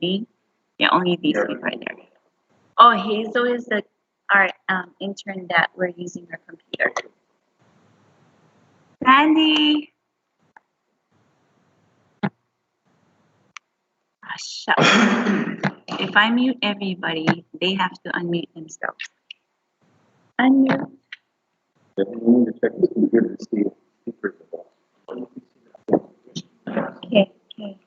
D. Yeah, only these people right there. Oh, Hazel is our intern that we're using her computer. Sandy. Ah, shucks. If I mute everybody, they have to unmute themselves. Unmute. You need to check the computer to see if Okay, okay.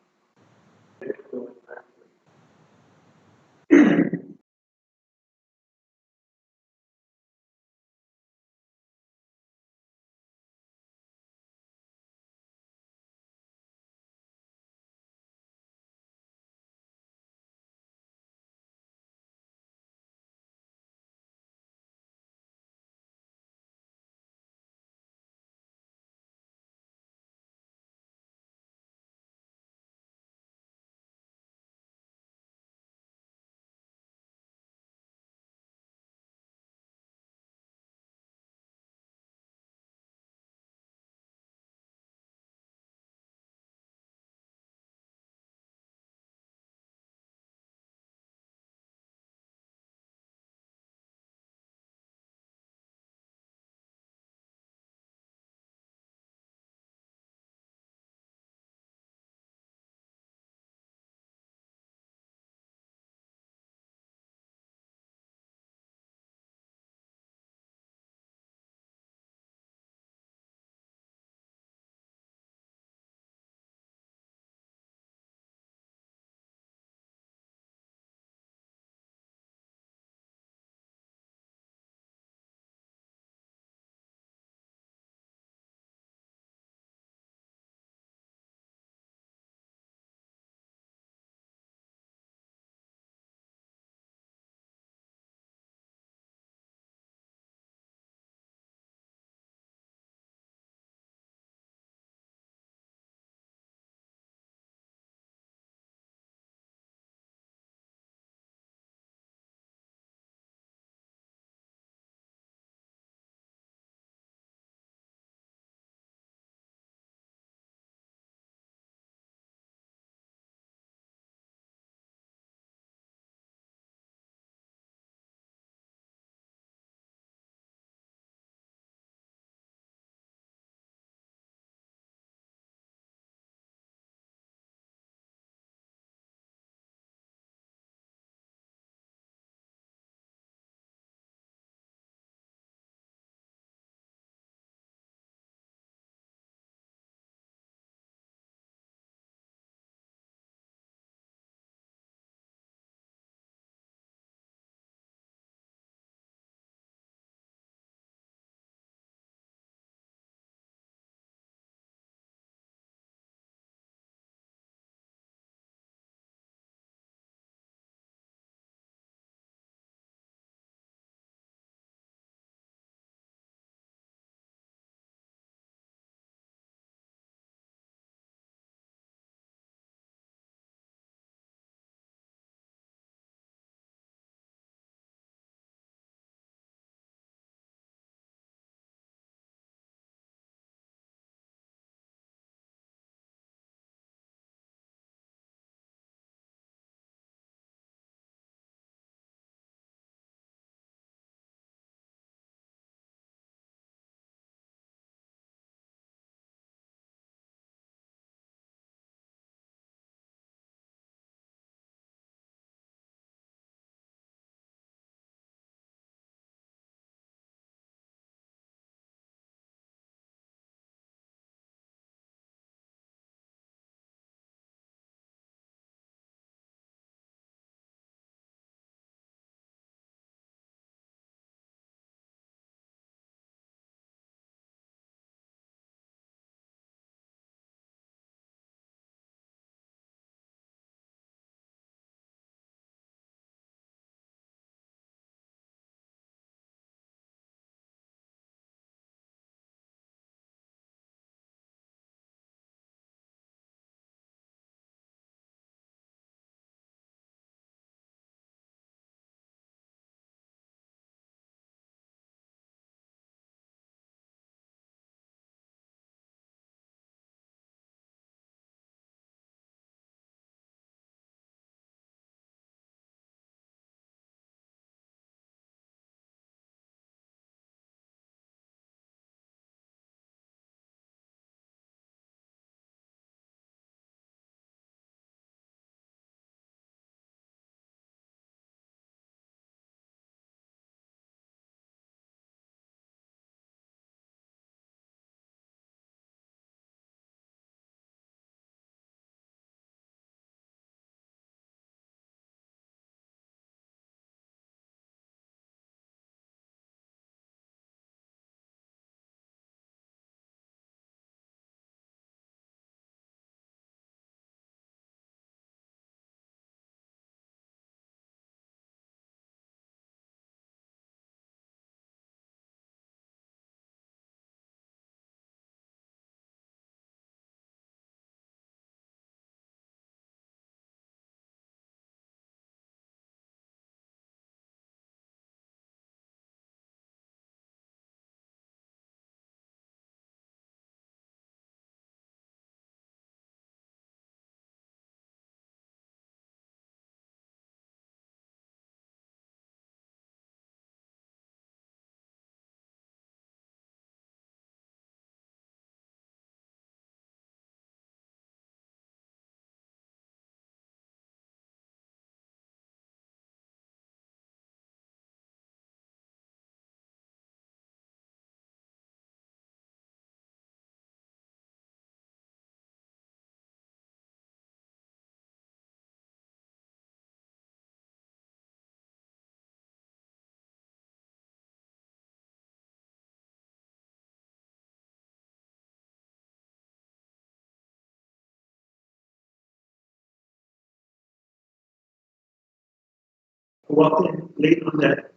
walked in late on that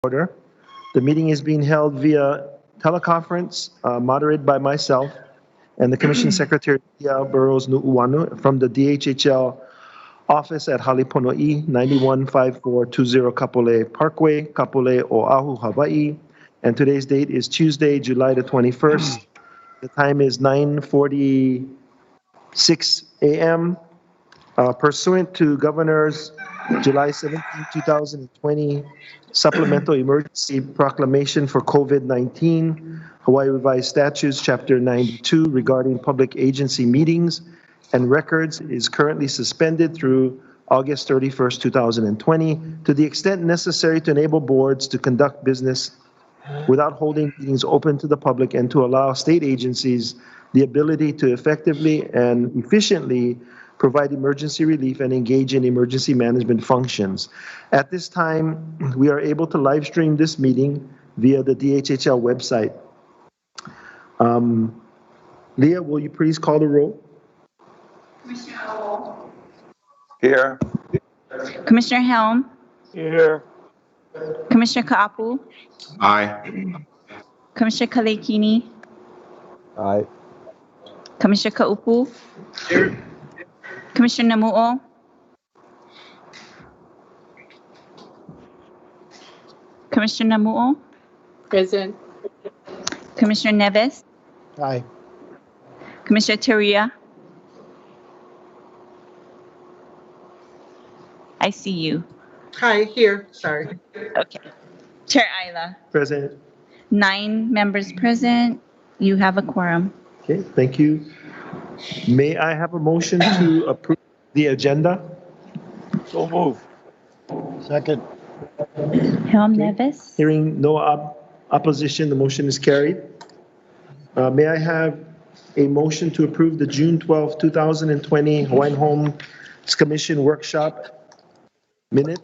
Order. The meeting is being held via teleconference, moderated by myself and the Commission Secretary, Tia Burrows Nu'uanu, from the DHHL office at Halipono'i, 915420 Kapolei Parkway, Kapolei, Oahu, Hawaii. And today's date is Tuesday, July the 21st. The time is 9:46 a.m. Pursuant to Governor's July 17, 2020 Supplemental Emergency Proclamation for COVID-19, Hawaii Revised Statutes, Chapter 92, regarding public agency meetings and records is currently suspended through August 31st, 2020, to the extent necessary to enable boards to conduct business without holding meetings open to the public and to allow state agencies the ability to effectively and efficiently provide emergency relief and engage in emergency management functions. At this time, we are able to live stream this meeting via the DHHL website. Leah, will you please call the roll? Here. Commissioner Helm, Here. Commissioner Ka'apu, Aye. Commissioner Kalekini, Aye. Commissioner Ka'upu, Here. Commissioner Namu'o, Commissioner Namu'o, Present. Commissioner Neves, Aye. Commissioner Teria. I see you. Hi, here, sorry. Okay. Chair Ayla, Present. 9 members present. You have a quorum. Okay, thank you. May I have a motion to approve the agenda? So move. Second. Helm Okay. Neves, Hearing no opposition, the motion is carried. May I have a motion to approve the June 12, 2020 Hawaiian Homes Commission Workshop minutes?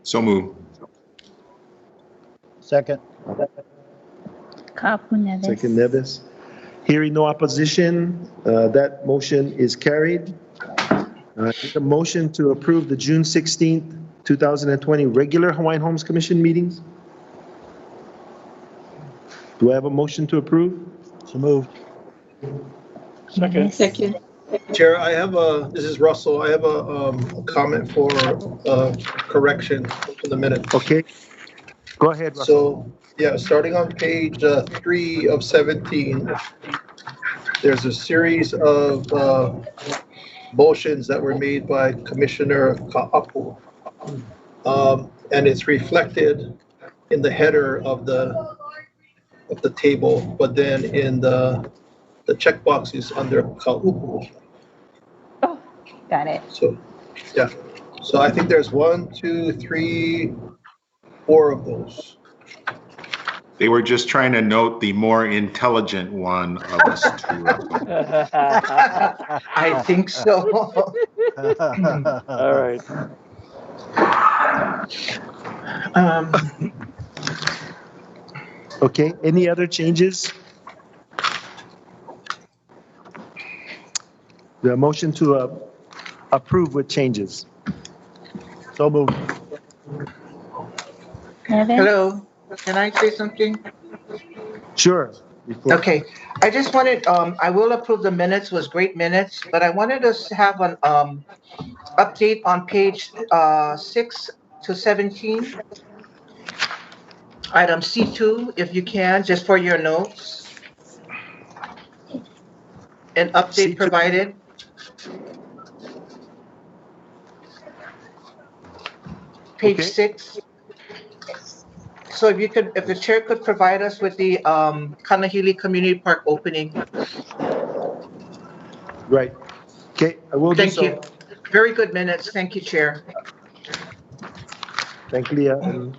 So move. Second. Ka'apu Neves. Second, Neves. Hearing no opposition, that motion is carried. Need a motion to approve the June 16th, 2020 regular Hawaiian Homes Commission meetings? Do I have a motion to approve? So moved. Neves. Second. Chair, this is Russell. I have a comment for correction to the minute. Okay. Go ahead, Russell. So, yeah, starting on page 3 of 17, there's a series of motions that were made by Commissioner Ka'apu. And it's reflected in the header of the table, but then in the checkbox is under Ka'upu. Oh, got it. So, yeah. So I think there's 1, 2, 3, 4 of those. They were just trying to note the more intelligent one of us two. I think so. All right. Okay, any other changes? The motion to approve with changes. So moved. Neves. Hello, can I say something? Sure. Before- Okay, I just wanted, I will approve the minutes, was great minutes, but I wanted us to have an update on page 6 to 17. Item C2, if you can, just for your notes. An update C2. provided. Page Okay. 6. So if you could, if the chair could provide us with the Kanahili Community Park opening. Right. Okay, I will do Thank so. you. Very good minutes. Thank you, Chair. Thank you, Leah.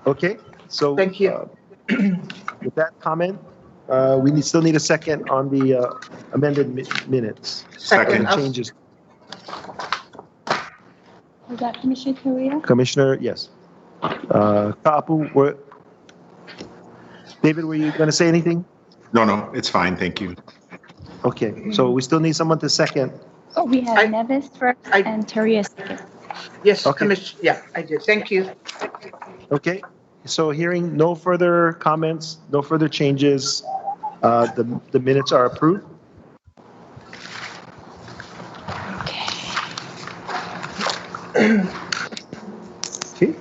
Okay, so. Thank you. With that comment, we still need a second on the amended minutes. Second. Changes. Was that Commissioner Teria? Commissioner, yes. Ka'apu, David, were you going to say anything? No, it's fine, thank you. Okay, so we still need someone to second Oh, we have I- Nevis first I- and Teria second. Yes, Okay. Commissioner, yeah, I did. Thank you. Okay, so hearing no further comments, no further changes, the minutes are approved. Okay,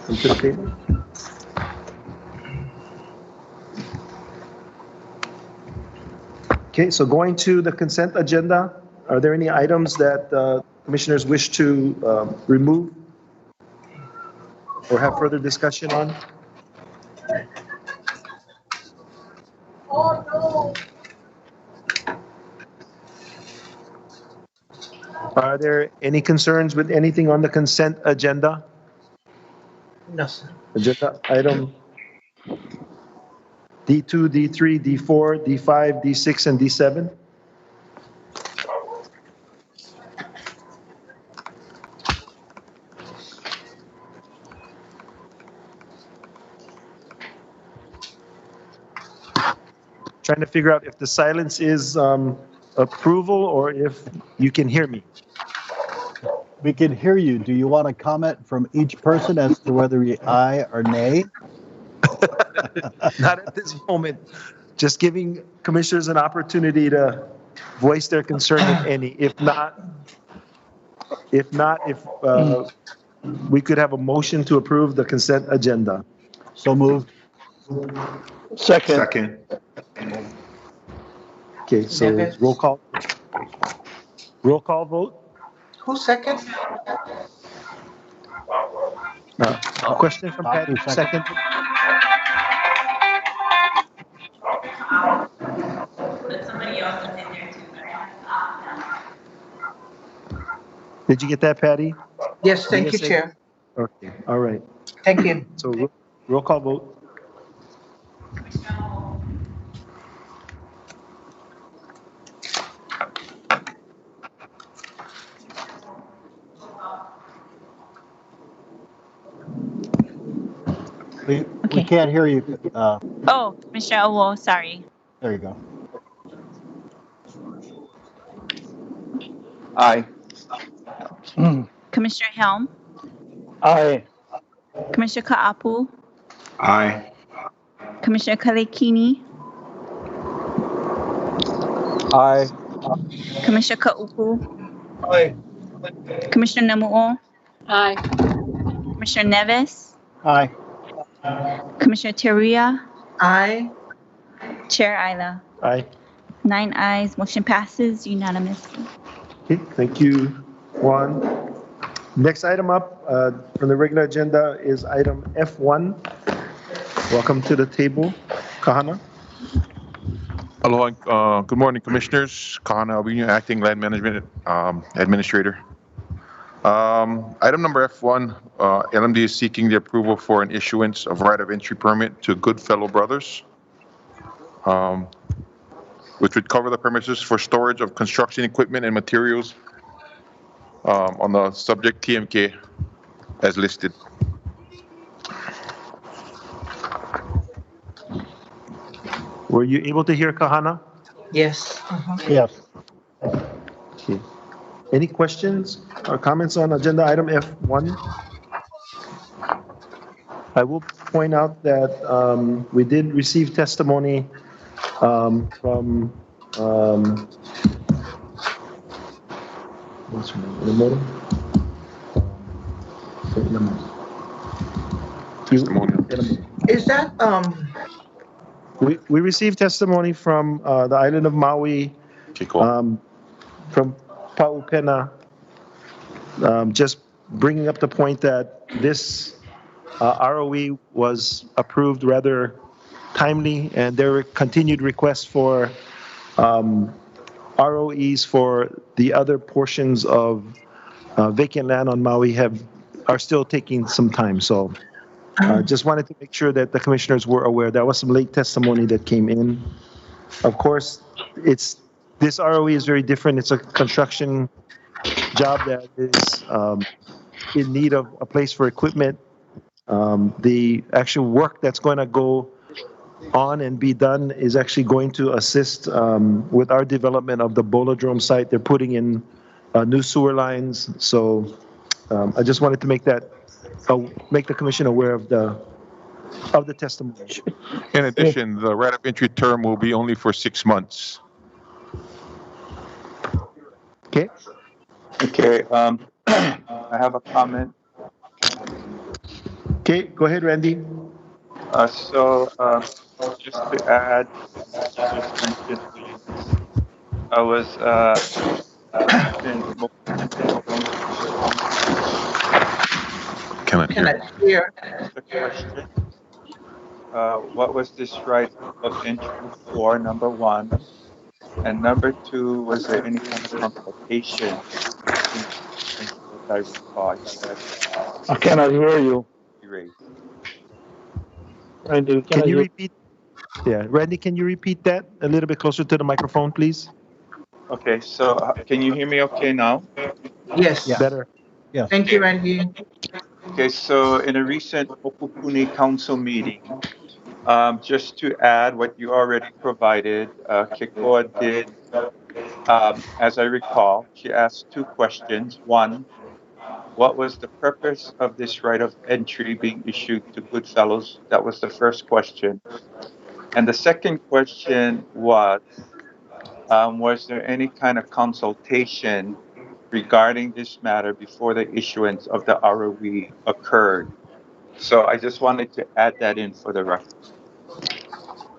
into the table. Okay, so going to the consent agenda, are there any items that commissioners wish to remove or have further discussion on? Are there any concerns with anything on the consent agenda? No, sir. Agenda item D2, D3, D4, D5, D6, and D7? Trying to figure out if the silence is approval or if you can hear me. We can hear you. Do you want a comment from each person as to whether you aye or nay? Not at this moment. Just giving commissioners an opportunity to voice their concern if any. If not, if we could have a motion to approve the consent agenda. So moved. Second. Okay, so Nevis. roll call vote. Who's second? Question from Patty, Patty, second. Did you get that, Patty? Yes, thank you, Yes, Chair. Okay, all right. Thank you. So roll call vote. We Okay. can't hear you. Oh, Commissioner Owo, sorry. There you go. Aye. Commissioner Helm, Aye. Commissioner Ka'apu, Aye. Commissioner Kalekini, Aye. Commissioner Ka'upu, Aye. Commissioner Namu'o, Aye. Commissioner Nevis, Aye. Commissioner Teria, Aye. Chair Isla. Aye. 9 ayes, motion passes unanimously. Okay, thank you, Juan. Next item up from the regular agenda is item F1. Welcome to the table, Kahana. Aloha, good morning, Commissioners. Kahana Albino, Acting Land Management Administrator. Item number F1, LMD is seeking the approval for an issuance of right of entry permit to Goodfellow Brothers, which would cover the premises for storage of construction equipment and materials on the subject TMK as listed. Were you able to hear Kahana? Yes. Yes. Okay. Any questions or comments on agenda item F1? I will point out that we did receive testimony from what's her name? Inamoto? Testimonial. Is that, We received testimony from the island of Maui, Okay, cool. from Paupena, just bringing up the point that this ROE was approved rather timely, and there were continued requests for ROEs for the other portions of vacant land on Maui are still taking some time. So just wanted to make sure that the commissioners were aware. There was some late testimony that came in. Of course, this ROE is very different. It's a construction job that is in need of a place for equipment. The actual work that's going to go on and be done is actually going to assist with our development of the Bolodrome site. They're putting in new sewer lines. So I just wanted to make the commission aware of the testimony. In addition, the right of entry term will be only for 6 months. Okay? Okay, I have a comment. Okay, go ahead, Randy. Just to add, just mentioned, I was, Cannot Can hear. I hear? the question, what was this right of entry for, number one? And number two, was there any kind of consultation? As I recall, I think that's I cannot hear you. raised. Randy, we Can cannot you hear. repeat? Yeah, Randy, can you repeat that a little bit closer to the microphone, please? Okay, so can you hear me okay now? Yes. Yeah. Better. Yes. Thank you, Randy. Okay, so in a recent Opupuni Council meeting, just to add what you already provided, Kekoa did, as I recall, she asked two questions. One, what was the purpose of this right of entry being issued to Goodfellows? That was the first question. And the second question was there any kind of consultation regarding this matter before the issuance of the ROE occurred? So I just wanted to add that in for the record.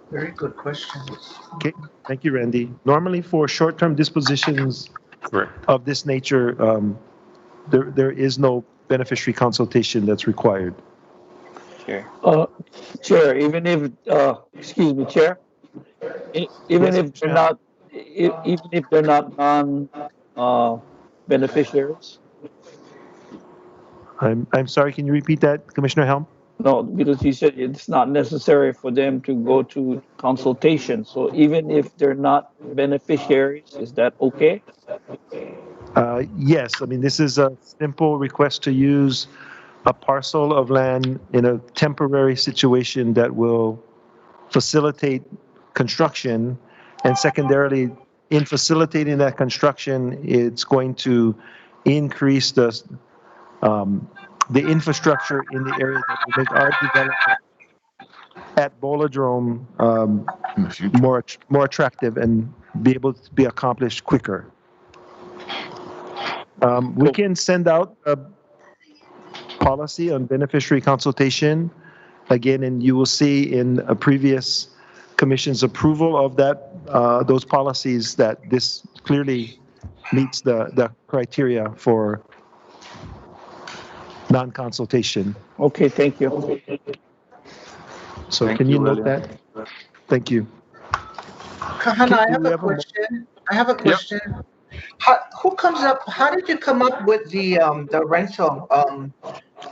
Very good questions. Okay, thank you, Randy. Normally for short-term dispositions Correct. of this nature, there is no beneficiary consultation that's required. Okay. Chair, even if, excuse me, Chair, even Yes, if they're not, even if they're not beneficiaries, I'm sorry, can you repeat that, Commissioner Helm? no, because you said it's not necessary for them to go to consultation. So even if they're not beneficiaries, is that okay? Yes, I mean, this is a simple request to use a parcel of land in a temporary situation that will facilitate construction. And secondarily, in facilitating that construction, it's going to increase the infrastructure in the area that will make our development at Bolodrome In the future. more attractive and be able to be accomplished quicker. We can send out a policy on beneficiary consultation again, and you will see in a previous commission's approval of that those policies that this clearly meets the criteria for non-consultation. Okay, thank you. So Thank can you, you note William. that? Thank you. Kahana, I Do have we a have a mo- question. I have a question. How did you come up with the rental,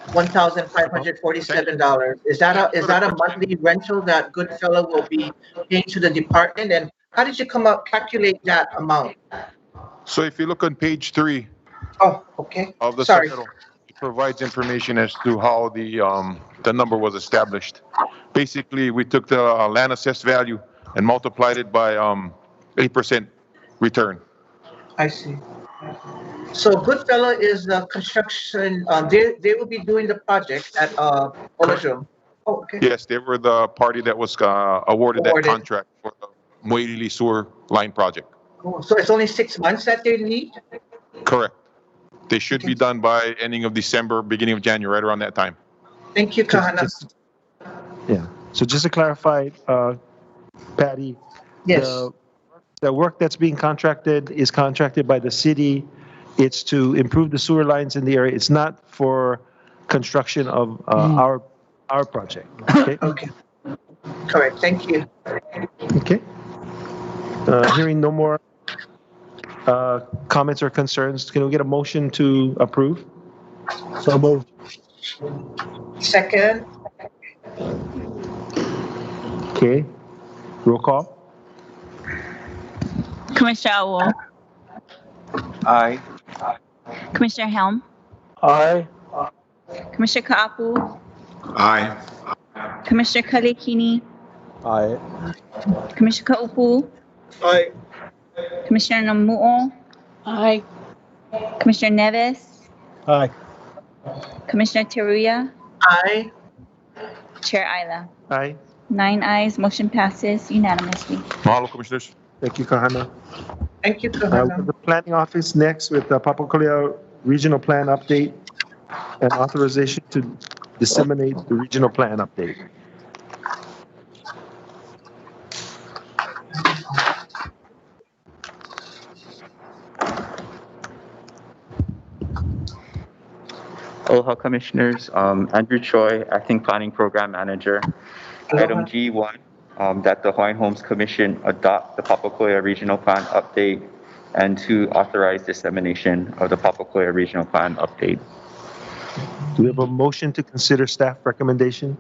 $1,547? Is that a monthly rental that Goodfellow will be paying to the department? And how did you calculate that amount? So if you look on page 3 Oh, okay. of the Sorry. submittal, it provides information as to how the number was established. Basically, we took the land assessed value and multiplied it by 8% return. I see. So Goodfellow is the construction, they will be doing the project at Olajum. Oh, okay. Yes, they were the party that was awarded that Awarded. contract for the Moilili Sewer Line project. Cool. So it's only 6 months that they need? Correct. They should Okay. be done by ending of December, beginning of January, right around that time. Thank you, Kahana. Yeah. So just to clarify, Patty, Yes. the work that's being contracted is contracted by the city. It's to improve the sewer lines in the area. It's not for construction of our project. Okay. Okay. Correct. Thank you. Okay. Hearing no more comments or concerns, can we get a motion to approve? So moved. Second, Okay. Roll call. Commissioner Awol, Aye. Commissioner Helm, Aye. Commissioner Kaapu, Aye. Commissioner Kalekini, Aye. Commissioner Kaupu, Aye. Commissioner Namuo, Aye. Commissioner Nevis, Aye. Commissioner Teruya, Aye. Chair Ayla. Aye. 9 ayes, motion passes unanimously. Mahalo, Commissioners. Thank you, Kahana. Thank you, With Kahana. the planning office next with the Papakolea Regional Plan update and authorization to disseminate the regional plan update. Aloha Commissioners, Andrew Choi, Acting Planning Program Manager. Item G1, that the Hawaiian Homes Commission adopt the Papakolea Regional Plan update and to authorize dissemination of the Papakolea Regional Plan update. Do we have a motion to consider staff recommendation?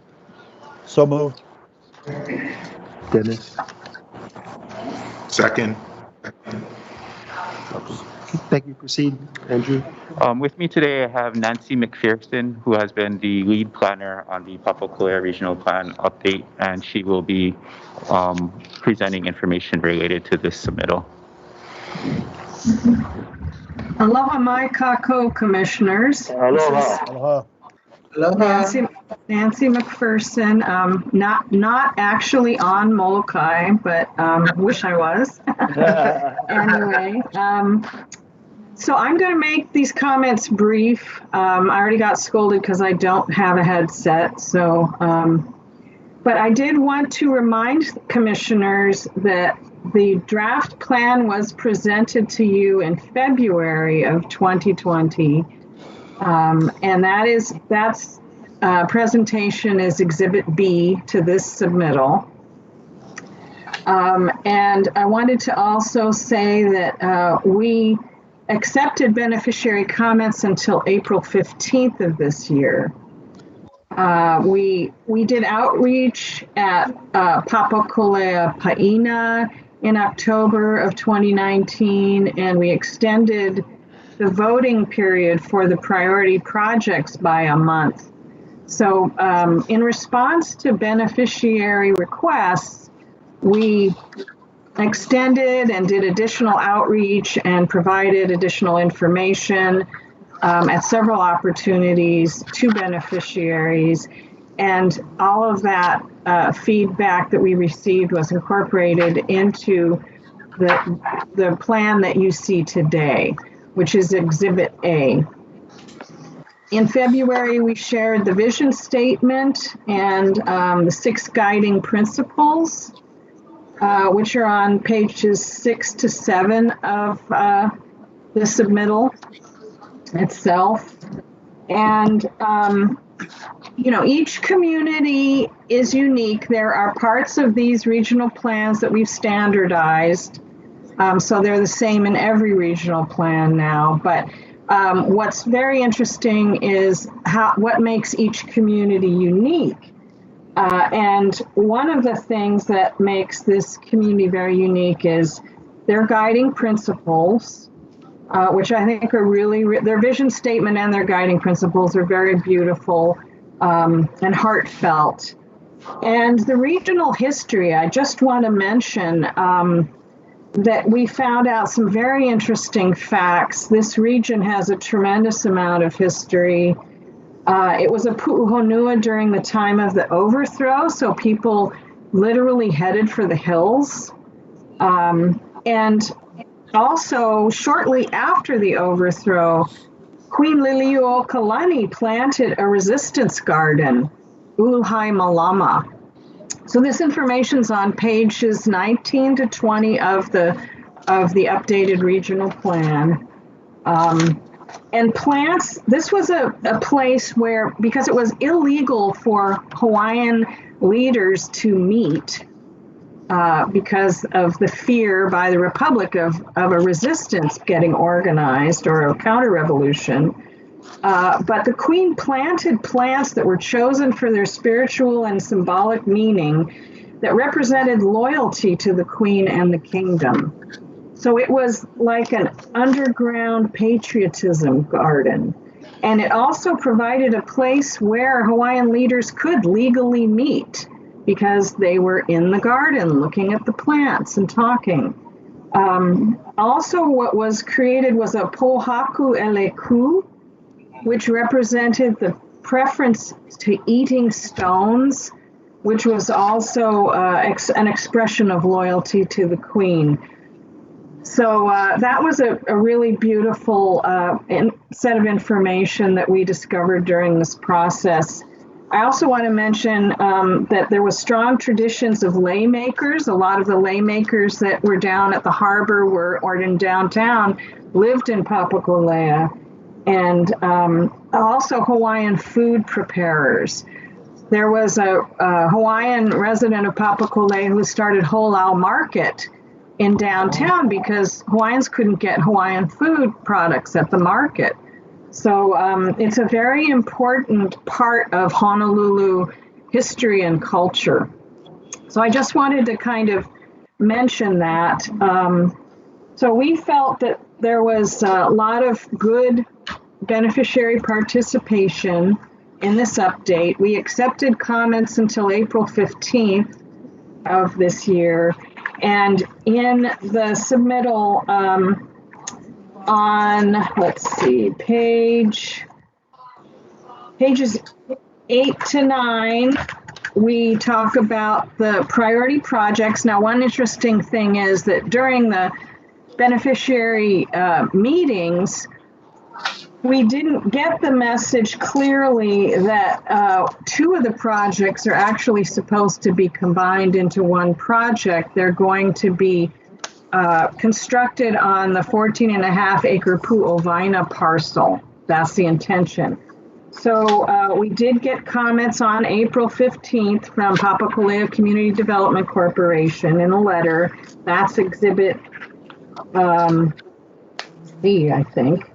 So moved. Dennis? Second. Thank you. Proceed, Andrew. With me today, I have Nancy McPherson, who has been the lead planner on the Papakolea Regional Plan update, and she will be presenting information related to this submittal. Aloha mai kako commissioners. Aloha. Aloha. Aloha. Nancy McPherson, not actually on Molokai, but wish I was. Anyway, so I'm going to make these comments brief. I already got scolded because I don't have a headset. So, but I did want to remind commissioners that the draft plan was presented to you in February of 2020. And that's presentation is Exhibit B to this submittal. And I wanted to also say that we accepted beneficiary comments until April 15th of this year. We did outreach at Papakolea Paina in October of 2019, and we extended the voting period for the priority projects by a month. So in response to beneficiary requests, we extended and did additional outreach and provided additional information at several opportunities to beneficiaries. And all of that feedback that we received was incorporated into the plan that you see today, which is Exhibit A. In February, we shared the vision statement and the 6 guiding principles, which are on pages 6 to 7 of the submittal itself. And, you know, each community is unique. There are parts of these regional plans that we've standardized. So they're the same in every regional plan now. But what's very interesting is what makes each community unique. And one of the things that makes this community very unique is their guiding principles, which I think are really, their vision statement and their guiding principles are very beautiful and heartfelt. And the regional history, I just want to mention that we found out some very interesting facts. This region has a tremendous amount of history. It was a pu'uhonua during the time of the overthrow, so people literally headed for the hills. And also, shortly after the overthrow, Queen Liliuokalani planted a resistance garden, Uluhai Malama. So this information's on pages 19 to 20 of the updated regional plan. And plants, this was a place where, because it was illegal for Hawaiian leaders to meet because of the fear by the Republic of a resistance getting organized or a counter-revolution. But the Queen planted plants that were chosen for their spiritual and symbolic meaning that represented loyalty to the Queen and the kingdom. So it was like an underground patriotism garden. And it also provided a place where Hawaiian leaders could legally meet because they were in the garden looking at the plants and talking. Also, what was created was a pohaku eleku, which represented the preference to eating stones, which was also an expression of loyalty to the Queen. So that was a really beautiful set of information that we discovered during this process. I also want to mention that there was strong traditions of lei makers. A lot of the lei makers that were down at the harbor or in downtown lived in Papakolea, and also Hawaiian food preparers. There was a Hawaiian resident of Papakolea who started Holau Market in downtown because Hawaiians couldn't get Hawaiian food products at the market. So it's a very important part of Honolulu history and culture. So I just wanted to kind of mention that. So we felt that there was a lot of good beneficiary participation in this update. We accepted comments until April 15th of this year. And in the submittal, on, let's see, pages 8 to 9, we talk about the priority projects. Now, one interesting thing is that during the beneficiary meetings, we didn't get the message clearly that 2 of the projects are actually supposed to be combined into one project. They're going to be constructed on the 14.5 acre Pu'ovaina parcel. That's the intention. So we did get comments on April 15th from Papakolea Community Development Corporation in a letter. That's Exhibit C, I think.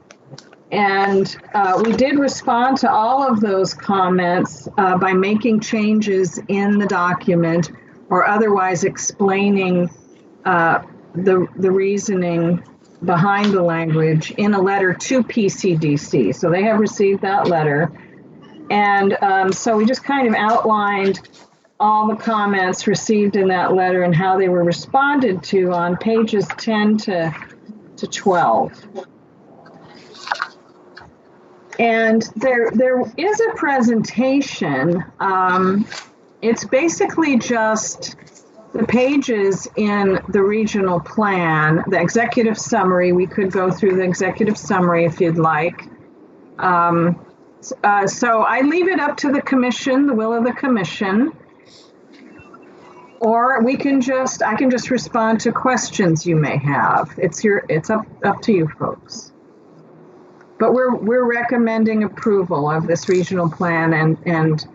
And we did respond to all of those comments by making changes in the document or otherwise explaining the reasoning behind the language in a letter to PCDC. So they have received that letter. And so we just kind of outlined all the comments received in that letter and how they were responded to on pages 10 to 12. And there is a presentation. It's basically just the pages in the regional plan, the executive summary. We could go through the executive summary if you'd like. So I leave it up to the commission, the will of the commission, or I can just respond to questions you may have. It's up to you folks. But we're recommending approval of this regional plan and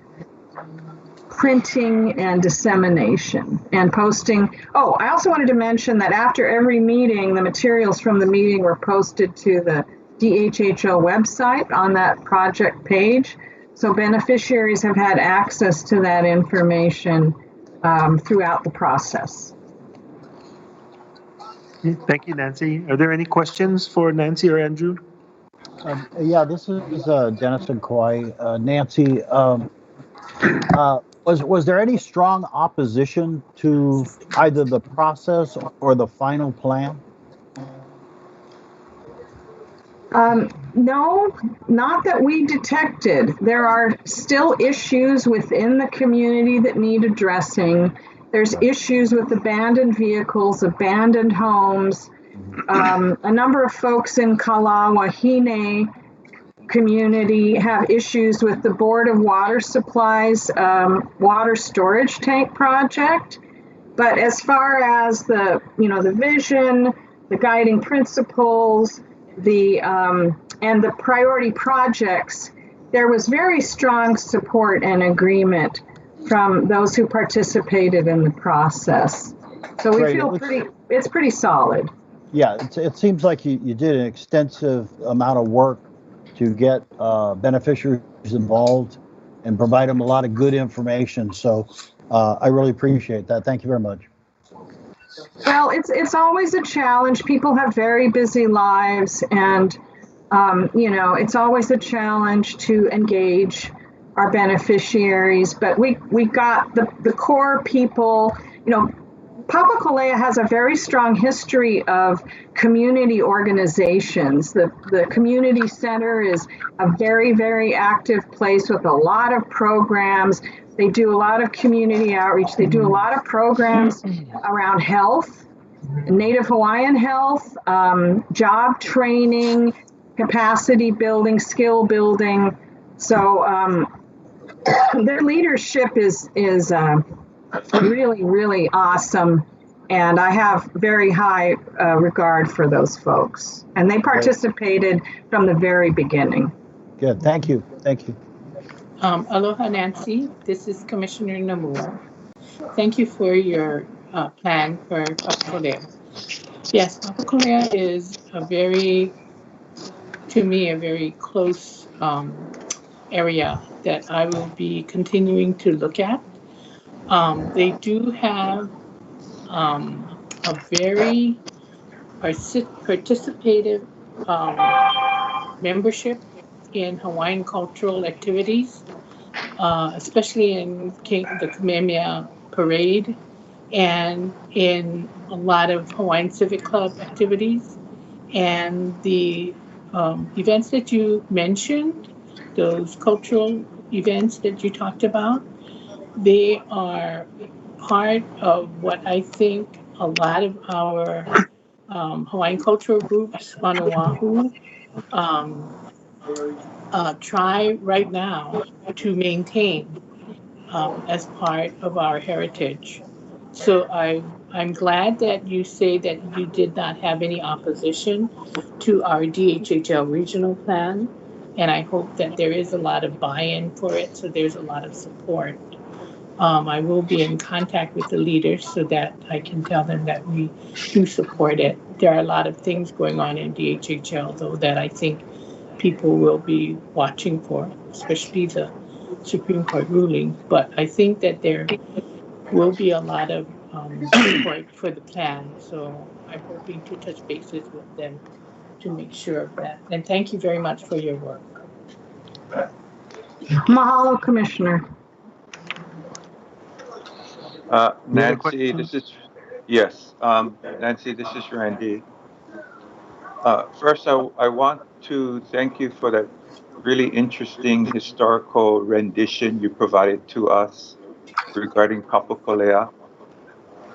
printing and dissemination and posting. Oh, I also wanted to mention that after every meeting, the materials from the meeting were posted to the DHHL website on that project page. So beneficiaries have had access to that information throughout the process. Thank you, Nancy. Are there any questions for Nancy or Andrew? Yeah, this is Dennis and Kauai. Nancy, was there any strong opposition to either the process or the final plan? No, not that we detected. There are still issues within the community that need addressing. There's issues with abandoned vehicles, abandoned homes. A number of folks in Kalawahine community have issues with the Board of Water Supplies water storage tank project. But as far as the vision, the guiding principles, and the priority projects, there was very strong support and agreement from those who participated in the process. So we feel it's pretty solid. Yeah, it seems like you did an extensive amount of work to get beneficiaries involved and provide them a lot of good information. So I really appreciate that. Thank you very much. Well, it's always a challenge. People have very busy lives, and it's always a challenge to engage our beneficiaries. But we got the core people. Papakolea has a very strong history of community organizations. The community center is a very, very active place with a lot of programs. They do a lot of community outreach. They do a lot of programs around health, Native Hawaiian health, job training, capacity building, skill building. So their leadership is really, really awesome. And I have very high regard for those folks. And they participated from the very beginning. Good. Thank you. Thank you. Aloha, Nancy. This is Commissioner Namua. Thank you for your plan for Papakolea. Yes, Papakolea is to me, a very close area that I will be continuing to look at. They do have a very participative membership in Hawaiian cultural activities, especially in the Kamehameha Parade and in a lot of Hawaiian Civic Club activities. And the events that you mentioned, those cultural events that you talked about, they are part of what I think a lot of our Hawaiian cultural groups on Oahu try right now to maintain as part of our heritage. So I'm glad that you say that you did not have any opposition to our DHHL regional plan. And I hope that there is a lot of buy-in for it, so there's a lot of support. I will be in contact with the leaders so that I can tell them that we do support it. There are a lot of things going on in DHHL, though, that I think people will be watching for, especially the Supreme Court ruling. But I think that there will be a lot of support for the plan. So I'm hoping to touch bases with them to make sure of that. And thank you very much for your work. Mahalo, Commissioner. Nancy, this is, yes, Nancy, this is Randy. First, I want to thank you for that really interesting historical rendition you provided to us regarding Papakolea.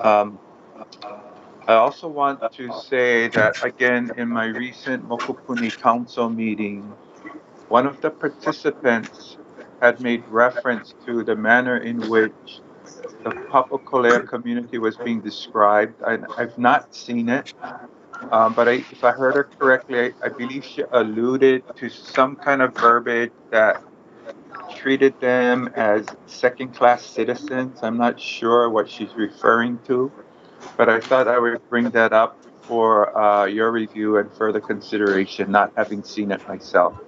I also want to say that, again, in my recent Mokopuni Council meeting, one of the participants had made reference to the manner in which the Papakolea community was being described. I've not seen it, but if I heard her correctly, I believe she alluded to some kind of verbiage that treated them as second-class citizens. I'm not sure what she's referring to, but I thought I would bring that up for your review and further consideration, not having seen it myself.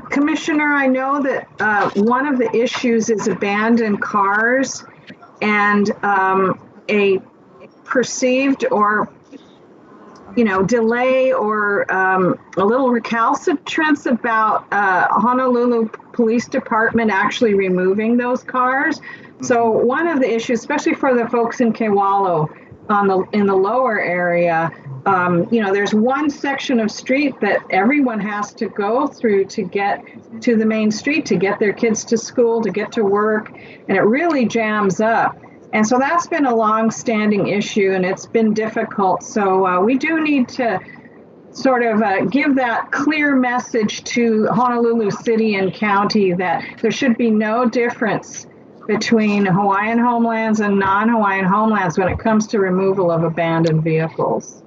Commissioner, I know that one of the issues is abandoned cars and a perceived or delay or a little recalcitrance about Honolulu Police Department actually removing those cars. So one of the issues, especially for the folks in Kewalo in the lower area, there's one section of street that everyone has to go through to get to the main street, to get their kids to school, to get to work, and it really jams up. And so that's been a long-standing issue, and it's been difficult. So we do need to sort of give that clear message to Honolulu City and County that there should be no difference between Hawaiian homelands and non-Hawaiian homelands when it comes to removal of abandoned vehicles.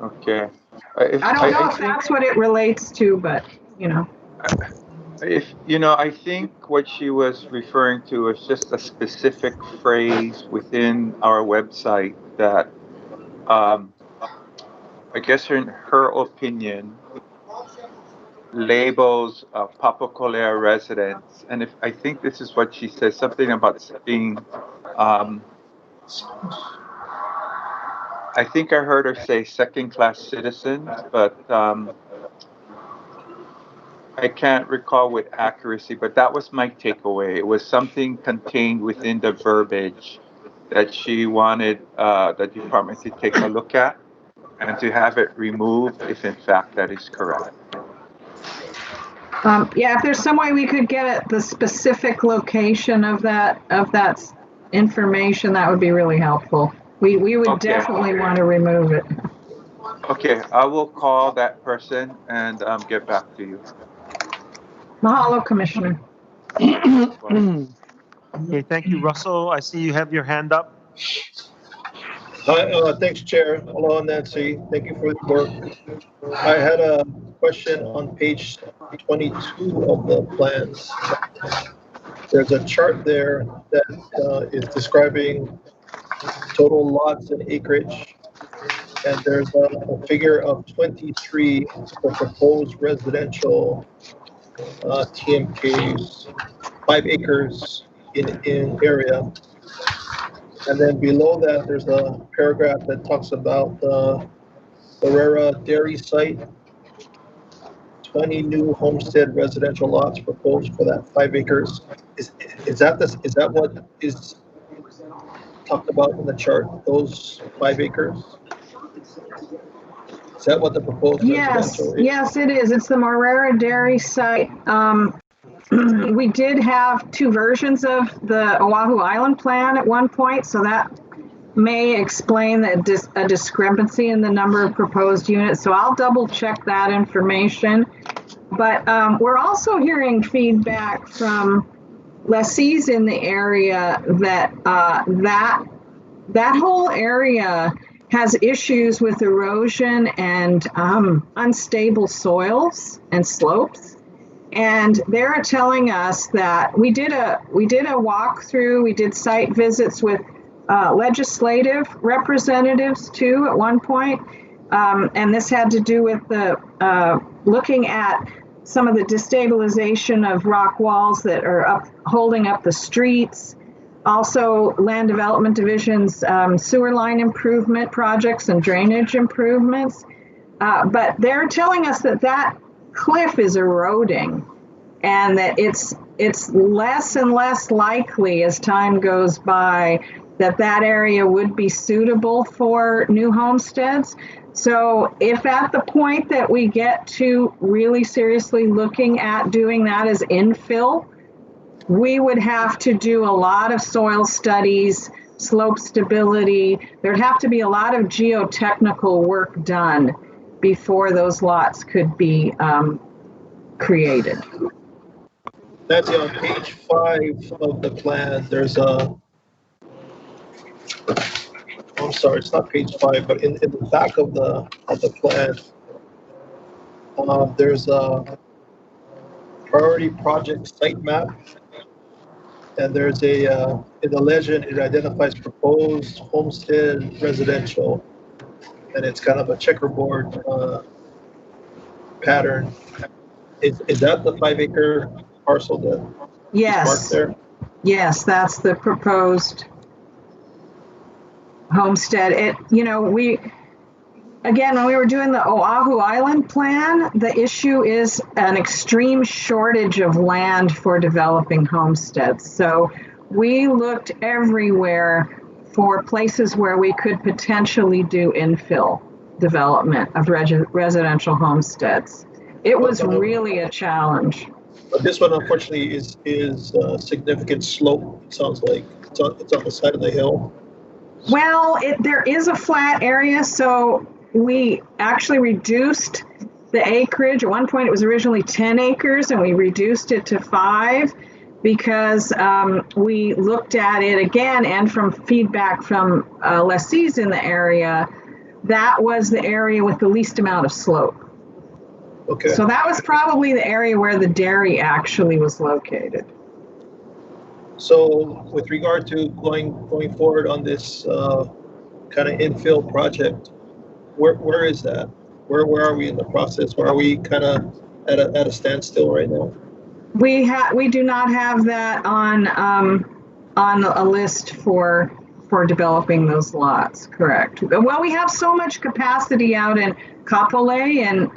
Okay. I don't know if that's what it relates to, but, I think what she was referring to was just a specific phrase within our website that, I guess in her opinion, labels Papakolea residents. And I think this is what she says, something about being, I think I heard her say second-class citizens, but I can't recall with accuracy, but that was my takeaway. It was something contained within the verbiage that she wanted the department to take a look at and to have it removed if in fact that is correct. Yeah, if there's some way we could get at the specific location of that information, that would be really helpful. We would Okay. definitely want to remove it. Okay, I will call that person and get back to you. Mahalo, Commissioner. Okay, thank you, Russell. I see you have your hand up. Hi, thanks, Chair. Hello, Nancy. Thank you for the work. I had a question on page 22 of the plans. There's a chart there that is describing total lots and acreage. And there's a figure of 23 for proposed residential TMKs, 5 acres in area. And then below that, there's a paragraph that talks about the Herrera Dairy Site, 20 new homestead residential lots proposed for that 5 acres. Is that what is talked about in the chart? Those 5 acres? Is that what the proposed residential is? Yes, it is. It's the Herrera Dairy Site. We did have 2 versions of the Oahu Island plan at one point, so that may explain a discrepancy in the number of proposed units. So I'll double check that information. But we're also hearing feedback from lessees in the area that that whole area has issues with erosion and unstable soils and slopes. And they're telling us that we did a walkthrough, we did site visits with legislative representatives too at one point. And this had to do with the looking at some of the destabilization of rock walls that are holding up the streets. Also, Land Development Division's sewer line improvement projects and drainage improvements. But they're telling us that cliff is eroding and that it's less and less likely as time goes by that area would be suitable for new homesteads. So if at the point that we get to really seriously looking at doing that as infill, we would have to do a lot of soil studies, slope stability. There'd have to be a lot of geotechnical work done before those lots could be created. That's on page 5 of the plan. There's I'm sorry, it's not page 5, but in the back of the plan, there's a priority project site map, and there's in the legend it identifies proposed homestead residential, and it's kind of a checkerboard pattern. Is that the 5 acre parcel that is marked there? Yes, that's the proposed homestead. When we were doing the Oahu Island plan, the issue is an extreme shortage of land for developing homesteads. So we looked everywhere for places where we could potentially do infill development of residential homesteads. It was really a challenge. But this one, unfortunately, is a significant slope. It sounds like it's on the side of the hill. Well, there is a flat area, so we actually reduced the acreage. At one point, it was originally 10 acres, and we reduced it to 5 because we looked at it again, and from feedback from lessees in the area, that was the area with the least amount of slope. Okay. So that was probably the area where the dairy actually was located. So with regard to going forward on this kind of infill project, where is that? Where are we in the process? Or are we kind of at a standstill right now? We do not have that on a list for developing those lots. Correct. Well, we have so much capacity out in Kapolei and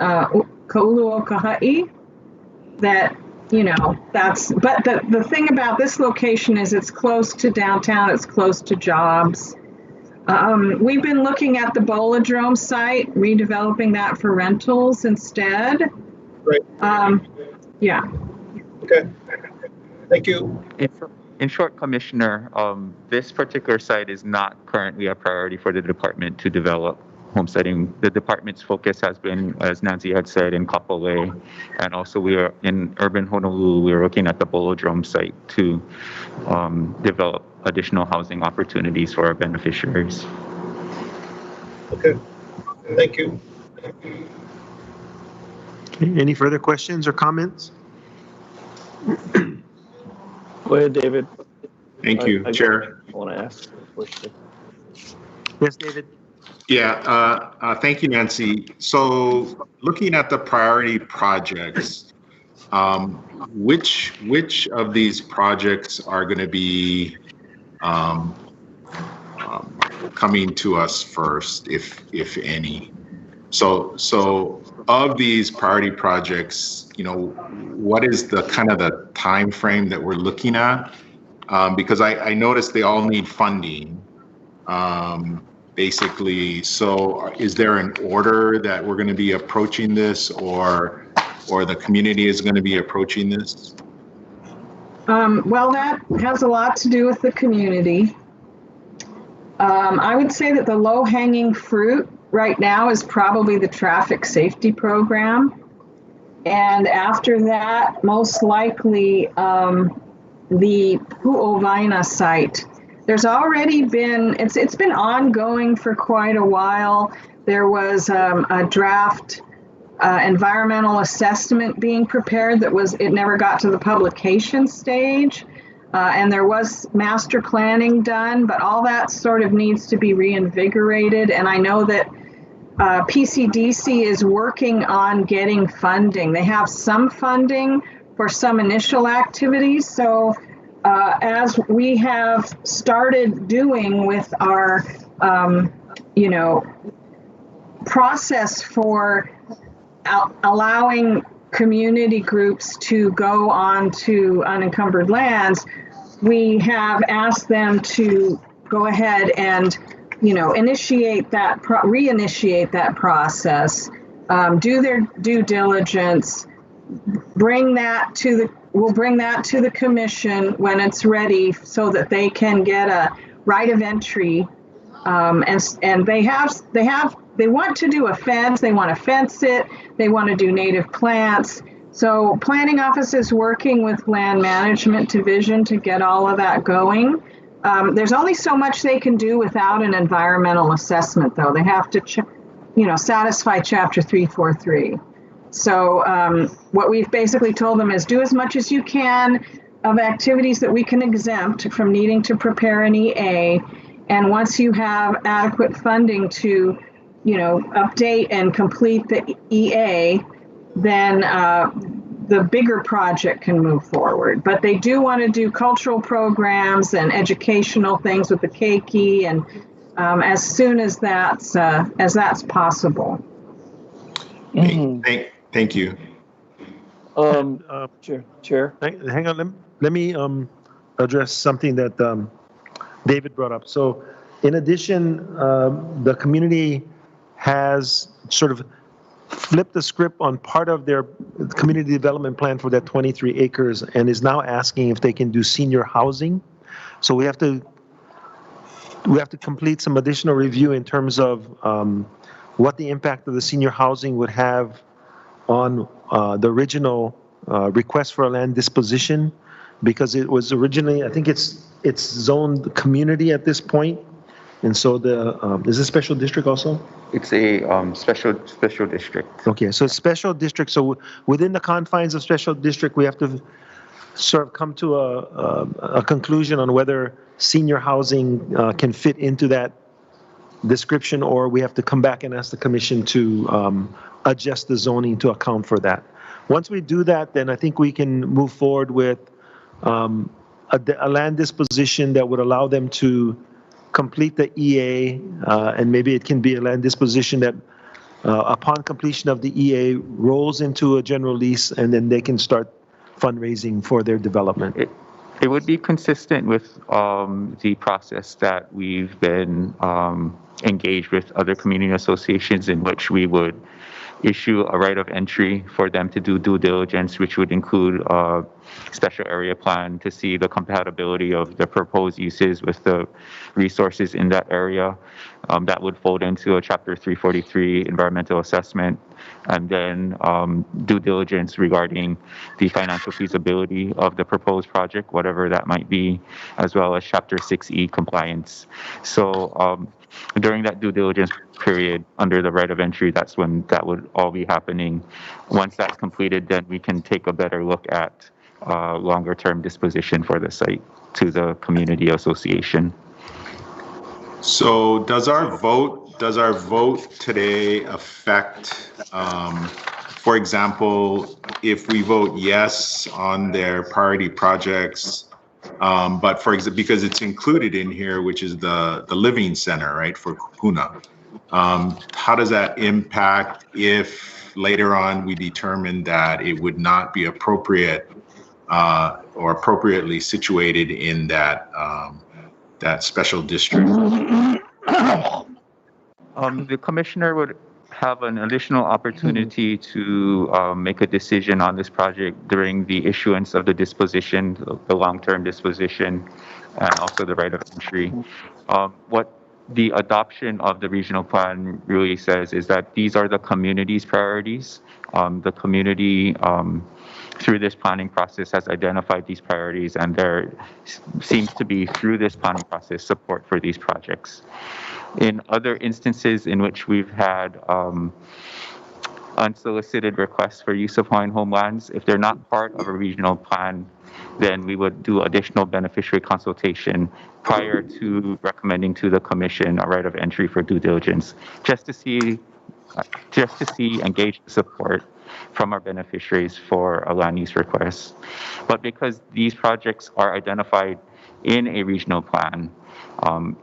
Kouluokahai that, but the thing about this location is it's close to downtown, it's close to jobs. We've been looking at the Bolodrome site, redeveloping that for rentals instead. Right. Yeah. Okay. Thank you. In short, Commissioner, this particular site is not currently a priority for the department to develop homesteading. The department's focus has been, as Nancy had said, in Kapolei, and also we are in urban Honolulu. We're looking at the Bolodrome site to develop additional housing opportunities for our beneficiaries. Okay. Thank you. Okay, any further questions or comments? Go ahead, David. Thank you, Chair. I want to ask a question. Yes, David. Yeah, thank you, Nancy. So looking at the priority projects, which of these projects are going to be coming to us first, if any? So of these priority projects, what is the kind of the time frame that we're looking at? Because I noticed they all need funding. Basically, so is there an order that we're going to be approaching this, or the community is going to be approaching this? Well, that has a lot to do with the community. I would say that the low-hanging fruit right now is probably the traffic safety program. And after that, most likely the Pu'ovaina site. There's already been, it's been ongoing for quite a while. There was a draft environmental assessment being prepared it never got to the publication stage. And there was master planning done, but all that sort of needs to be reinvigorated. And I know that PCDC is working on getting funding. They have some funding for some initial activities. So as we have started doing with our, process for allowing community groups to go on to unencumbered lands, we have asked them to go ahead and, reinitiate that process, do their due diligence, we'll bring that to the commission when it's ready so that they can get a right of entry. And they want to do a fence, they want to fence it, they want to do native plants. So planning office is working with land management division to get all of that going. There's only so much they can do without an environmental assessment, though. They have to, satisfy Chapter 343. So what we've basically told them is do as much as you can of activities that we can exempt from needing to prepare an EA. And once you have adequate funding to, update and complete the EA, then the bigger project can move forward. But they do want to do cultural programs and educational things with the keiki, and as soon as that's possible. Thank you. Chair. Hang on, let me address something that David brought up. So in addition, the community has sort of flipped the script on part of their community development plan for that 23 acres and is now asking if they can do senior housing. So we have to complete some additional review in terms of what the impact of the senior housing would have on the original request for a land disposition, because it was originally, I think it's zoned community at this point. And so is it special district also? It's a special district. Okay, so special district. So within the confines of special district, we have to sort of come to a conclusion on whether senior housing can fit into that description, or we have to come back and ask the commission to adjust the zoning to account for that. Once we do that, then I think we can move forward with a land disposition that would allow them to complete the EA, and maybe it can be a land disposition that upon completion of the EA, rolls into a general lease, and then they can start fundraising for their development? It would be consistent with the process that we've been engaged with other community associations, in which we would issue a right of entry for them to do due diligence, which would include a special area plan to see the compatibility of the proposed uses with the resources in that area. That would fold into a Chapter 343 environmental assessment, and then due diligence regarding the financial feasibility of the proposed project, whatever that might be, as well as Chapter 6E compliance. So during that due diligence period under the right of entry, that's when that would all be happening. Once that's completed, then we can take a better look at longer term disposition for the site to the community association. So does our vote today affect, for example, if we vote yes on their priority projects, but for example, because it's included in here, which is the living center, right, for Kupuna, how does that impact if later on we determine that it would not be appropriate or appropriately situated in that that special district? The commissioner would have an additional opportunity to make a decision on this project during the issuance of the disposition, the long-term disposition, and also the right of entry. What the adoption of the regional plan really says is that these are the community's priorities. The community, through this planning process, has identified these priorities, and there seems to be, through this planning process, support for these projects. In other instances in which we've had unsolicited requests for use of Hawaiian homelands, if they're not part of a regional plan, then we would do additional beneficiary consultation prior to recommending to the commission a right of entry for due diligence, just to see and gauge the support from our beneficiaries for a land use request. But because these projects are identified in a regional plan,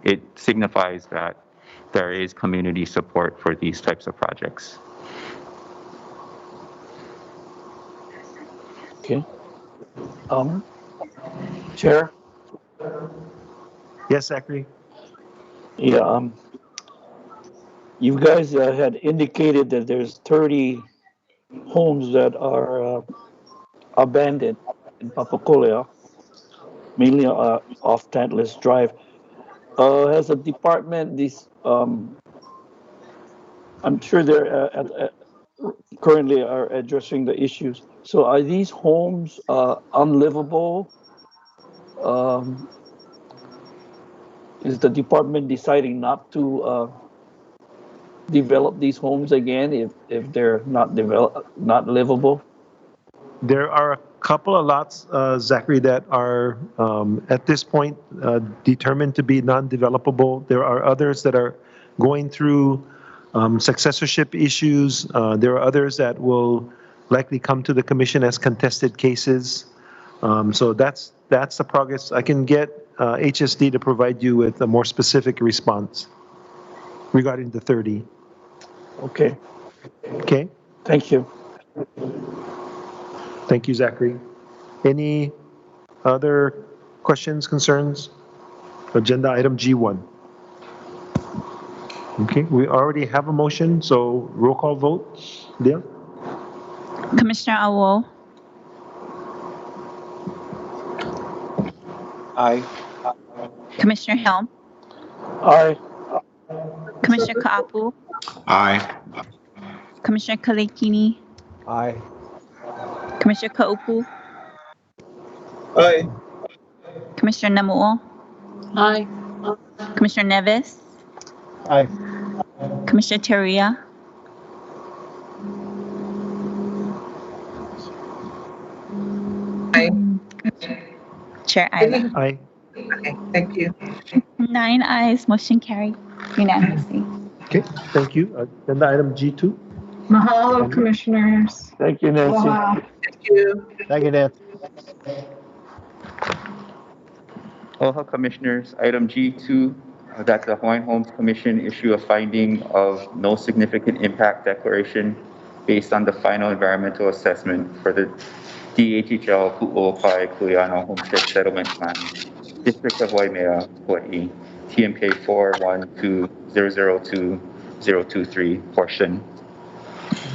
it signifies that there is community support for these types of projects. Okay. Chair? Yes, Zachary? Yeah, you guys had indicated that there's 30 homes that are abandoned in Papakolea, mainly off Tantalus Drive. Has the department, I'm sure they're currently are addressing the issues. So are these homes unlivable? Is the department deciding not to develop these homes again if they're not livable? There are a couple of lots, Zachary, that are at this point determined to be non-developable. There are others that are going through successorship issues. There are others that will likely come to the commission as contested cases. So that's the progress. I can get HSD to provide you with a more specific response regarding the 30. Okay. Okay. Thank you. Thank you, Zachary. Any other questions, concerns? Agenda item G1. Okay, we already have a motion, so roll call vote. Leah? Commissioner Awo, Aye. Commissioner Helm, Aye. Commissioner Kaapu, Aye. Commissioner Kalekini, Aye. Commissioner Kaupu, Aye. Commissioner Namuo, Aye. Commissioner Nevis, Aye. Commissioner Teria, Aye. Chair Ayla. Aye. Okay, thank you. 9 ayes, motion carried unanimously. Okay, thank you. Agenda item G2. Mahalo, commissioners. Thank you, Nancy. Aloha. Thank you. Thank you, Dan. Aloha, Commissioners. Item G2, that the Hawaiian Homes Commission issue a finding of no significant impact declaration based on the final environmental assessment for the DHHL Pu'uopai Kuleana Homestead Settlement Plan, District of Waimea, Hawaii, TMK 412002023 portion.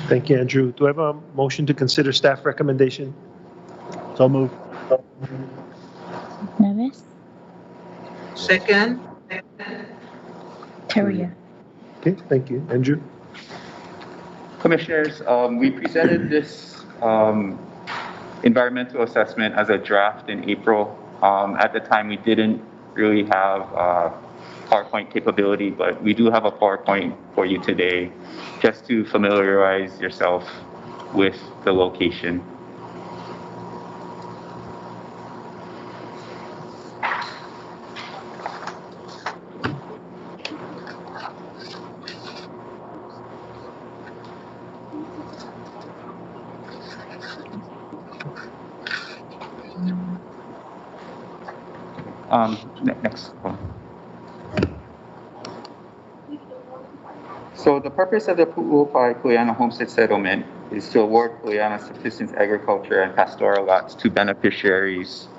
Thank you, Andrew. Do I have a motion to consider staff recommendation? So moved. Nevis, Second, Teria. Okay, thank you. Andrew? Commissioners, we presented this environmental assessment as a draft in April. At the time, we didn't really have PowerPoint capability, but we do have a PowerPoint for you today just to familiarize yourself with the location. Next one. So the purpose of the Pu'uopai Kuleana Homestead Settlement is to award Kuleana subsistence agriculture and pastoral lots to beneficiaries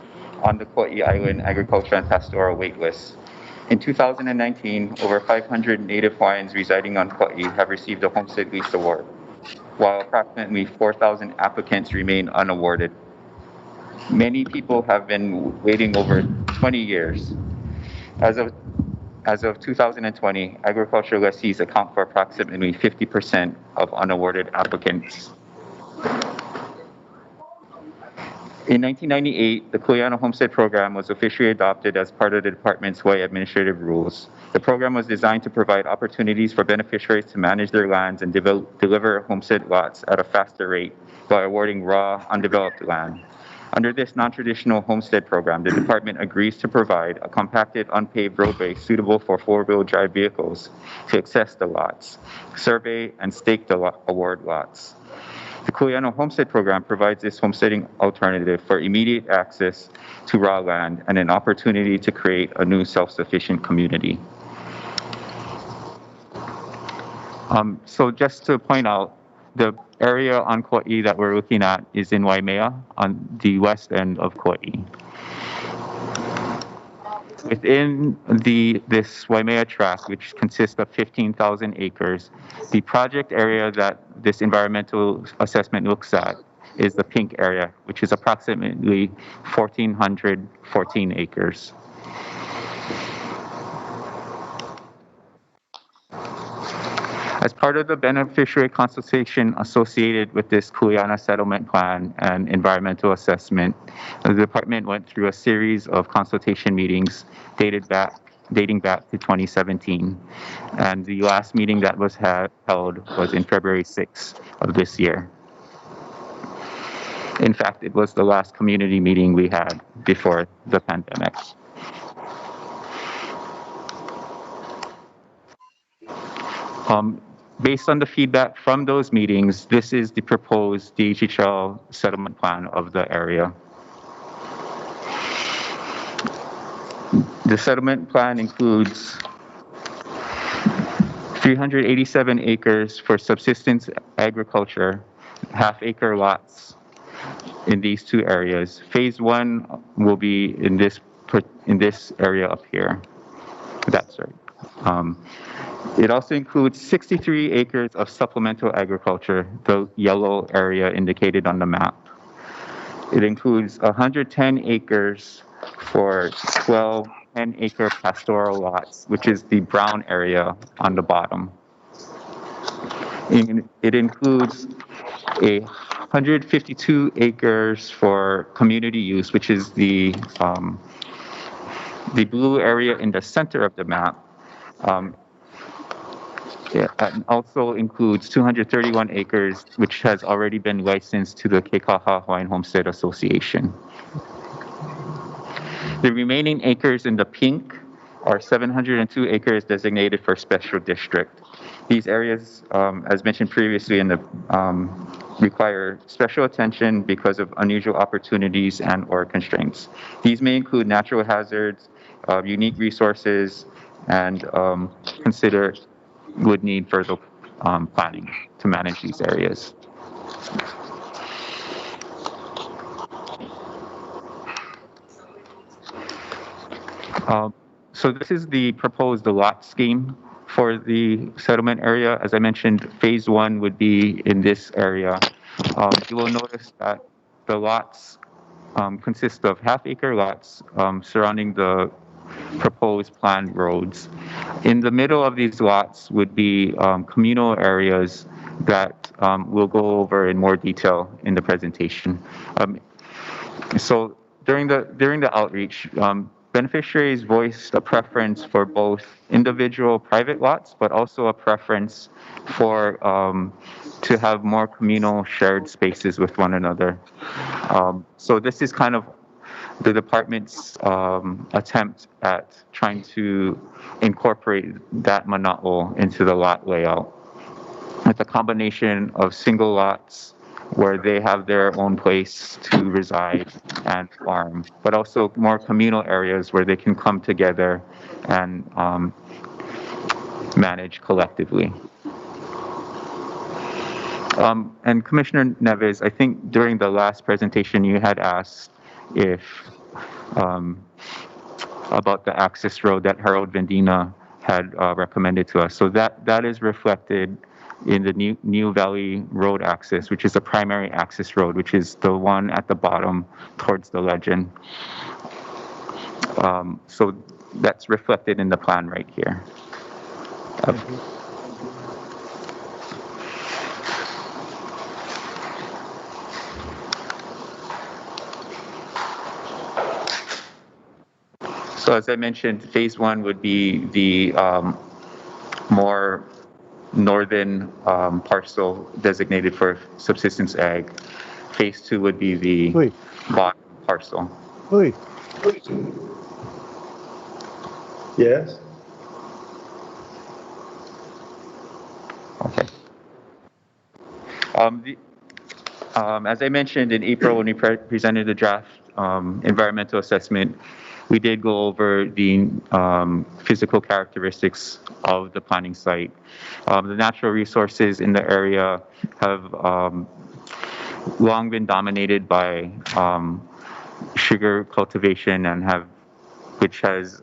on the Kauai Island Agriculture and Pastoral Waitlist. In 2019, over 500 Native Hawaiians residing on Kauai have received a Homestead Lease Award, while approximately 4,000 applicants remain unawarded. Many people have been waiting over 20 years. As of 2020, agricultural lessees account for approximately 50% of unawarded applicants. In 1998, the Kuleana Homestead Program was officially adopted as part of the Department's Hawaii Administrative Rules. The program was designed to provide opportunities for beneficiaries to manage their lands and deliver homestead lots at a faster rate by awarding raw, undeveloped land. Under this non-traditional homestead program, the department agrees to provide a compacted, unpaved roadway suitable for four-wheel drive vehicles to access the lots, survey and stake the award lots. The Kuleana Homestead Program provides this homesteading alternative for immediate access to raw land and an opportunity to create a new self-sufficient community. So just to point out, the area on Kauai that we're looking at is in Waimea on the west end of Kauai. Within this Waimea tract, which consists of 15,000 acres, the project area that this environmental assessment looks at is the pink area, which is approximately 1,414 acres. As part of the beneficiary consultation associated with this Kuleana settlement plan and environmental assessment, the department went through a series of consultation meetings dating back to 2017. And the last meeting that was held was in February 6th of this year. In fact, it was the last community meeting we had before the pandemic. Based on the feedback from those meetings, this is the proposed DHHL settlement plan of the area. The settlement plan includes 387 acres for subsistence agriculture, half-acre lots in these two areas. Phase 1 will be in this area up here. That's right. It also includes 63 acres of supplemental agriculture, the yellow area indicated on the map. It includes 110 acres for 12 10-acre pastoral lots, which is the brown area on the bottom. It includes 152 acres for community use, which is the blue area in the center of the map. And also includes 231 acres, which has already been licensed to the Kekaha Hawaiian Homestead Association. The remaining acres in the pink are 702 acres designated for special district. These areas, as mentioned previously, require special attention because of unusual opportunities and/or constraints. These may include natural hazards, unique resources, and consider would need further planning to manage these areas. So this is the proposed lot scheme for the settlement area. As I mentioned, phase one would be in this area. You will notice that the lots consist of half-acre lots surrounding the proposed planned roads. In the middle of these lots would be communal areas that we'll go over in more detail in the presentation. So during the outreach, beneficiaries voiced a preference for both individual private lots, but also a preference for to have more communal shared spaces with one another. So this is kind of the department's attempt at trying to incorporate that mana'o into the lot layout with a combination of single lots where they have their own place to reside and farm, but also more communal areas where they can come together and manage collectively. And Commissioner Neves, I think during the last presentation you had asked if about the access road that Harold Vendina had recommended to us. So that is reflected in the New Valley Road access, which is the primary access road, which is the one at the bottom towards the legend. So that's reflected in the plan right here. So as I mentioned, phase one would be the more northern parcel designated for subsistence ag. Phase two would be the bottom parcel. Yes. Okay. As I mentioned in April when we presented the draft environmental assessment, we did go over the physical characteristics of the planning site. The natural resources in the area have long been dominated by sugar cultivation and which has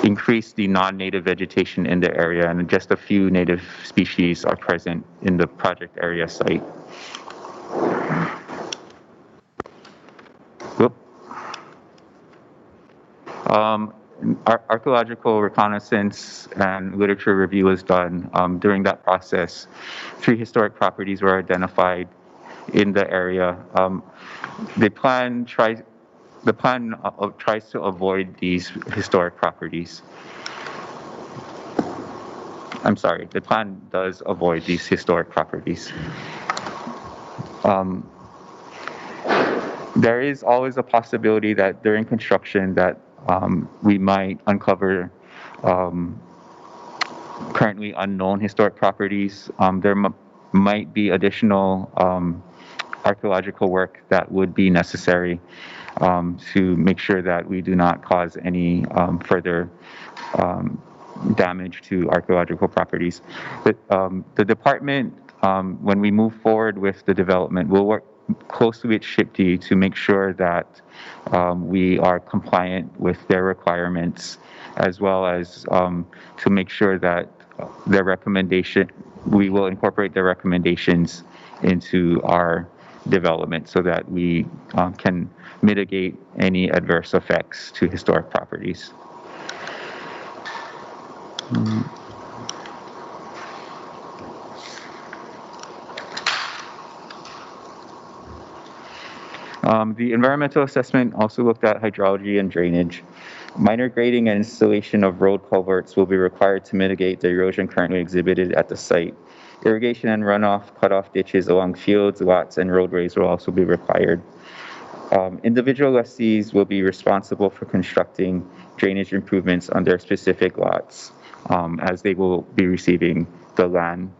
increased the non-native vegetation in the area, and just a few native species are present in the project area site. Archaeological reconnaissance and literature review was done. During that process, 3 historic properties were identified in the area. The plan tries to avoid these historic properties. I'm sorry, the plan does avoid these historic properties. There is always a possibility that during construction that we might uncover currently unknown historic properties. There might be additional archaeological work that would be necessary to make sure that we do not cause any further damage to archaeological properties. But the department, when we move forward with the development, will work closely with SHPD to make sure that we are compliant with their requirements, as well as to make sure that we will incorporate their recommendations into our development so that we can mitigate any adverse effects to historic properties. The environmental assessment also looked at hydrology and drainage. Minor grading and installation of road culverts will be required to mitigate the erosion currently exhibited at the site. Irrigation and runoff cutoff ditches along fields, lots, and roadways will also be required. Individual lessees will be responsible for constructing drainage improvements on their specific lots, as they will be receiving the land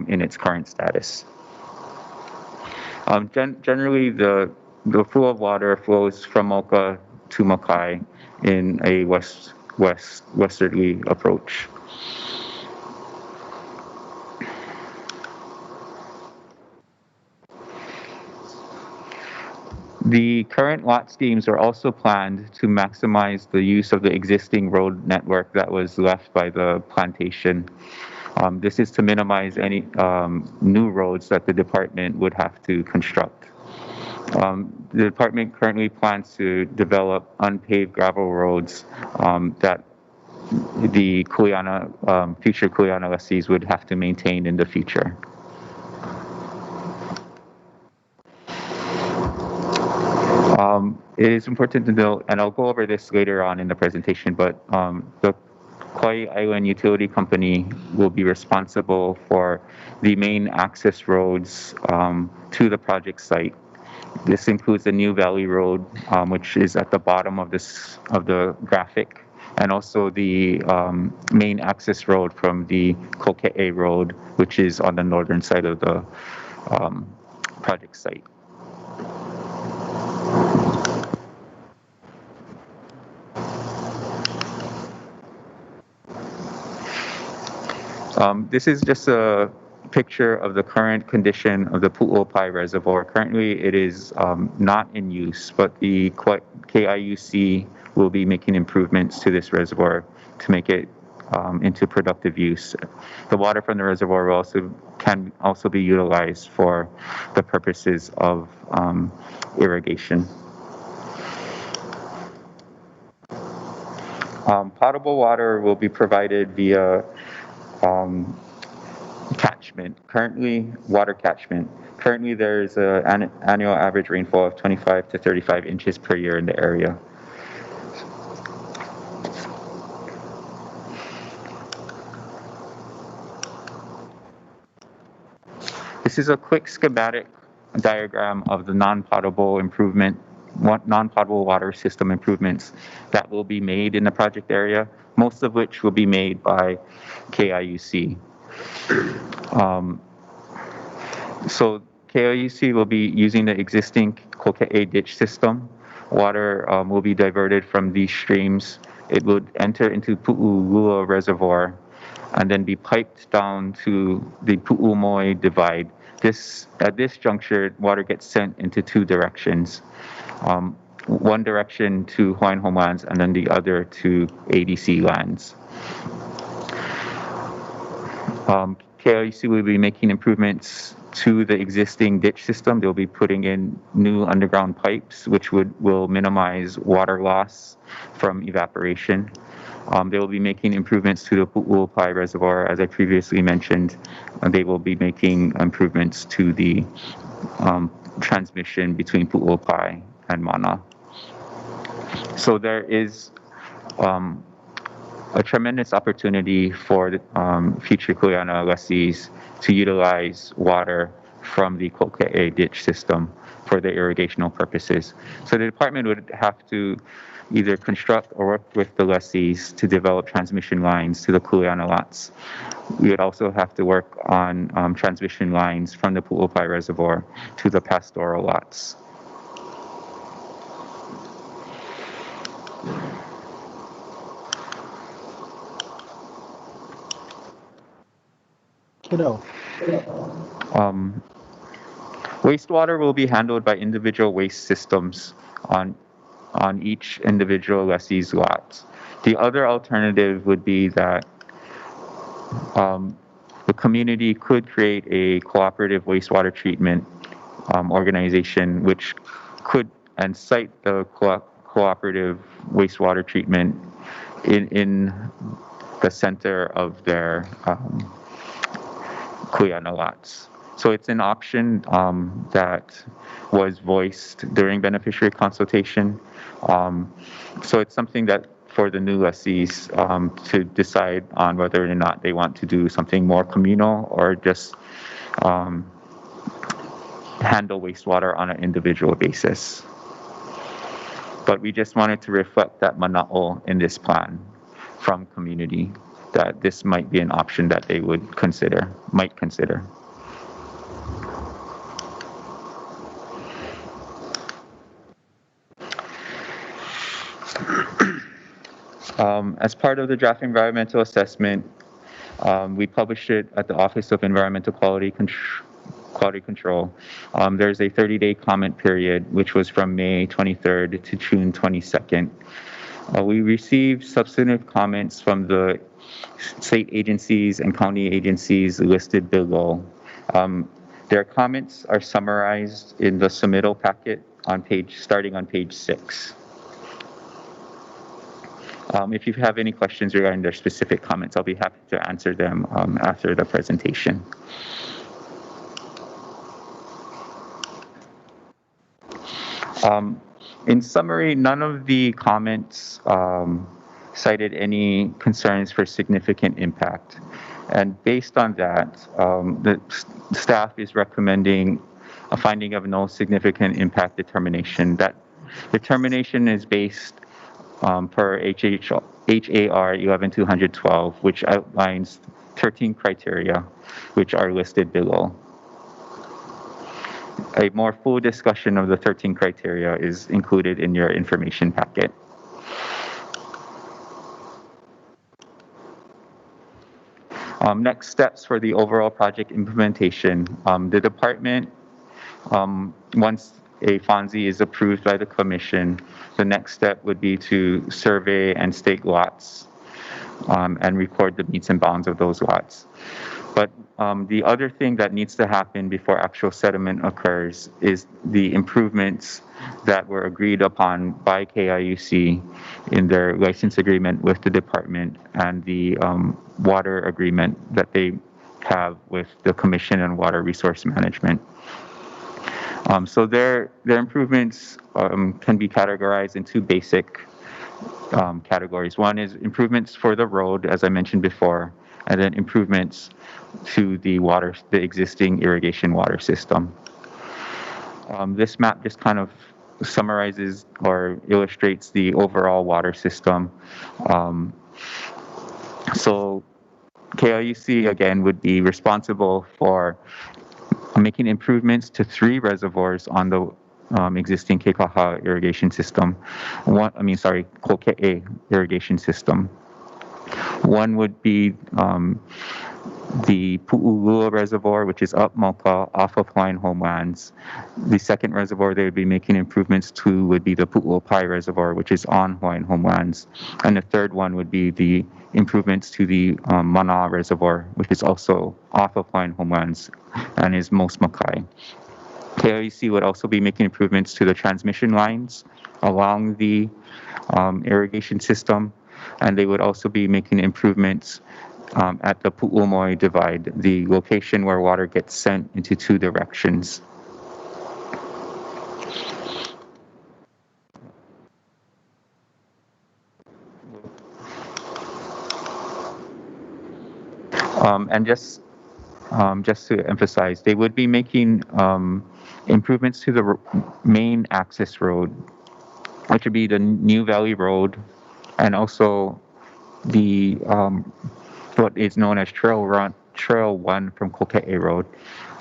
in its current status. Generally, the flow of water flows from Mocha to Makai in a westerly approach. The current lot schemes are also planned to maximize the use of the existing road network that was left by the plantation. This is to minimize any new roads that the department would have to construct. The department currently plans to develop unpaved gravel roads that the future Kuleana lessees would have to maintain in the future. It is important to note, and I'll go over this later on in the presentation, but the Kauai Island Utility Company will be responsible for the main access roads to the project site. This includes the New Valley Road, which is at the bottom of the graphic, and also the main access road from the Koke'e Road, which is on the northern side of the project site. This is just a picture of the current condition of the Pu'uopai Reservoir. Currently, it is not in use, but the KIUC will be making improvements to this reservoir to make it into productive use. The water from the reservoir can also be utilized for the purposes of irrigation. Potable water will be provided via water catchment. Currently, there's an annual average rainfall of 25 to 35 inches per year in the area. This is a quick schematic diagram of the non-potable water system improvements that will be made in the project area, most of which will be made by KIUC. So KIUC will be using the existing Koke'e ditch system. Water will be diverted from these streams. It would enter into Pu'ulua Reservoir and then be piped down to the Pu'umoi Divide. At this juncture, water gets sent into two directions. One direction to Hawaiian homelands and then the other to ADC lands. KIUC will be making improvements to the existing ditch system. They'll be putting in new underground pipes, which will minimize water loss from evaporation. They will be making improvements to the Pu'uopai Reservoir, as I previously mentioned. They will be making improvements to the transmission between Pu'uopai and Mana. So there is a tremendous opportunity for the future Kuleana lessees to utilize water from the Koke'e ditch system for their irrigational purposes. So the department would have to either construct or work with the lessees to develop transmission lines to the Kuleana lots. We would also have to work on transmission lines from the Pu'uopai Reservoir to the pastoral lots. Wastewater will be handled by individual waste systems on each individual lessee's lot. The other alternative would be that the community could create a cooperative wastewater treatment organization, which could site the cooperative wastewater treatment in the center of their Kuleana lots. So it's an option that was voiced during beneficiary consultation. So it's something that for the new lessees to decide on whether or not they want to do something more communal or just handle wastewater on an individual basis. But we just wanted to reflect that mana'o in this plan from community, that this might be an option that they might consider. As part of the draft environmental assessment, we published it at the Office of Environmental Quality Control. There's a 30-day comment period, which was from May 23rd to June 22nd. We received substantive comments from the state agencies and county agencies listed below. Their comments are summarized in the submittal packet starting on page 6. If you have any questions regarding their specific comments, I'll be happy to answer them after the presentation. In summary, none of the comments cited any concerns for significant impact. And based on that, the staff is recommending a finding of no significant impact determination. That determination is based per HAR 11212, which outlines 13 criteria, which are listed below. A more full discussion of the 13 criteria is included in your information packet. Next steps for the overall project implementation. The department, once a FONSI is approved by the commission, the next step would be to survey and stake lots and record the meets and bounds of those lots. But the other thing that needs to happen before actual settlement occurs is the improvements that were agreed upon by KIUC in their license agreement with the department and the water agreement that they have with the Commission on Water Resource Management. So their improvements can be categorized in two basic categories. One is improvements for the road, as I mentioned before, and then improvements to the existing irrigation water system. This map just kind of summarizes or illustrates the overall water system. So KIUC, again, would be responsible for making improvements to 3 reservoirs on the existing Kekaha irrigation system. Koke'e irrigation system. One would be the Pu'ulua Reservoir, which is up Moka off of Hawaiian homelands. The second reservoir they would be making improvements to would be the Pu'uopai Reservoir, which is on Hawaiian homelands. And the third one would be the improvements to the Mana Reservoir, which is also off of Hawaiian homelands and is most Makai. KIUC would also be making improvements to the transmission lines along the irrigation system, and they would also be making improvements at the Pu'umoi Divide, the location where water gets sent into 2 directions. And just to emphasize, they would be making improvements to the main access road, which would be the New Valley Road, and also the what is known as Trail 1 from Koke'e Road.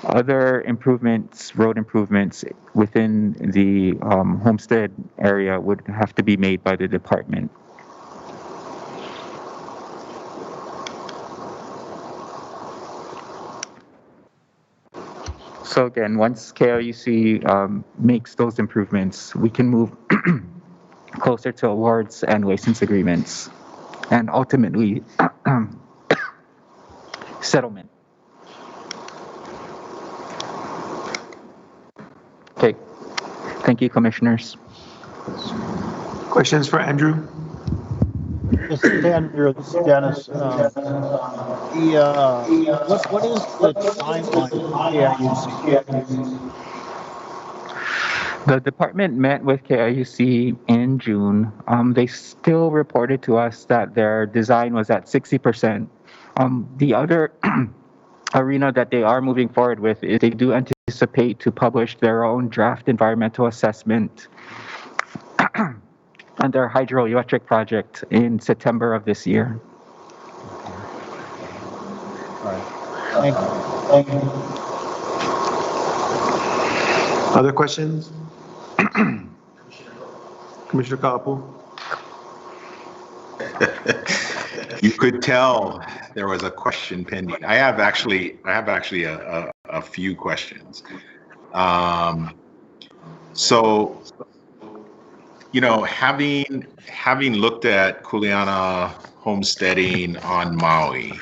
Other improvements, road improvements within the homestead area would have to be made by the department. So again, once KIUC makes those improvements, we can move closer to awards and license agreements, and ultimately settlement. Okay, thank you, commissioners. Questions for Andrew? This is Andrew, this is Dennis. What is the timeline for KIUC? The department met with KIUC in June. They still reported to us that their design was at 60%. The other arena that they are moving forward with is they do anticipate to publish their own draft environmental assessment on their hydroelectric project in September of this year. All right. Thank you. Thank you. Other questions? Commissioner Ka'apu? You could tell there was a question pending. I have actually a few questions. So, having looked at Kuleana homesteading on Maui,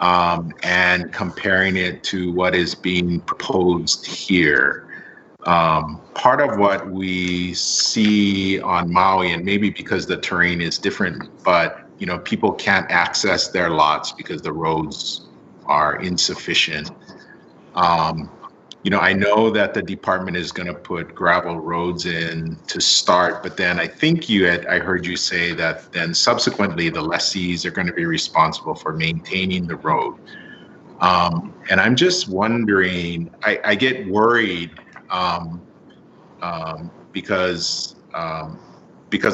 and comparing it to what is being proposed here, part of what we see on Maui, and maybe because the terrain is different, but people can't access their lots because the roads are insufficient. I know that the department is going to put gravel roads in to start, but then I think I heard you say that then subsequently the lessees are going to be responsible for maintaining the road. And I'm just wondering, I get worried because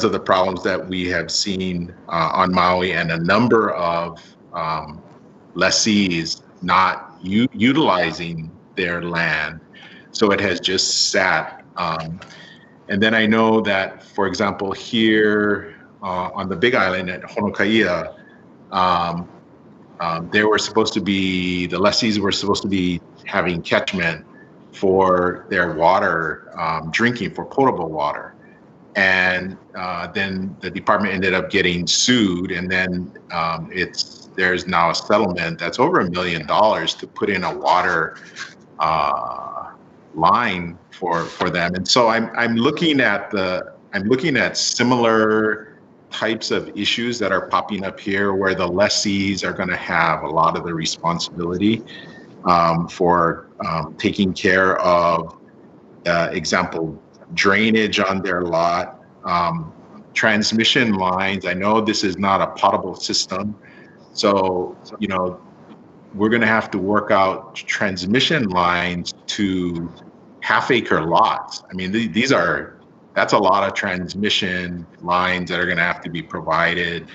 of the problems that we have seen on Maui, and a number of lessees not utilizing their land, so it has just sat. And then I know that, for example, here on the Big Island at Honokaia, the lessees were supposed to be having catchment for their water, drinking, for potable water. And then the department ended up getting sued, and then there's now a settlement that's over $1 million to put in a water line for them. And so I'm looking at similar types of issues that are popping up here, where the lessees are going to have a lot of the responsibility for taking care of, example, drainage on their lot, transmission lines. I know this is not a potable system, so we're going to have to work out transmission lines to half-acre lots. I mean, that's a lot of transmission lines that are going to have to be provided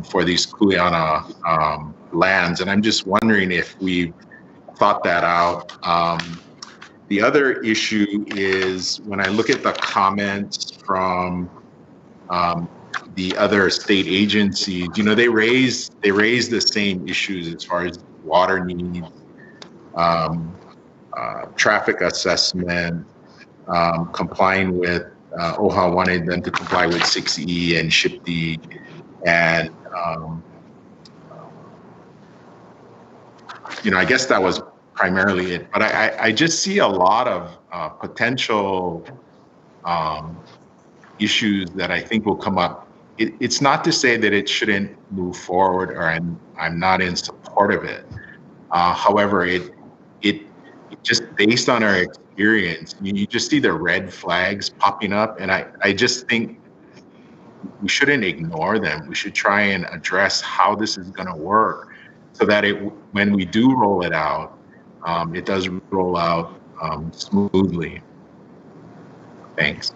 for these Kuleana lands, and I'm just wondering if we've thought that out. The other issue is, when I look at the comments from the other state agencies, they raise the same issues as far as water needs, traffic assessment, complying with OHA wanted them to comply with 6E and SHPD, and I guess that was primarily it. But I just see a lot of potential issues that I think will come up. It's not to say that it shouldn't move forward, or I'm not in support of it. However, it just, based on our experience, you just see the red flags popping up, and I just think we shouldn't ignore them. We should try and address how this is going to work, so that when we do roll it out, it does roll out smoothly. Thanks.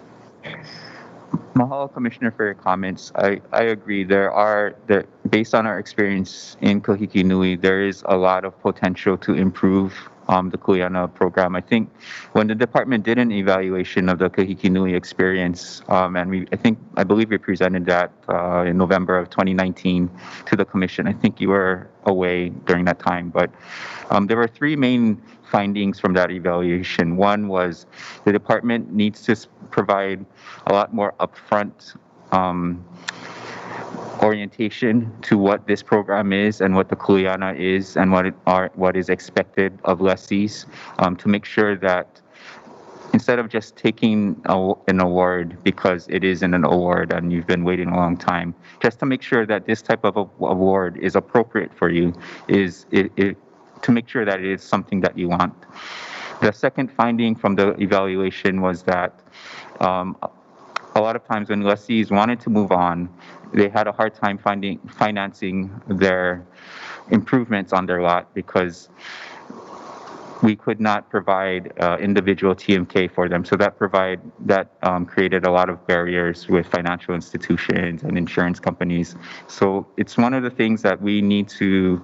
Mahalo, Commissioner, for your comments. I agree. Based on our experience in Kahiki Nui, there is a lot of potential to improve the Kuleana program. I think when the department did an evaluation of the Kahiki Nui experience, and I believe we presented that in November of 2019 to the commission. I think you were away during that time, but there were three main findings from that evaluation. One was the department needs to provide a lot more upfront orientation to what this program is and what the Kuleana is and what is expected of lessees, to make sure that instead of just taking an award because it isn't an award and you've been waiting a long time, just to make sure that this type of award is appropriate for you, to make sure that it is something that you want. The second finding from the evaluation was that a lot of times when lessees wanted to move on, they had a hard time financing their improvements on their lot because we could not provide individual TMK for them. So that created a lot of barriers with financial institutions and insurance companies. So it's one of the things that we need to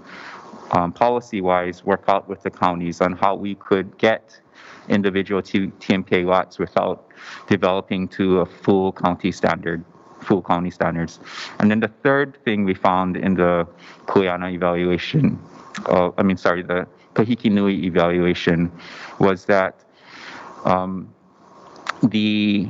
policy-wise work out with the counties on how we could get individual TMK lots without developing to a full county standard. full county standards. And then the third thing we found in the Kuleana evaluation, the Kahiki Nui evaluation, was that the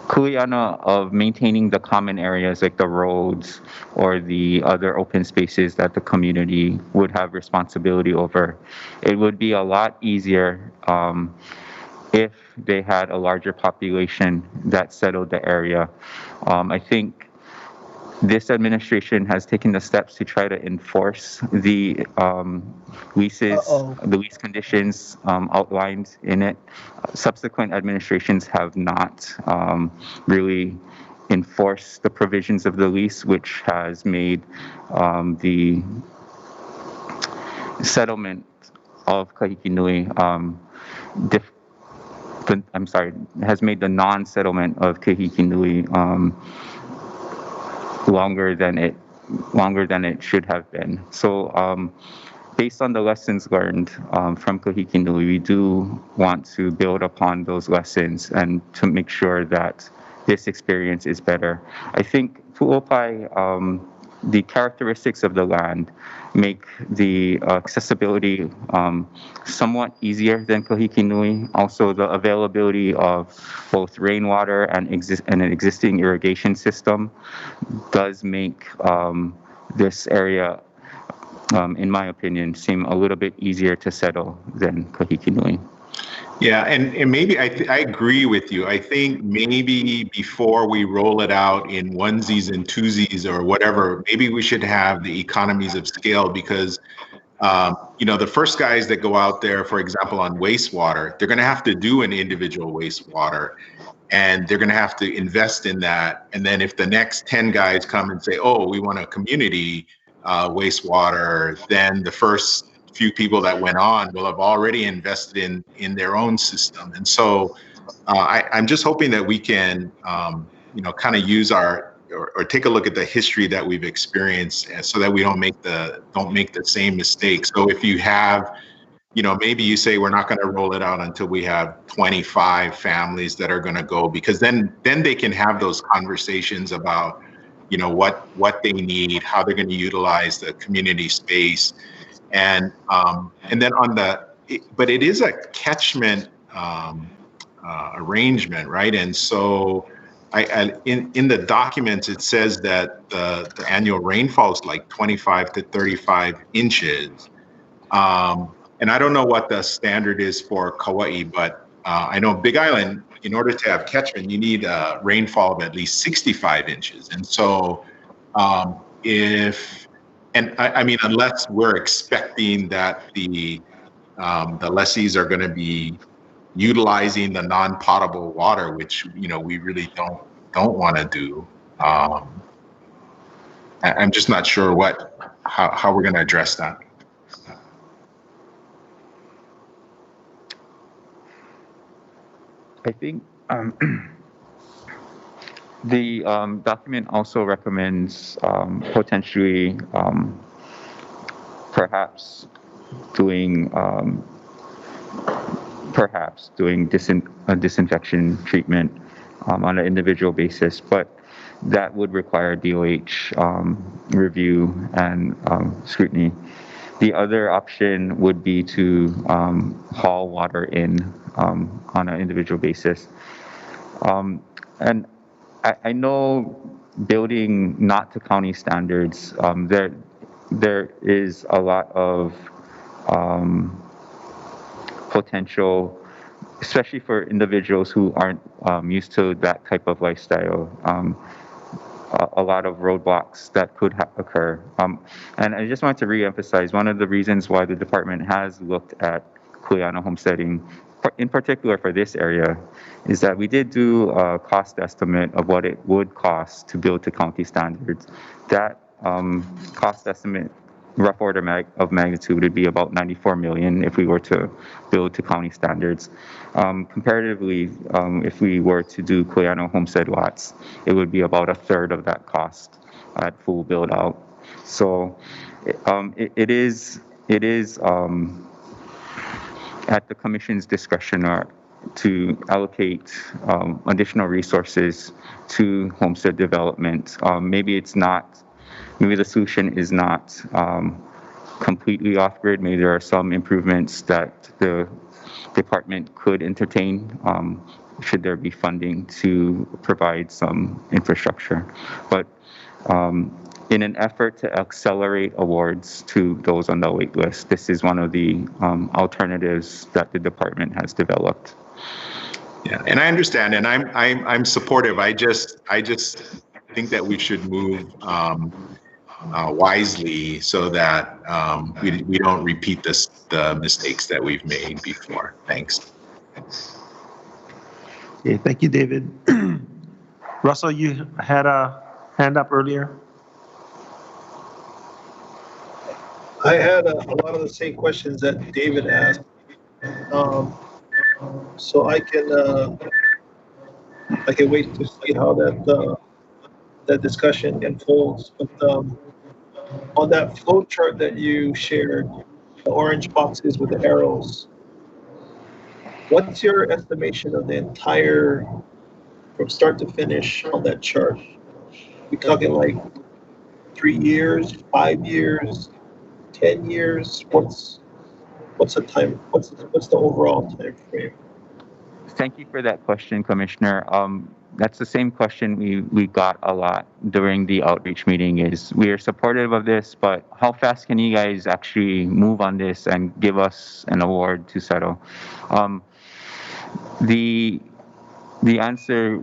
Kuleana of maintaining the common areas like the roads or the other open spaces that the community would have responsibility over, it would be a lot easier if they had a larger population that settled the area. I think this administration has taken the steps to try to enforce the leases, the lease conditions outlined in it. Subsequent administrations have not really enforced the provisions of the lease, which has made the settlement of Kahiki Nui has made the non-settlement of Kahiki Nui longer than it should have been. So based on the lessons learned from Kahiki Nui, we do want to build upon those lessons and to make sure that this experience is better. I think Pu'opai, the characteristics of the land make the accessibility somewhat easier than Kahiki Nui. Also, the availability of both rainwater and an existing irrigation system does make this area, in my opinion, seem a little bit easier to settle than Kahiki Nui. Yeah, and maybe I agree with you. I think maybe before we roll it out in onesies and twosies or whatever, maybe we should have the economies of scale because, the first guys that go out there, for example, on wastewater, they're going to have to do an individual wastewater and they're going to have to invest in that. And then if the next 10 guys come and say, oh, we want a community wastewater, then the first few people that went on will have already invested in their own system. And so I'm just hoping that we can, kind of use or take a look at the history that we've experienced so that we don't make the same mistake. So if you have, maybe you say we're not going to roll it out until we have 25 families that are going to go, because then they can have those conversations about, what they need, how they're going to utilize the community space. And then but it is a catchment arrangement, right? And so in the documents, it says that the annual rainfall is like 25 to 35 inches. And I don't know what the standard is for Kauai, but I know Big Island, in order to have catchment, you need a rainfall of at least 65 inches. And so unless we're expecting that the lessees are going to be utilizing the non-potable water, which we really don't want to do. I'm just not sure how we're going to address that. I think the document also recommends potentially perhaps doing disinfection treatment on an individual basis, but that would require DOH review and scrutiny. The other option would be to haul water in on an individual basis. And I know building not to county standards, there is a lot of potential, especially for individuals who aren't used to that type of lifestyle. A lot of roadblocks that could occur. And I just wanted to reemphasize one of the reasons why the department has looked at Kuleana homesteading, in particular for this area, is that we did do a cost estimate of what it would cost to build to county standards. That cost estimate, rough order of magnitude, would be about $94 million if we were to build to county standards. Comparatively, if we were to do Kuleana homestead lots, it would be about a third of that cost at full build out. So it is at the commission's discretion to allocate additional resources to homestead development. Maybe the solution is not completely off-grid. Maybe there are some improvements that the department could entertain should there be funding to provide some infrastructure. But in an effort to accelerate awards to those on the wait list, this is one of the alternatives that the department has developed. Yeah, and I understand, and I'm supportive. I just think that we should move wisely so that we don't repeat the mistakes that we've made before. Thanks. Okay, thank you, David. Russell, you had a hand up earlier. I had a lot of the same questions that David asked. So I can wait to see how that discussion unfolds. But on that flow chart that you shared, the orange boxes with the arrows, what's your estimation of the entire, from start to finish on that chart? We talking like 3 years, 5 years, 10 years? What's the time? What's the overall time frame? Thank you for that question, Commissioner. That's the same question we got a lot during the outreach meeting is we are supportive of this, but how fast can you guys actually move on this and give us an award to settle? The answer,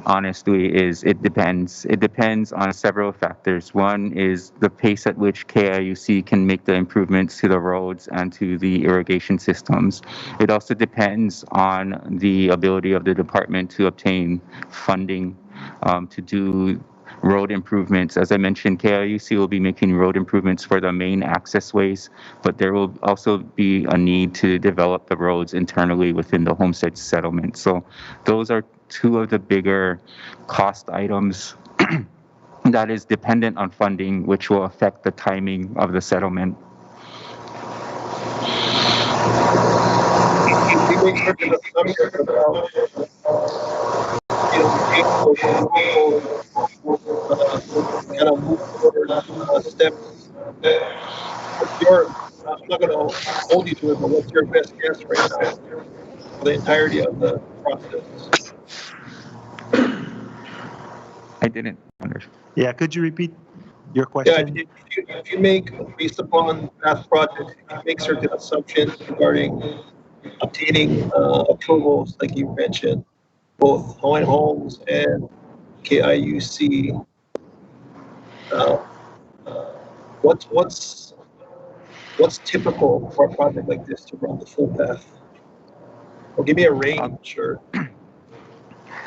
honestly, is it depends. It depends on several factors. One is the pace at which KIUC can make the improvements to the roads and to the irrigation systems. It also depends on the ability of the department to obtain funding to do road improvements. As I mentioned, KIUC will be making road improvements for the main access ways, but there will also be a need to develop the roads internally within the homestead settlement. So those are two of the bigger cost items that is dependent on funding, which will affect the timing of the settlement. Kind of move forward steps. I'm not going to hold you to it, but what's your best guess right now for the entirety of the process? I didn't understand. Yeah, could you repeat your Yeah, question? if you make, based upon past projects, if you make certain assumptions regarding obtaining approvals, like you mentioned, both Hawaiian Homes and KIUC, what's typical for a project like this to run the full path? Or give me a range, or.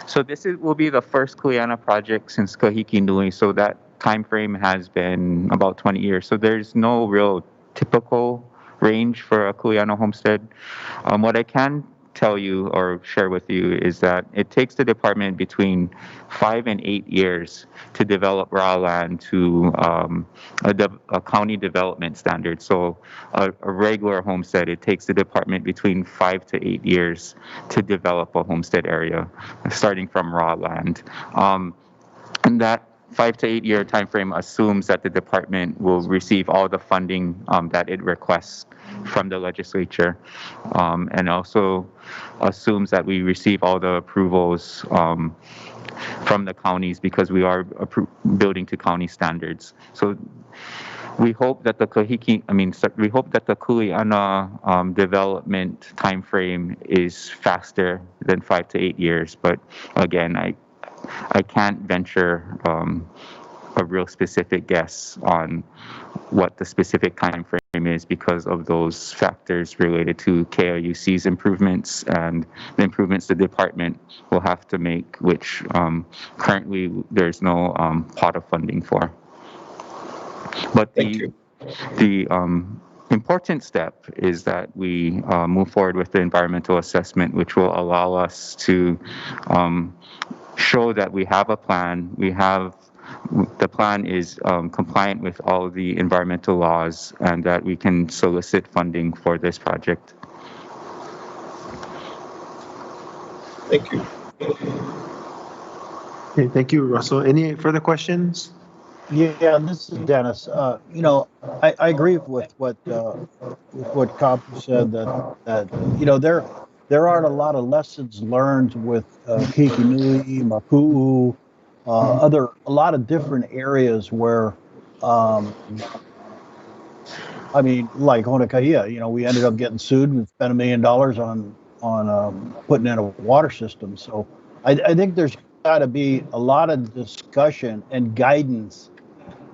So this will be the first Kuleana project since Kahiki Nui, so that time frame has been about 20 years. So there's no real typical range for a Kuleana homestead. What I can tell you or share with you is that it takes the department between 5 and 8 years to develop raw land to a county development standard. So a regular homestead, it takes the department between 5 to 8 years to develop a homestead area, starting from raw land. And that 5 to 8 year time frame assumes that the department will receive all the funding that it requests from the legislature, and also assumes that we receive all the approvals from the counties because we are building to county standards. So we hope that the Kuleana development time frame is faster than 5 to 8 years. But again, I can't venture a real specific guess on what the specific time frame is because of those factors related to KIUC's improvements and the improvements the department will have to make, which currently there's no pot of funding for. But the important step is that we move forward with the environmental assessment, which will allow us to show that we have a plan. The plan is compliant with all the environmental laws and that we can solicit funding for this project. Thank you. Okay, thank you, Russell. Any further questions? Yeah, this is Dennis. I agree with what Kapu said that there aren't a lot of lessons learned with Kikinui, Mapu'u, a lot of different areas where, um, I mean, like Honokaia, we ended up getting sued and spent $1 million on putting in a water system. So I think there's got to be a lot of discussion and guidance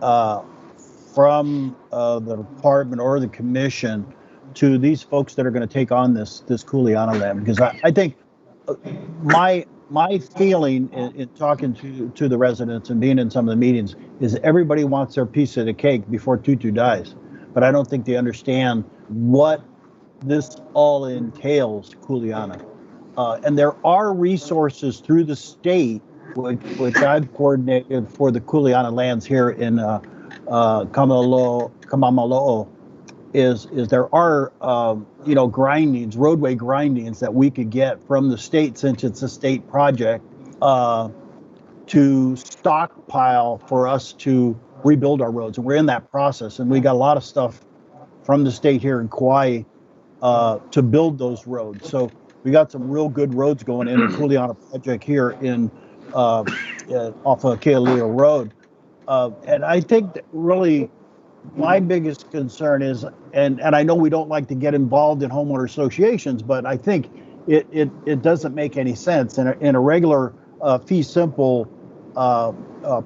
from the department or the commission to these folks that are going to take on this Kuleana land, because I think my feeling in talking to the residents and being in some of the meetings is everybody wants their piece of the cake before Tutu dies, but I don't think they understand what this all entails, Kuleana. And there are resources through the state, which I've coordinated for the Kuleana lands here in Kamamalo'o, is there are grindings, roadway grindings that we could get from the state, since it's a state project, to stockpile for us to rebuild our roads. And we're in that process, and we got a lot of stuff from the state here in Kauai to build those roads. So we got some real good roads going in the Kuleana project here in off of Kealea Road. And I think that really my biggest concern is, and I know we don't like to get involved in homeowner associations, but I think it doesn't make any sense in a regular fee simple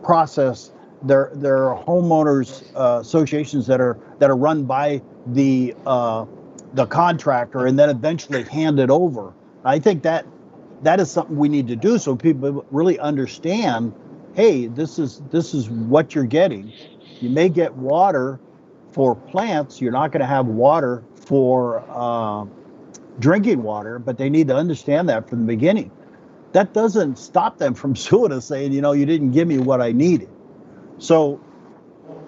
process. There are homeowners associations that are run by the contractor and then eventually handed over. I think that is something we need to do so people really understand. Hey, this is what you're getting. You may get water for plants. You're not going to have water for drinking water, but they need to understand that from the beginning. That doesn't stop them from suing us, saying, you didn't give me what I needed. So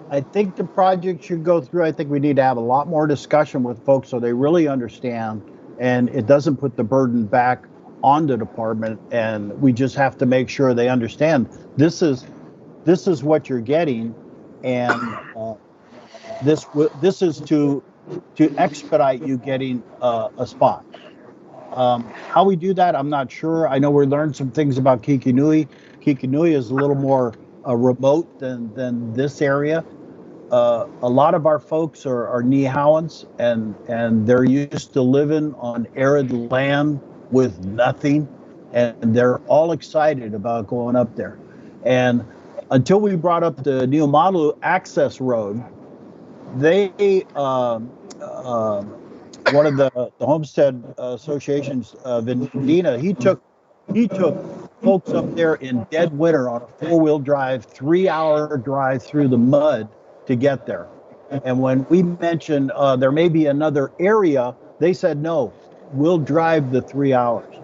I think the project should go through. I think we need to have a lot more discussion with folks so they really understand, and it doesn't put the burden back on the department. And we just have to make sure they understand this is what you're getting, and this is to expedite you getting a spot. How we do that, I'm not sure. I know we learned some things about Kikinui. Kikinui is a little more remote than this area. A lot of our folks are Nihawans, and they're used to living on arid land with nothing, and they're all excited about going up there. And until we brought up the Niumalu access road, they one of the Homestead Association's Vendina, he took folks up there in dead winter on a 4-wheel drive, 3-hour drive through the mud to get there. And when we mentioned there may be another area, they said, no, we'll drive the 3 hours.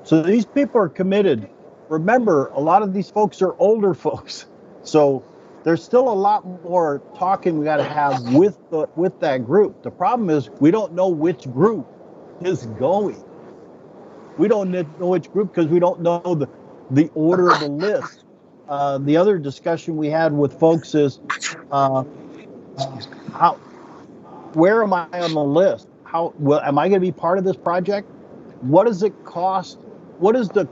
So these people are committed. Remember, a lot of these folks are older folks. So there's still a lot more talking we got to have with that group. The problem is we don't know which group is going. We don't know which group because we don't know the order of the list. The other discussion we had with folks is where am I on the list? Am I going to be part of this project? What does it cost? What is the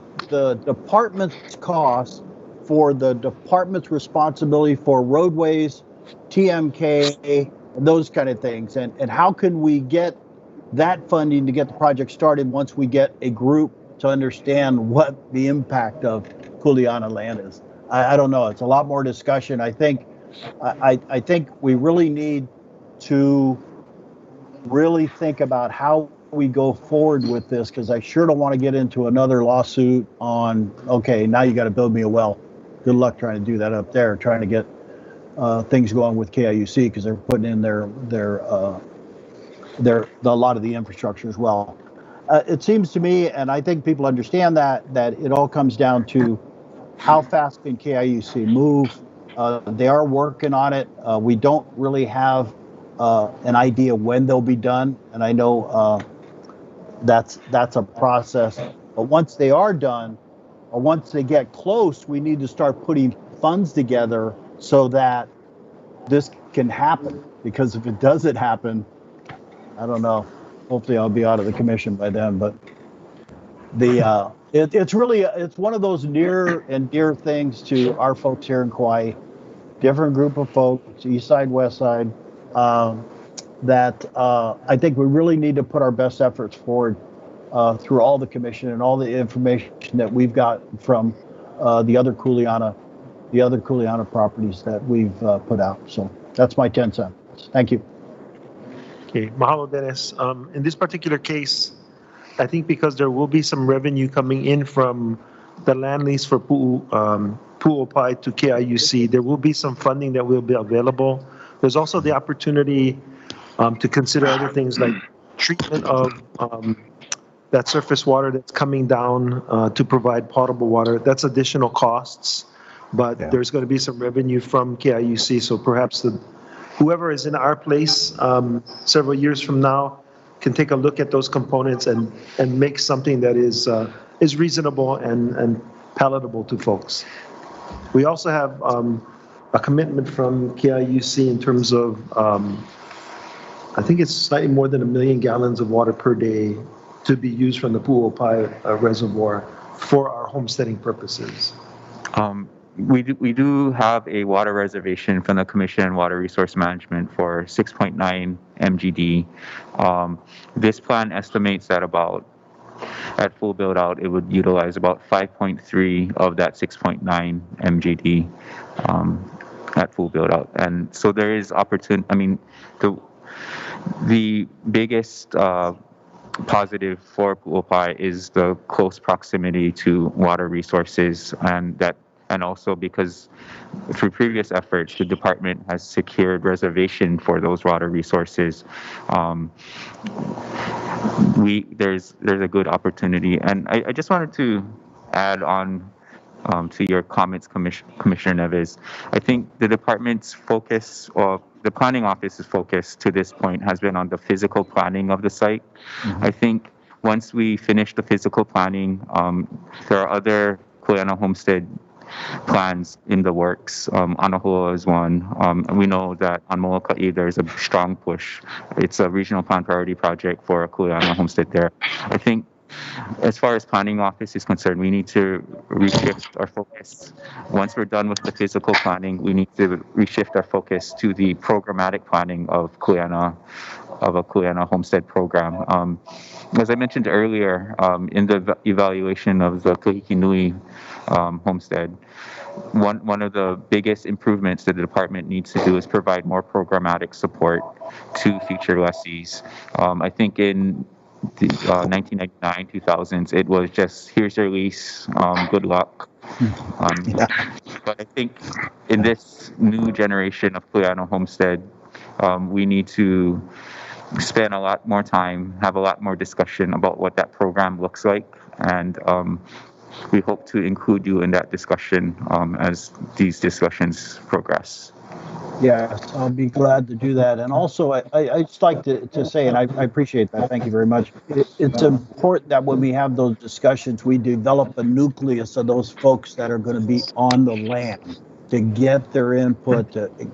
department's cost for the department's responsibility for roadways, TMK, those kind of things? And how can we get that funding to get the project started once we get a group to understand what the impact of Kuleana land is? I don't know. It's a lot more discussion. I think we really need to really think about how we go forward with this, because I sure don't want to get into another lawsuit on, okay, now you got to build me a well. Good luck trying to do that up there, trying to get things going with KIUC, because they're putting in a lot of the infrastructure as well. It seems to me, and I think people understand that it all comes down to how fast can KIUC move. They are working on it. We don't really have an idea when they'll be done, and I know that's a process. But once they are done, or once they get close, we need to start putting funds together so that this can happen. Because if it doesn't happen, I don't know. Hopefully, I'll be out of the commission by then. But it's one of those near and dear things to our folks here in Kauai. Different group of folks, east side, west side, that I think we really need to put our best efforts forward through all the commission and all the information that we've got from the other Kuleana properties that we've put out. So that's my 10 cents. Thank you. Okay, mahalo, Dennis. In this particular case, I think because there will be some revenue coming in from the land lease for Pu'uopai to KIUC, there will be some funding that will be available. There's also the opportunity to consider other things like treatment of that surface water that's coming down to provide potable water. That's additional costs, but there's going to be some revenue from KIUC. So perhaps whoever is in our place several years from now can take a look at those components and make something that is reasonable and palatable to folks. We also have a commitment from KIUC in terms of, I think it's slightly more than 1 million gallons of water per day to be used from the Pu'uopai reservoir for our homesteading purposes. We do have a water reservation from the Commission on Water Resource Management for 6.9 MGD. This plan estimates that at full build out, it would utilize about 5.3 of that 6.9 MGD at full build out. And so there is opportunity. I mean, the biggest positive for Pu'uopai is the close proximity to water resources, and also because through previous efforts, the department has secured reservation for those water resources. There's a good opportunity, and I just wanted to add on to your comments, Commissioner Neves. I think the department's focus, or the planning office's focus to this point, has been on the physical planning of the site. Mm-hmm. I think once we finish the physical planning, there are other Kuleana homestead plans in the works. Anahoa is one. We know that on Moloka'i there's a strong push. It's a regional plan priority project for a Kuleana homestead there. I think as far as planning office is concerned, we need to reshift our focus. Once we're done with the physical planning, we need to reshift our focus to the programmatic planning of a Kuleana homestead program. As I mentioned earlier, in the evaluation of the Kahiki Nui homestead, one of the biggest improvements that the department needs to do is provide more programmatic support to future lessees. I think in the 1999, 2000s, it was just, here's your lease, good luck. But I think in this new generation of Kuleana homestead, we need to spend a lot more time, have a lot more discussion about what that program looks like, and we hope to include you in that discussion as these discussions progress. Yes, I'll be glad to do that. And also, I just like to say, and I appreciate that, thank you very much. It's important that when we have those discussions, we develop a nucleus of those folks that are going to be on the land to get their input,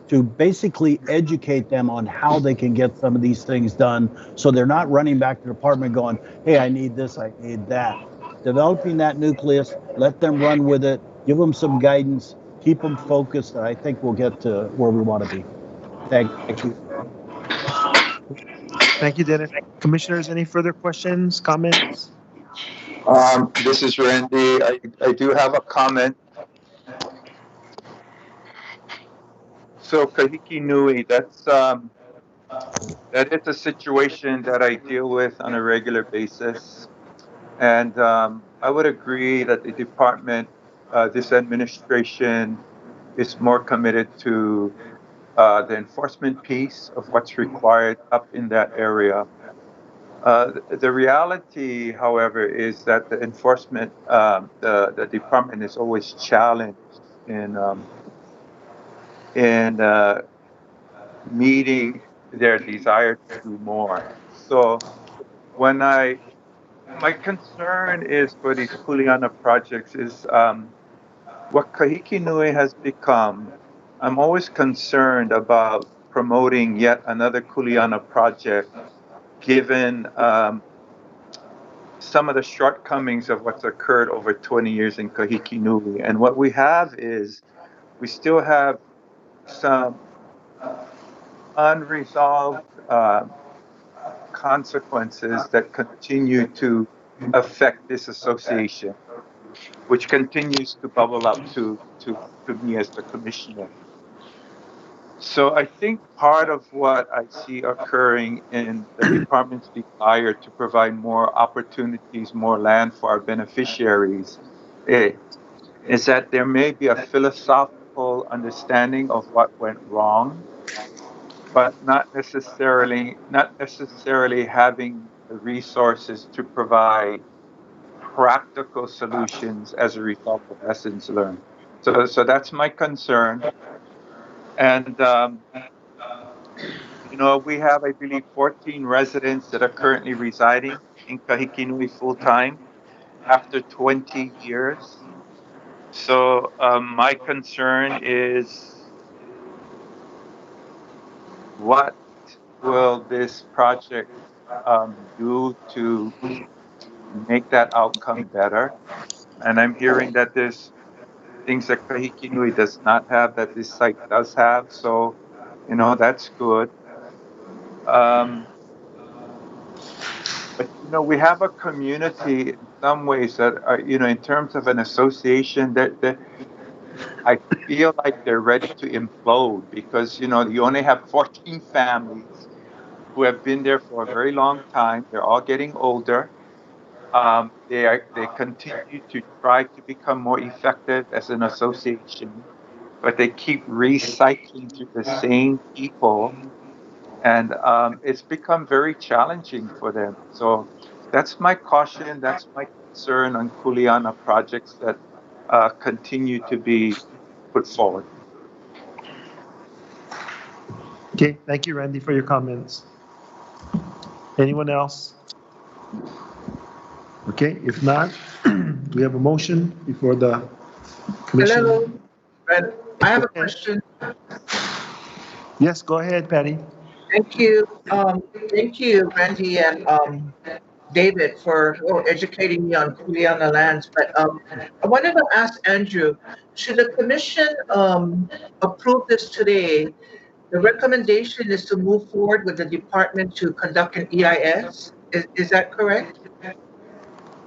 to basically educate them on how they can get some of these things done, so they're not running back to the department going, hey, I need this, I need that. Developing that nucleus, let them run with it, give them some guidance, keep them focused, and I think we'll get to where we want to be. Thank you. Thank you, Dennis. Commissioners, any further questions, comments? This is Randy. I do have a comment. So Kahiki Nui, that is a situation that I deal with on a regular basis. And I would agree that the department, this administration, is more committed to the enforcement piece of what's required up in that area. The reality, however, is that the enforcement, the department is always challenged in meeting their desire to do more. So when I my concern is for these Kuleana projects is what Kahiki Nui has become. I'm always concerned about promoting yet another Kuleana project, given some of the shortcomings of what's occurred over 20 years in Kahiki Nui. And what we have is we still have some unresolved consequences that continue to affect this association, which continues to bubble up to me as the commissioner. So I think part of what I see occurring in the department's desire to provide more opportunities, more land for our beneficiaries, is that there may be a philosophical understanding of what went wrong, but not necessarily having the resources to provide practical solutions as a result of lessons learned. So that's my concern. And we have, I believe, 14 residents that are currently residing in Kahiki Nui full time after 20 years. So my concern is, what will this project do to make that outcome better? And I'm hearing that there's things that Kahiki Nui does not have that this site does have. So, that's good. But we have a community in some ways that are, in terms of an association, that I feel like they're ready to implode because you only have 14 families who have been there for a very long time. They're all getting older. They continue to try to become more effective as an association, but they keep recycling through the same people, and it's become very challenging for them. So that's my caution. That's my concern on Kuleana projects that continue to be put forward. Okay, thank you, Randy, for your comments. Anyone else? Okay, if not, we have a motion before the commission. Hello, Brad. I have a question. Yes, go ahead, Patty. Thank you. Thank you, Randy and David, for educating me on Kuleana lands. But I wanted to ask Andrew, should the commission approve this today? The recommendation is to move forward with the department to conduct an EIS. Is that correct?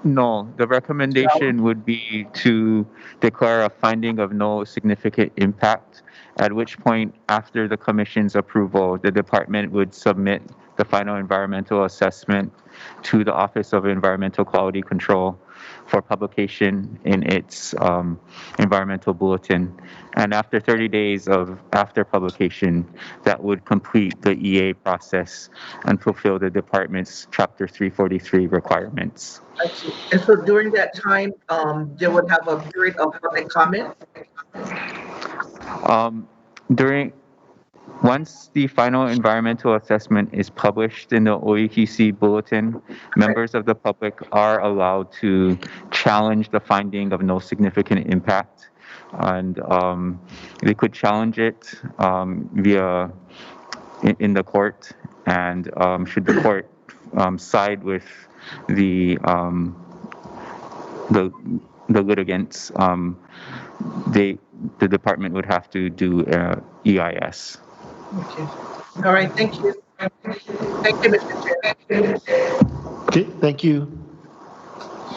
No, the recommendation would be to declare a finding of no significant impact, at which point, after the commission's approval, the department would submit the final environmental assessment to the Office of Environmental Quality Control for publication in its environmental bulletin. And after 30 days after publication, that would complete the EA process and fulfill the department's Chapter 343 requirements. I see. And so during that time, they would have a period of public comment? Once the final environmental assessment is published in the OEQC bulletin, members of the public are allowed to challenge the finding of no significant impact. And they could challenge it via in the court. And should the court side with the litigants, the department would have to do EIS. Okay. All right. Thank you. Thank you, Mr. Chair. Okay, thank you.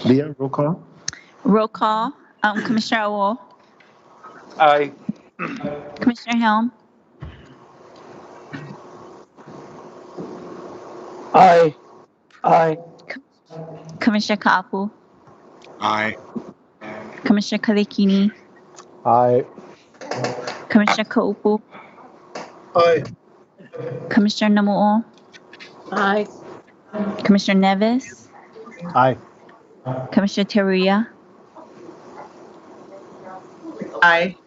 Leah, roll call. Roll call. Commissioner Awol. Aye. Commissioner Helm. Aye. Aye. Commissioner Kaapu. Aye. Commissioner Kalekini. Aye. Commissioner Kaupu. Aye. Commissioner Namu'o. Aye. Commissioner Nevis. Aye. Commissioner Teruya. Aye.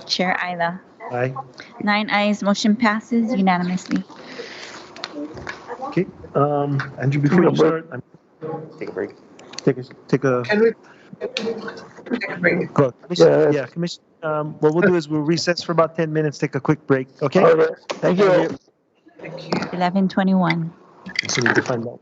Chair Ayla. Aye. 9 ayes, motion passes unanimously. Okay, Andrew, before you start, Take a break. Take a, Can we take a break? go. Yes. Yeah, Commission, what we'll do is we'll recess for about 10 minutes, take a quick break, okay? Okay. Thank you. Thank you. 11:21. So we need to find out.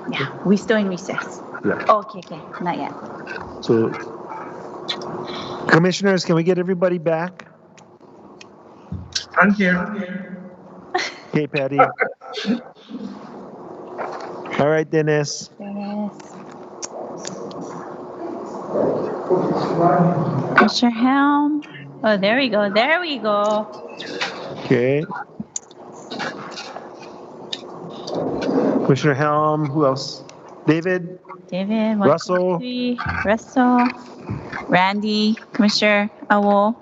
Yeah, we still in recess. Yeah. Okay, not yet. So, commissioners, can we get everybody back? I'm here. Okay, Patty. All right, Dennis. Yes. Commissioner Helm. Oh, there we go. There we go. Okay. Commissioner Helm, who else? David, David, Russell. 123, Russell, Randy, Commissioner Awo.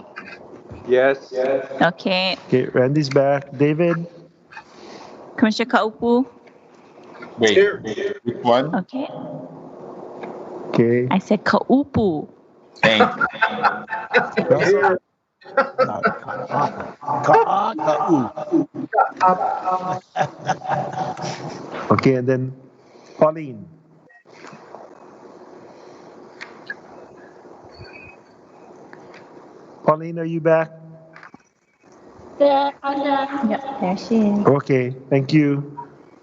Yes. Okay, Okay, Randy's back. David, Commissioner Kaupu. Wait, Here. which one? Okay, okay. I said Kaupu. Thank you. Russell, okay, and then Pauline. Pauline, are you back? Yep, there she is. Okay, thank you.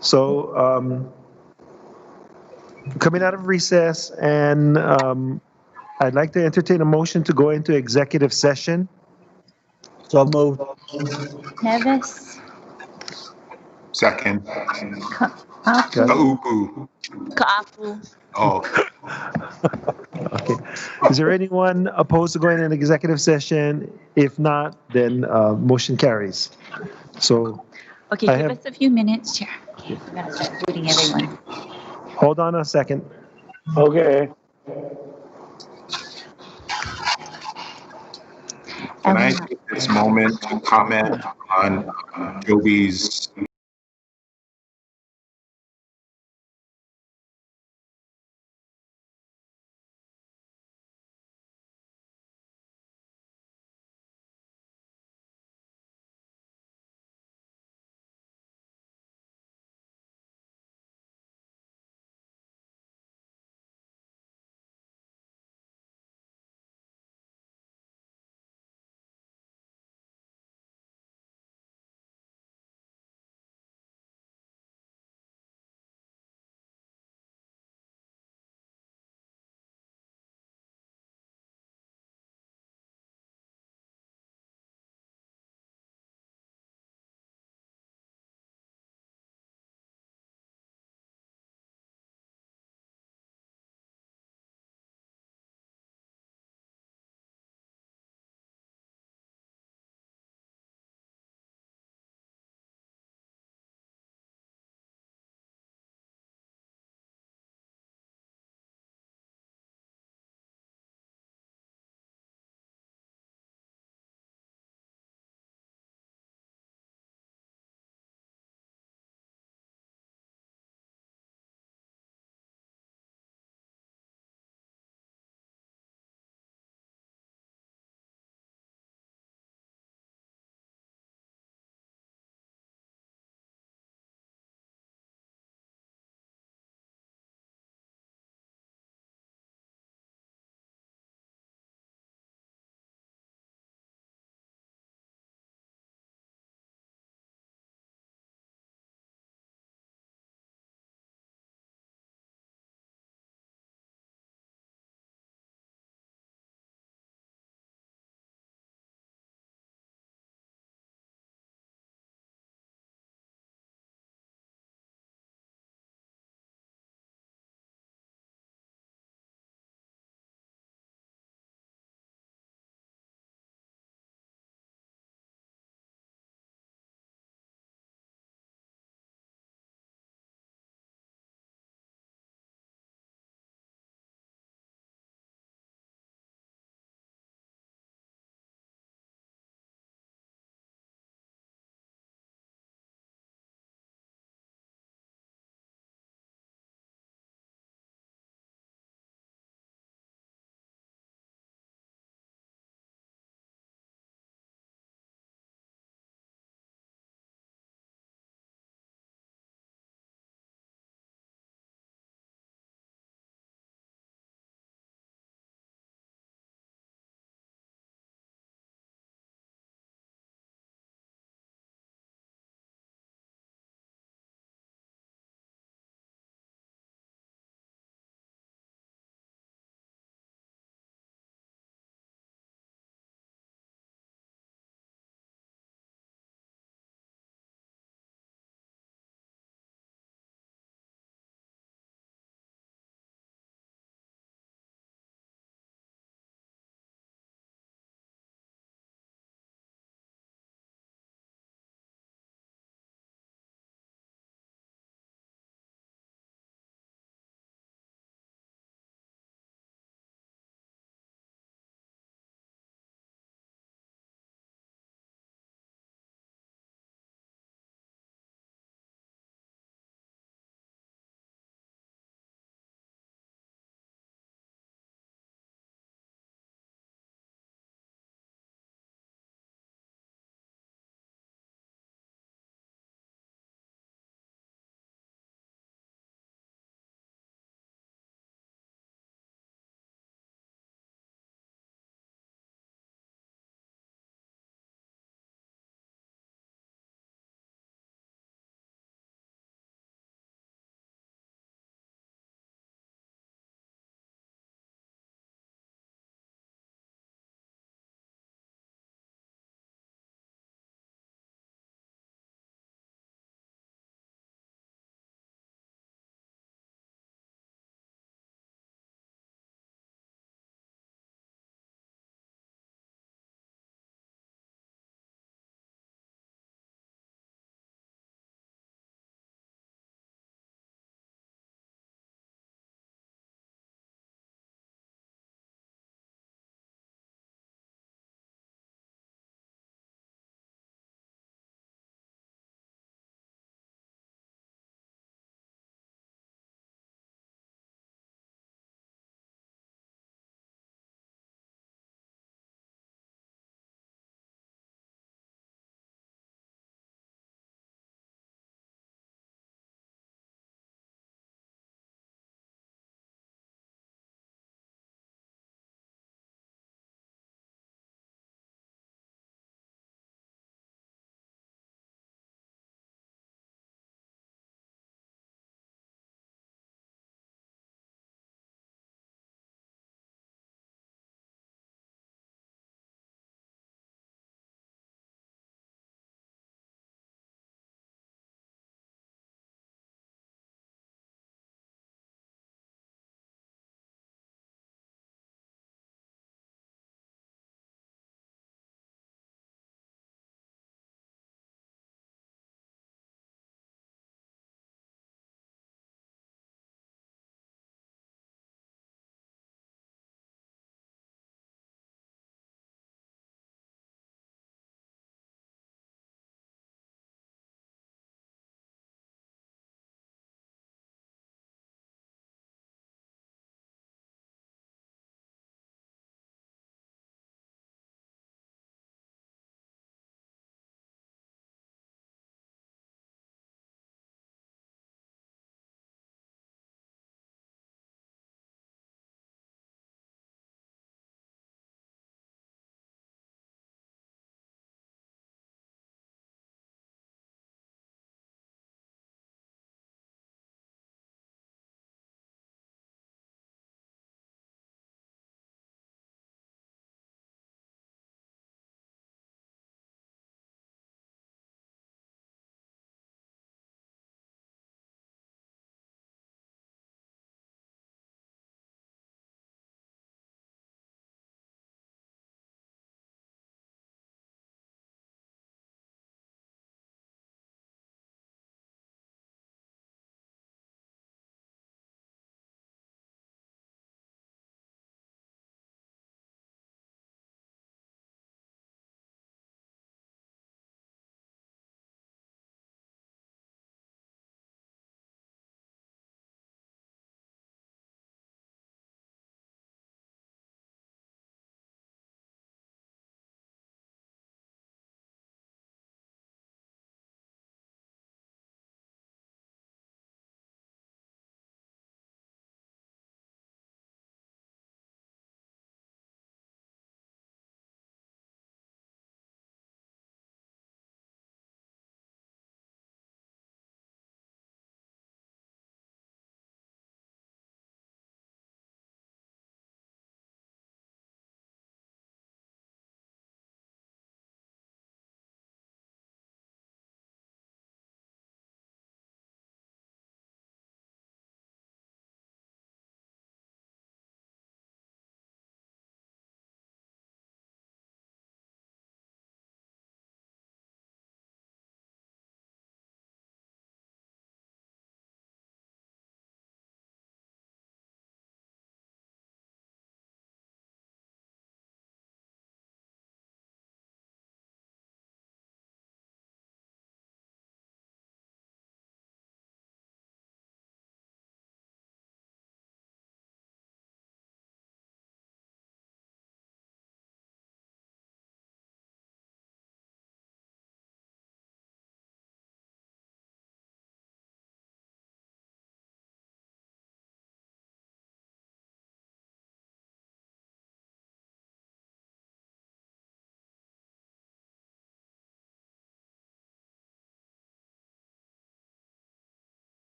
So, coming out of recess, and I'd like to entertain a motion to go into executive session. So moved. Nevis. Second. Kaupu. Kaupu. Kaapu. Oh, Okay. Is there anyone opposed to going in executive session? If not, then motion carries. So Okay, I give have- us a few minutes here. Okay, we're gonna start booting everyone. hold on a second. Okay. can I take this moment to comment on Joby's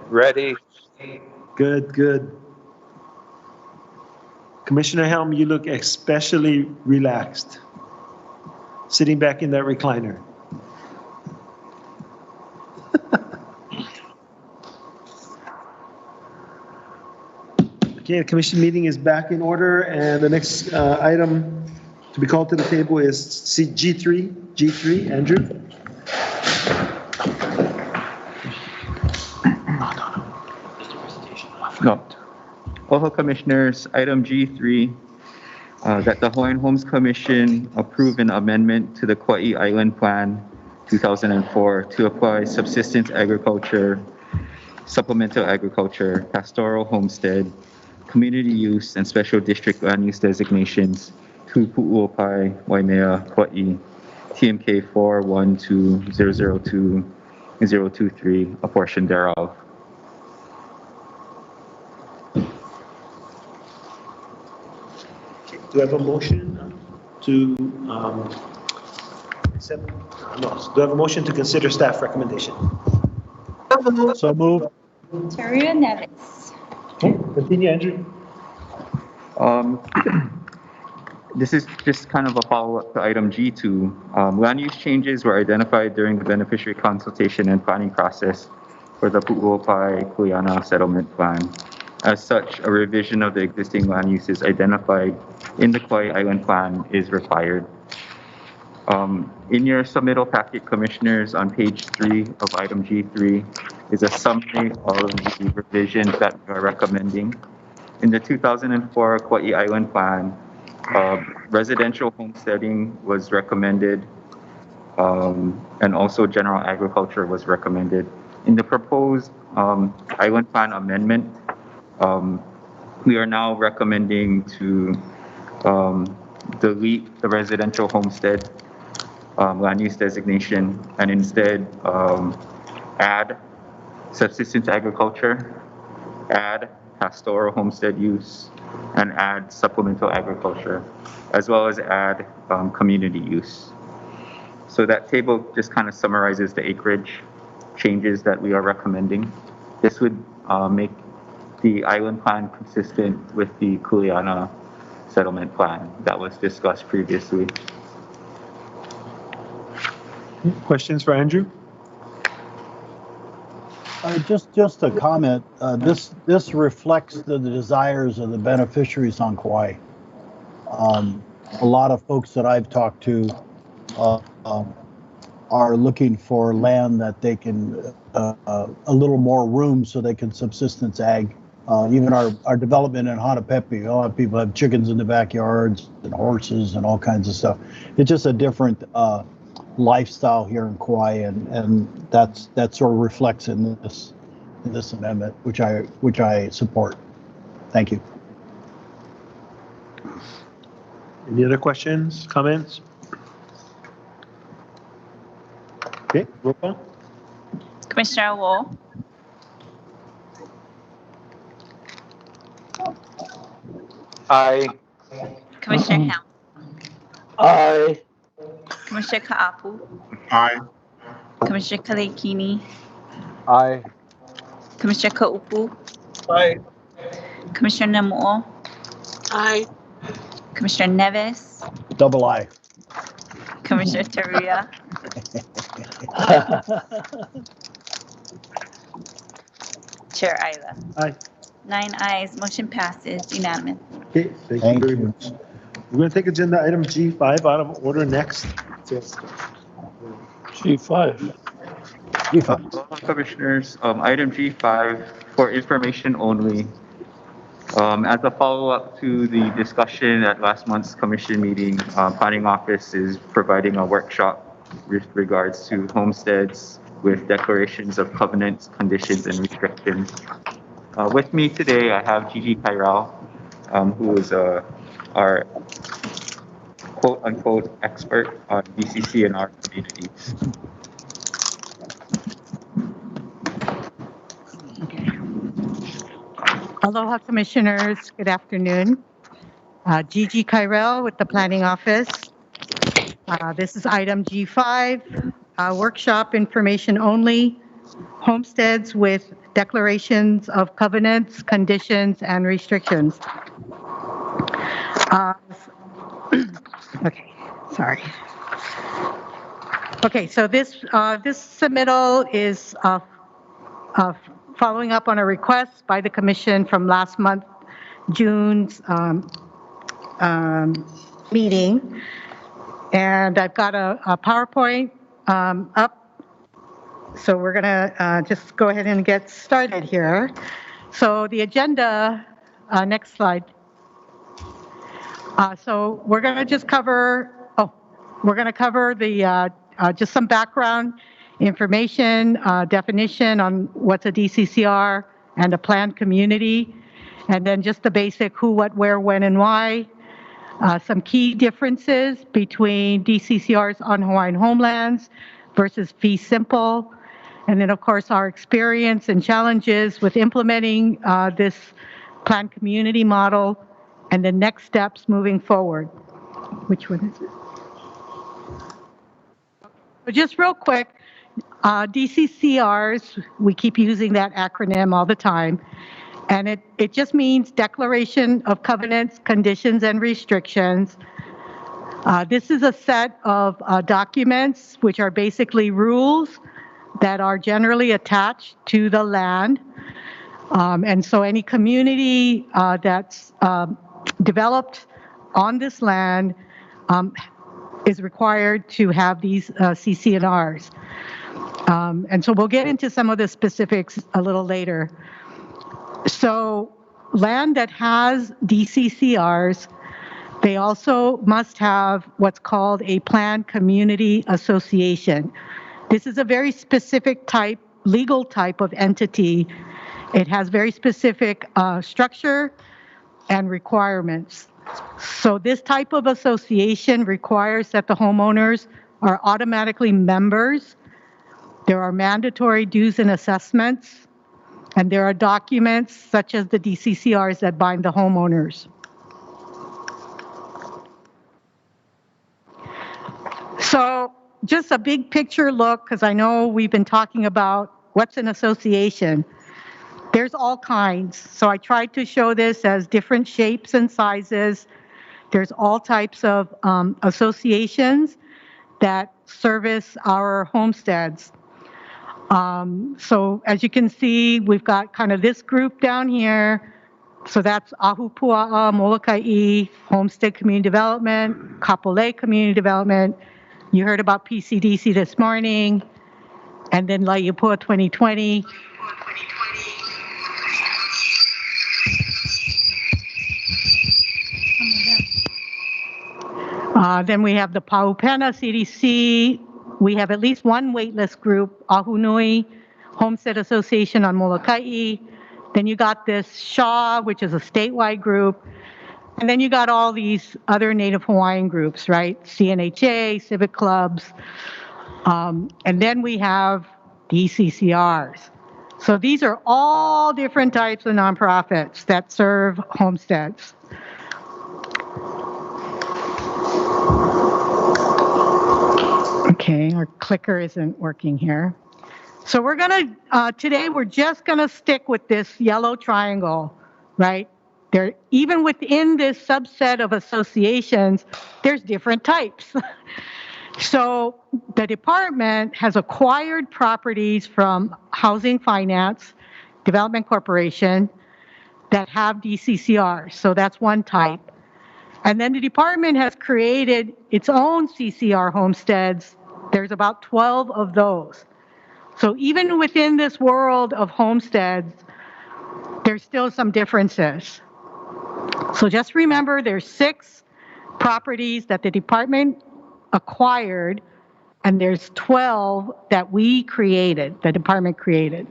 Ready. Good, good. Commissioner Helm, you look especially relaxed, sitting back in that recliner. Okay, the commission meeting is back in order, and the next item to be called to the table is G3. G3, Andrew? No. Oahu Commissioners, item G3, that the Hawaiian Homes Commission approve an amendment to the Kauai Island Plan 2004 to apply subsistence agriculture, supplemental agriculture, pastoral homestead, community use, and special district land use designations to Pu'uopai, Waimea, Kauai, TMK 412-002-023, a portion thereof. Do I have a motion to accept? No. Do I have a motion to consider staff recommendation? So moved. Teruya Nevis. Okay, continue, Andrew. This is just kind of a follow-up to item G2. Land use changes were identified during the beneficiary consultation and planning process for the Pu'uopai Kuleana settlement plan. As such, a revision of the existing land uses identified in the Kauai Island Plan is required. In your submittal packet, Commissioners, on page 3 of item G3 is a summary of the revisions that we are recommending. In the 2004 Kauai Island Plan, residential homesteading was recommended, and also general agriculture was recommended. In the proposed Island Plan amendment, we are now recommending to delete the residential homestead land use designation and instead add subsistence agriculture, add pastoral homestead use, and add supplemental agriculture, as well as add community use. So that table just kind of summarizes the acreage changes that we are recommending. This would make the island plan consistent with the Kuleana settlement plan that was discussed previously. Questions for Andrew? Just a comment. This reflects the desires of the beneficiaries on Kauai. A lot of folks that I've talked to are looking for land that they can a little more room so they can subsistence ag. Even our development in Hanapepe, a lot of people have chickens in the backyards and horses and all kinds of stuff. It's just a different lifestyle here in Kauai, and that sort of reflects in this amendment, which I support. Thank you. Any other questions, comments? Okay, roll call. Commissioner Wool, Aye. Commissioner Helm, Aye. Commissioner Ka'apu, Aye. Commissioner Kalekini, Aye. Commissioner Ka'upu, Aye. Commissioner Namu'o, Aye. Commissioner Nevis, Double I. Commissioner Teruya, Chair Ila. Aye. 9 ayes, motion passes unanimous. Okay, thank you very much. We're going to take agenda item G5 out of order next. G5. Commissioners, item G5 for information only. As a follow-up to the discussion at last month's commission meeting, Planning Office is providing a workshop with regards to homesteads with declarations of covenants, conditions, and restrictions. With me today, I have Gigi Kairal, who is our quote-unquote expert on BCC in our communities. Aloha, Commissioners. Good afternoon. Gigi Kyrell with the Planning Office. This is item G5, workshop information only, homesteads with declarations of covenants, conditions, and restrictions. Okay, sorry. Okay, so this submittal is following up on a request by the Commission from last month, June's meeting. And I've got a PowerPoint up. So we're going to just go ahead and get started here. So the agenda, next slide. So we're going to just cover, the just some background information, definition on what's a DCCR and a planned community, and then just the basic who, what, where, when, and why. Some key differences between DCCRs on Hawaiian homelands versus fee simple. And then, of course, our experience and challenges with implementing this planned community model and the next steps moving forward. Which one is it? So just real quick, DCCRs, we keep using that acronym all the time. And it just means Declaration of Covenants, Conditions, and Restrictions. This is a set of documents which are basically rules that are generally attached to the land. And so any community that's developed on this land is required to have these CC&Rs. And so we'll get into some of the specifics a little later. So land that has DCCRs, they also must have what's called a planned community association. This is a very specific type, legal type of entity. It has very specific structure and requirements. So this type of association requires that the homeowners are automatically members. There are mandatory dues and assessments. And there are documents such as the DCCRs that bind the homeowners. So just a big picture look, because I know we've been talking about what's an association. There's all kinds. So I tried to show this as different shapes and sizes. There's all types of associations that service our homesteads. So as you can see, we've got kind of this group down here. So that's Ahupua'a, Molokai, Homestead Community Development, Kapolei Community Development. You heard about PCDC this morning, and then Laiupua 2020. Then we have the Paupena CDC. We have at least one waitlist group, Ahunui Homestead Association on Molokai. Then you got this Shaw, which is a statewide group. And then you got all these other Native Hawaiian groups, right? CNHA, civic clubs. And then we have DCCRs. So these are all different types of nonprofits that serve homesteads. Okay, our clicker isn't working here. So we're gonna, today we're just gonna stick with this yellow triangle, right? There, even within this subset of associations, there's different types. So the department has acquired properties from Housing Finance Development Corporation that have DCCRs, so that's one type. And then the department has created its own CCR homesteads. There's about 12 of those. So even within this world of homesteads, there's still some differences. So just remember there's 6 properties that the department acquired, and there's 12 that we created, the department created.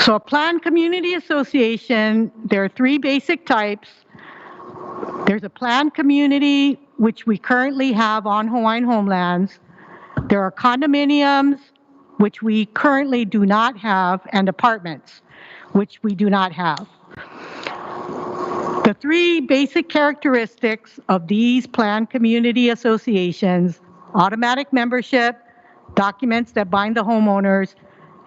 So a planned community association, there are 3 basic types. There's a planned community, which we currently have on Hawaiian homelands. There are condominiums, which we currently do not have, and apartments, which we do not have. The 3 basic characteristics of these planned community associations: automatic membership, documents that bind the homeowners,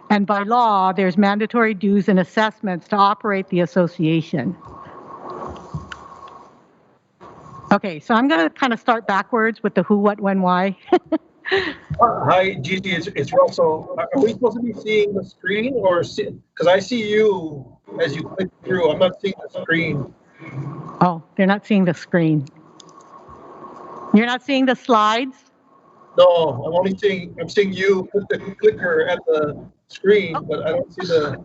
And by law, there's mandatory dues and assessments to operate the association. Okay, so I'm going to kind of start backwards with the who, what, when, why. Hi, Gigi, it's Russell. Are we supposed to be seeing the screen or because I see you as you click through, I'm not seeing the screen. Oh, they're not seeing the screen. You're not seeing the slides? No, I'm seeing you put the clicker at the screen, but I don't see the,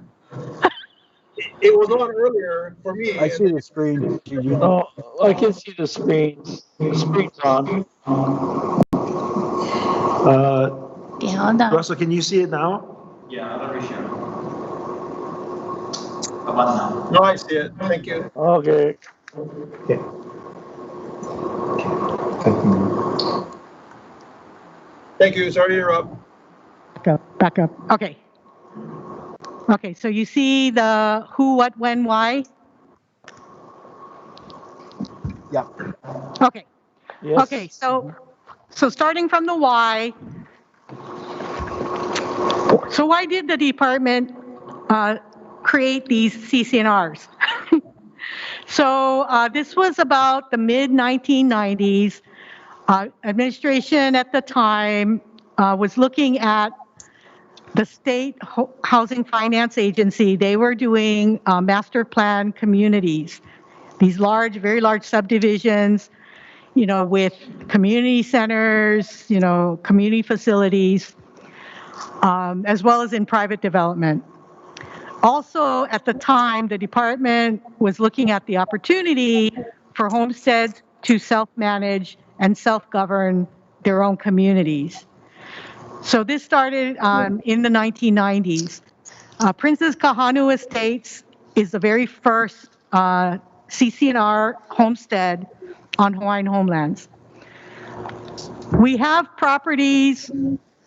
it was on earlier for me. I see the screen, Gigi. Oh, I can see the screen. The screen's on. Okay, hold on. Russell, can you see it now? No, I see it. Thank you. Okay. Thank you. Sorry to interrupt. Back up. Okay. Okay, so you see the who, what, when, why? Yeah. Okay. Yes. Okay, so starting from the why. So why did the department create these CCNRs? So this was about the mid-1990s. Administration at the time was looking at the state housing finance agency. They were doing master plan communities, these large, very large subdivisions, you know, with community centers, you know, community facilities, as well as in private development. Also, at the time, the department was looking at the opportunity for homesteads to self-manage and self-govern their own communities. So this started in the 1990s. Princess Kahanu Estates is the very first CCNR homestead on Hawaiian homelands. We have properties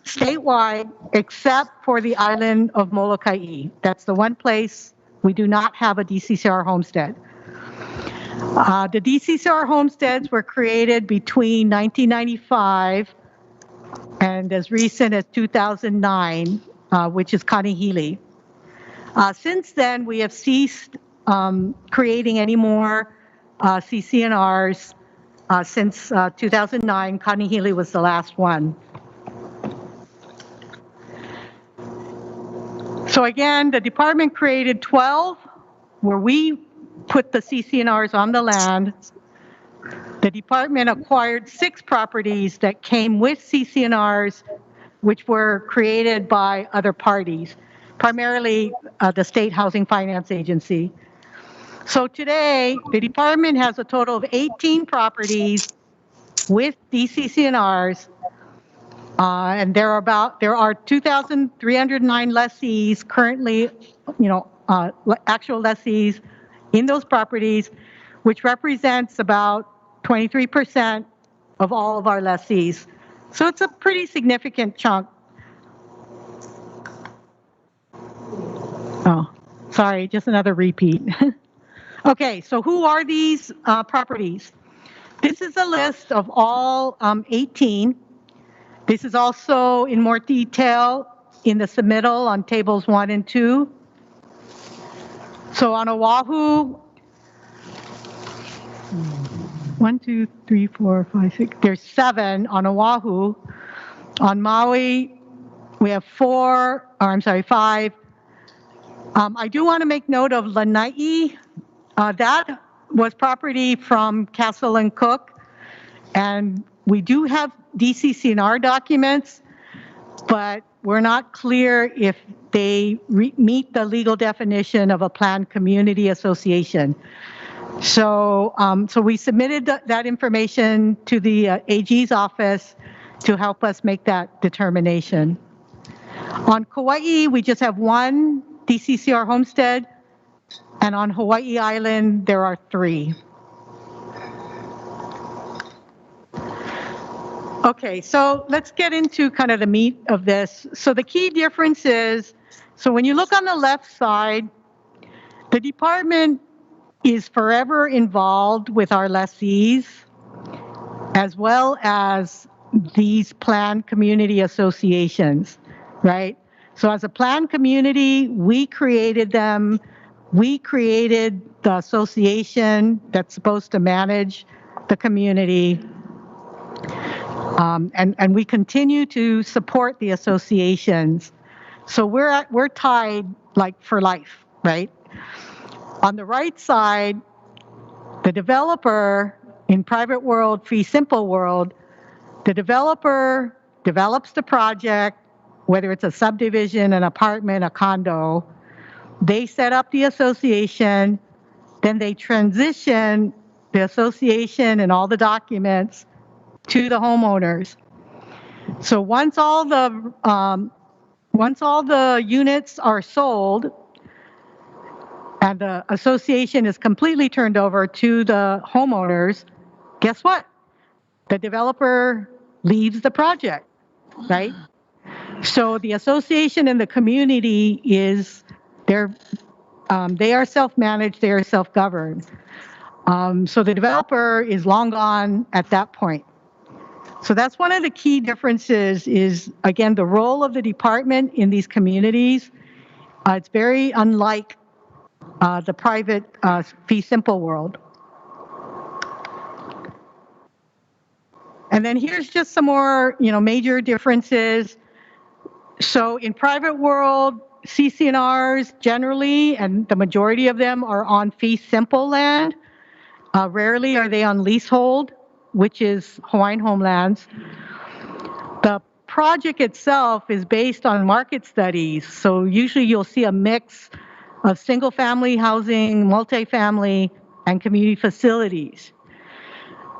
statewide except for the island of Molokai. That's the one place we do not have a DCCR homestead. The DCCR homesteads were created between 1995 and as recent as 2009, which is Kanihili. Since then, we have ceased creating any more CCNRs. Since 2009, Kanihili was the last one. So again, the department created 12 where we put the CCNRs on the land. The department acquired 6 properties that came with CCNRs, which were created by other parties, primarily the State Housing Finance Agency. So today, the department has a total of 18 properties with DCCNRs, and there are 2,309 lessees currently, you know, actual lessees in those properties, which represents about 23% of all of our lessees. So it's a pretty significant chunk. Oh, sorry, just another repeat. Okay, so who are these properties? This is a list of all 18. This is also in more detail in the submittal on tables 1 and 2. So on Oahu, 1, 2, 3, 4, 5, 6, there's 7 on Oahu. On Maui, we have 5. I do want to make note of Lanai. That was property from Castle and Cook, and we do have DCCNR documents, but we're not clear if they meet the legal definition of a planned community association. So, so we submitted that information to the AG's office to help us make that determination. On Kauai, we just have 1 DCCR homestead, and on Hawaii Island, there are 3. Okay, so let's get into kind of the meat of this. So the key difference is, so when you look on the left side, the department is forever involved with our lessees, as well as these planned community associations, right? So as a planned community, we created them. We created the association that's supposed to manage the community. And we continue to support the associations. So we're tied like for life, right? On the right side, the developer in private world, fee simple world, the developer develops the project, whether it's a subdivision, an apartment, a condo. They set up the association, then they transition the association and all the documents to the homeowners. So once all the units are sold and the association is completely turned over to the homeowners, guess what? The developer leaves the project, right? So the association and the community they are self-managed, they are self-governed. So the developer is long gone at that point. So that's one of the key differences is, again, the role of the department in these communities. It's very unlike the private fee simple world. And then here's just some more, major differences. So in private world, CC&Rs generally, and the majority of them are on fee simple land. Rarely are they on leasehold, which is Hawaiian homelands. The project itself is based on market studies. So usually you'll see a mix of single family housing, multifamily, and community facilities.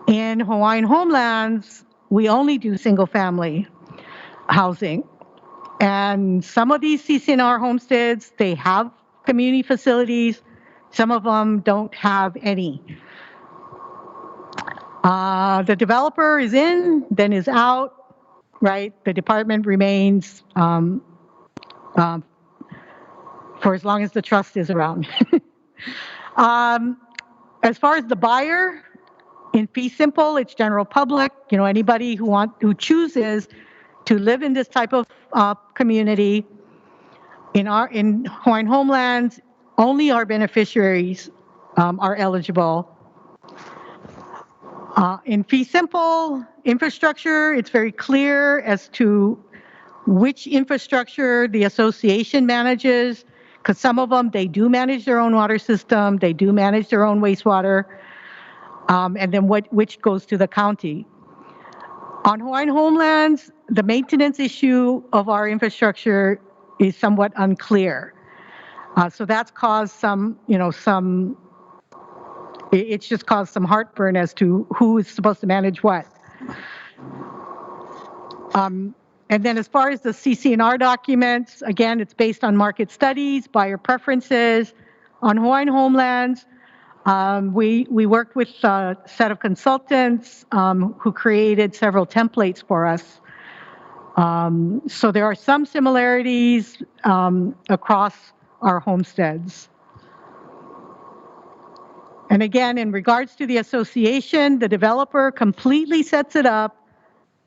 In Hawaiian homelands, we only do single family housing. And some of these CC&R homesteads, they have community facilities. Some of them don't have any. The developer is in, then is out, right? The department remains for as long as the trust is around. As far as the buyer, in fee simple, it's general public. Anybody who chooses to live in this type of community. In Hawaiian homelands, only our beneficiaries are eligible. In fee simple infrastructure, it's very clear as to which infrastructure the association manages, because some of them, they do manage their own water system, they do manage their own wastewater, and then which goes to the county. On Hawaiian homelands, the maintenance issue of our infrastructure is somewhat unclear. So that's caused it's just caused some heartburn as to who is supposed to manage what. And then as far as the CC&R documents, again, it's based on market studies, buyer preferences. On Hawaiian homelands, we worked with a set of consultants who created several templates for us. So there are some similarities across our homesteads. And again, in regards to the association, the developer completely sets it up,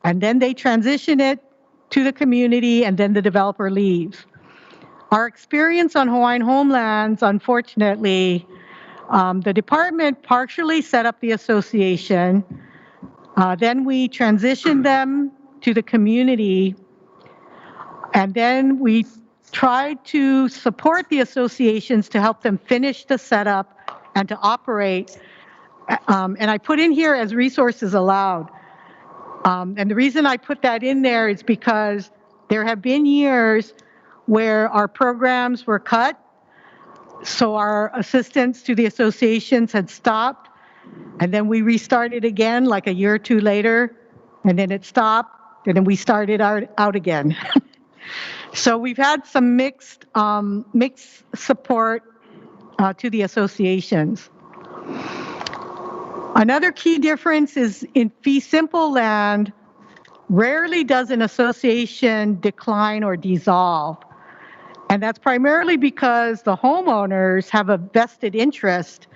and then they transition it to the community, and then the developer leaves. Our experience on Hawaiian homelands, unfortunately, the department partially set up the association. Then we transitioned them to the community, and then we tried to support the associations to help them finish the setup and to operate. And I put in here as resources allowed. And the reason I put that in there is because there have been years where our programs were cut, so our assistance to the associations had stopped, and then we restarted again like a year or two later, and then it stopped, and then we started out again. So we've had some mixed support to the associations. Another key difference is in fee simple land, rarely does an association decline or dissolve. And that's primarily because the homeowners have a vested interest.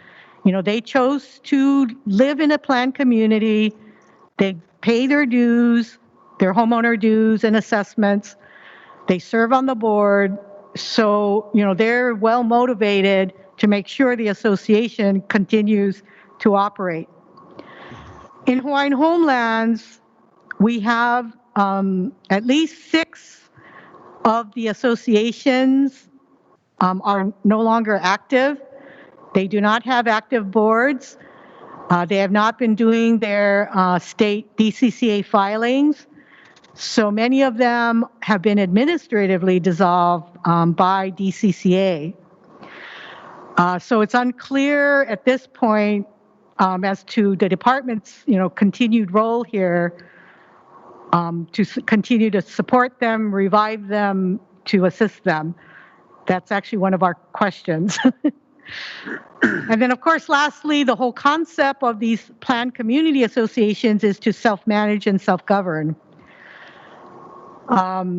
They chose to live in a planned community. They pay their dues, their homeowner dues and assessments. They serve on the board, so, they're well motivated to make sure the association continues to operate. In Hawaiian homelands, we have at least 6 of the associations are no longer active. They do not have active boards. They have not been doing their state DCCA filings. So many of them have been administratively dissolved by DCCA. So it's unclear at this point as to the department's continued role here to continue to support them, revive them, to assist them. That's actually one of our questions. And then, of course, lastly, the whole concept of these planned community associations is to self-manage and self-govern.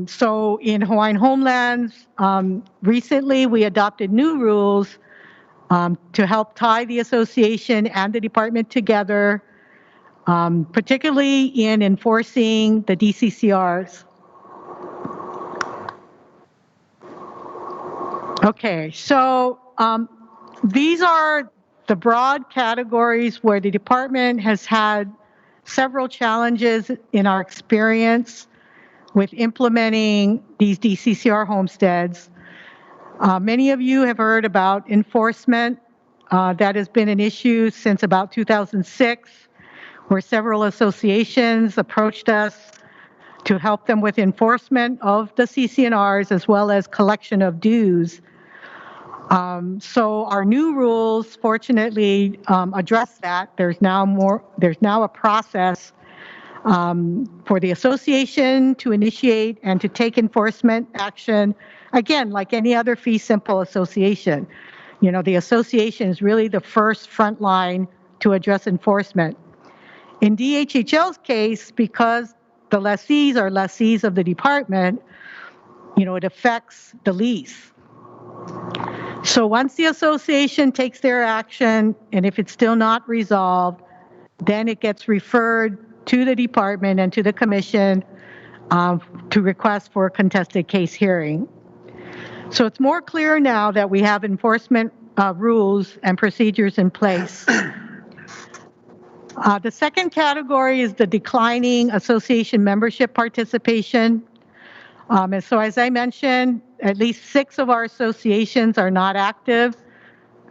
So in Hawaiian homelands, recently we adopted new rules to help tie the association and the department together, particularly in enforcing the DCCRs. Okay, so these are the broad categories where the department has had several challenges in our experience with implementing these DCCR homesteads. Many of you have heard about enforcement. That has been an issue since about 2006, where several associations approached us to help them with enforcement of the CCNRs as well as collection of dues. So our new rules, fortunately, address that. There's now a process for the association to initiate and to take enforcement action. Again, like any other fee simple association, the association is really the first front line to address enforcement. In DHHL's case, because the lessees are lessees of the department, it affects the lease. So once the association takes their action, and if it's still not resolved, then it gets referred to the department and to the commission to request for a contested case hearing. So it's more clear now that we have enforcement rules and procedures in place. The second category is the declining association membership participation. And so as I mentioned, at least 6 of our associations are not active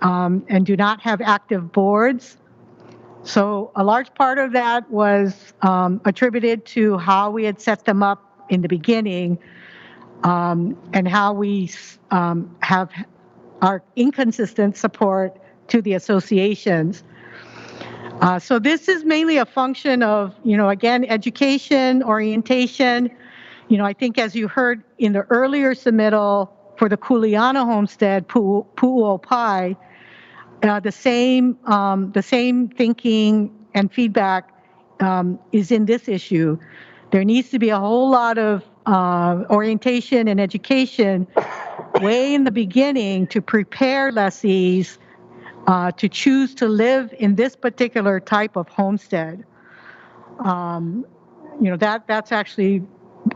and do not have active boards. So a large part of that was attributed to how we had set them up in the beginning and how we have our inconsistent support to the associations. So this is mainly a function of, again, education, orientation. I think as you heard in the earlier submittal for the Kuleana homestead, Pu'uopai, the same thinking and feedback is in this issue. There needs to be a whole lot of orientation and education way in the beginning to prepare lessees to choose to live in this particular type of homestead. That's actually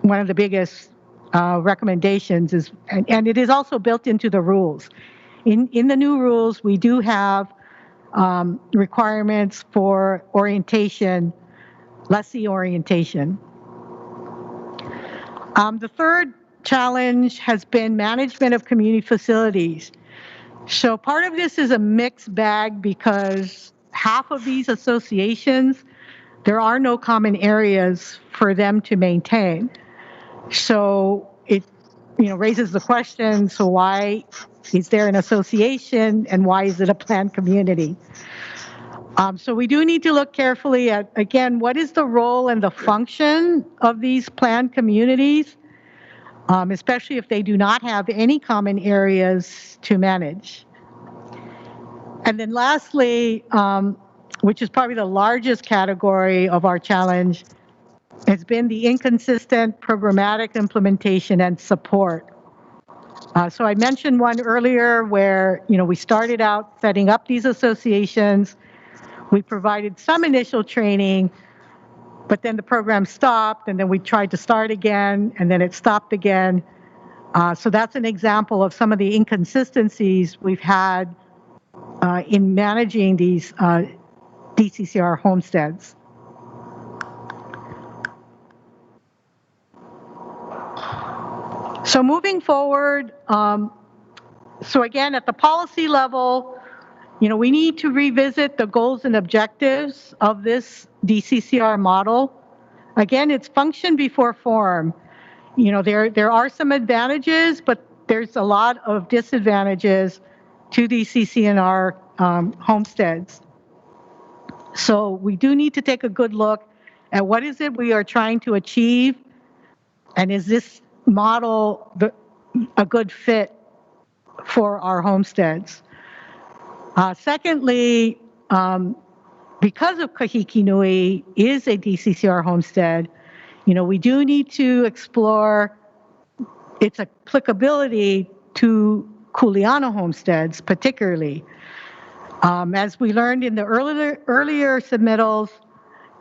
one of the biggest recommendations is, and it is also built into the rules. In the new rules, we do have requirements for orientation, lessee orientation. The third challenge has been management of community facilities. So part of this is a mixed bag because half of these associations, there are no common areas for them to maintain. So it raises the question, so why is there an association and why is it a planned community? So we do need to look carefully at, again, what is the role and the function of these planned communities, especially if they do not have any common areas to manage. And then lastly, which is probably the largest category of our challenge, has been the inconsistent programmatic implementation and support. So I mentioned one earlier where, we started out setting up these associations. We provided some initial training, but then the program stopped, and then we tried to start again, and then it stopped again. So that's an example of some of the inconsistencies we've had in managing these DCCR homesteads. So moving forward, so again, at the policy level, we need to revisit the goals and objectives of this DCCR model. Again, it's function before form. There are some advantages, but there's a lot of disadvantages to these CCNR homesteads. So we do need to take a good look at what is it we are trying to achieve, and is this model a good fit for our homesteads? Secondly, because of Kahiki Nui is a DCCR homestead, we do need to explore its applicability to Kuleana homesteads, particularly. As we learned in the earlier submittals,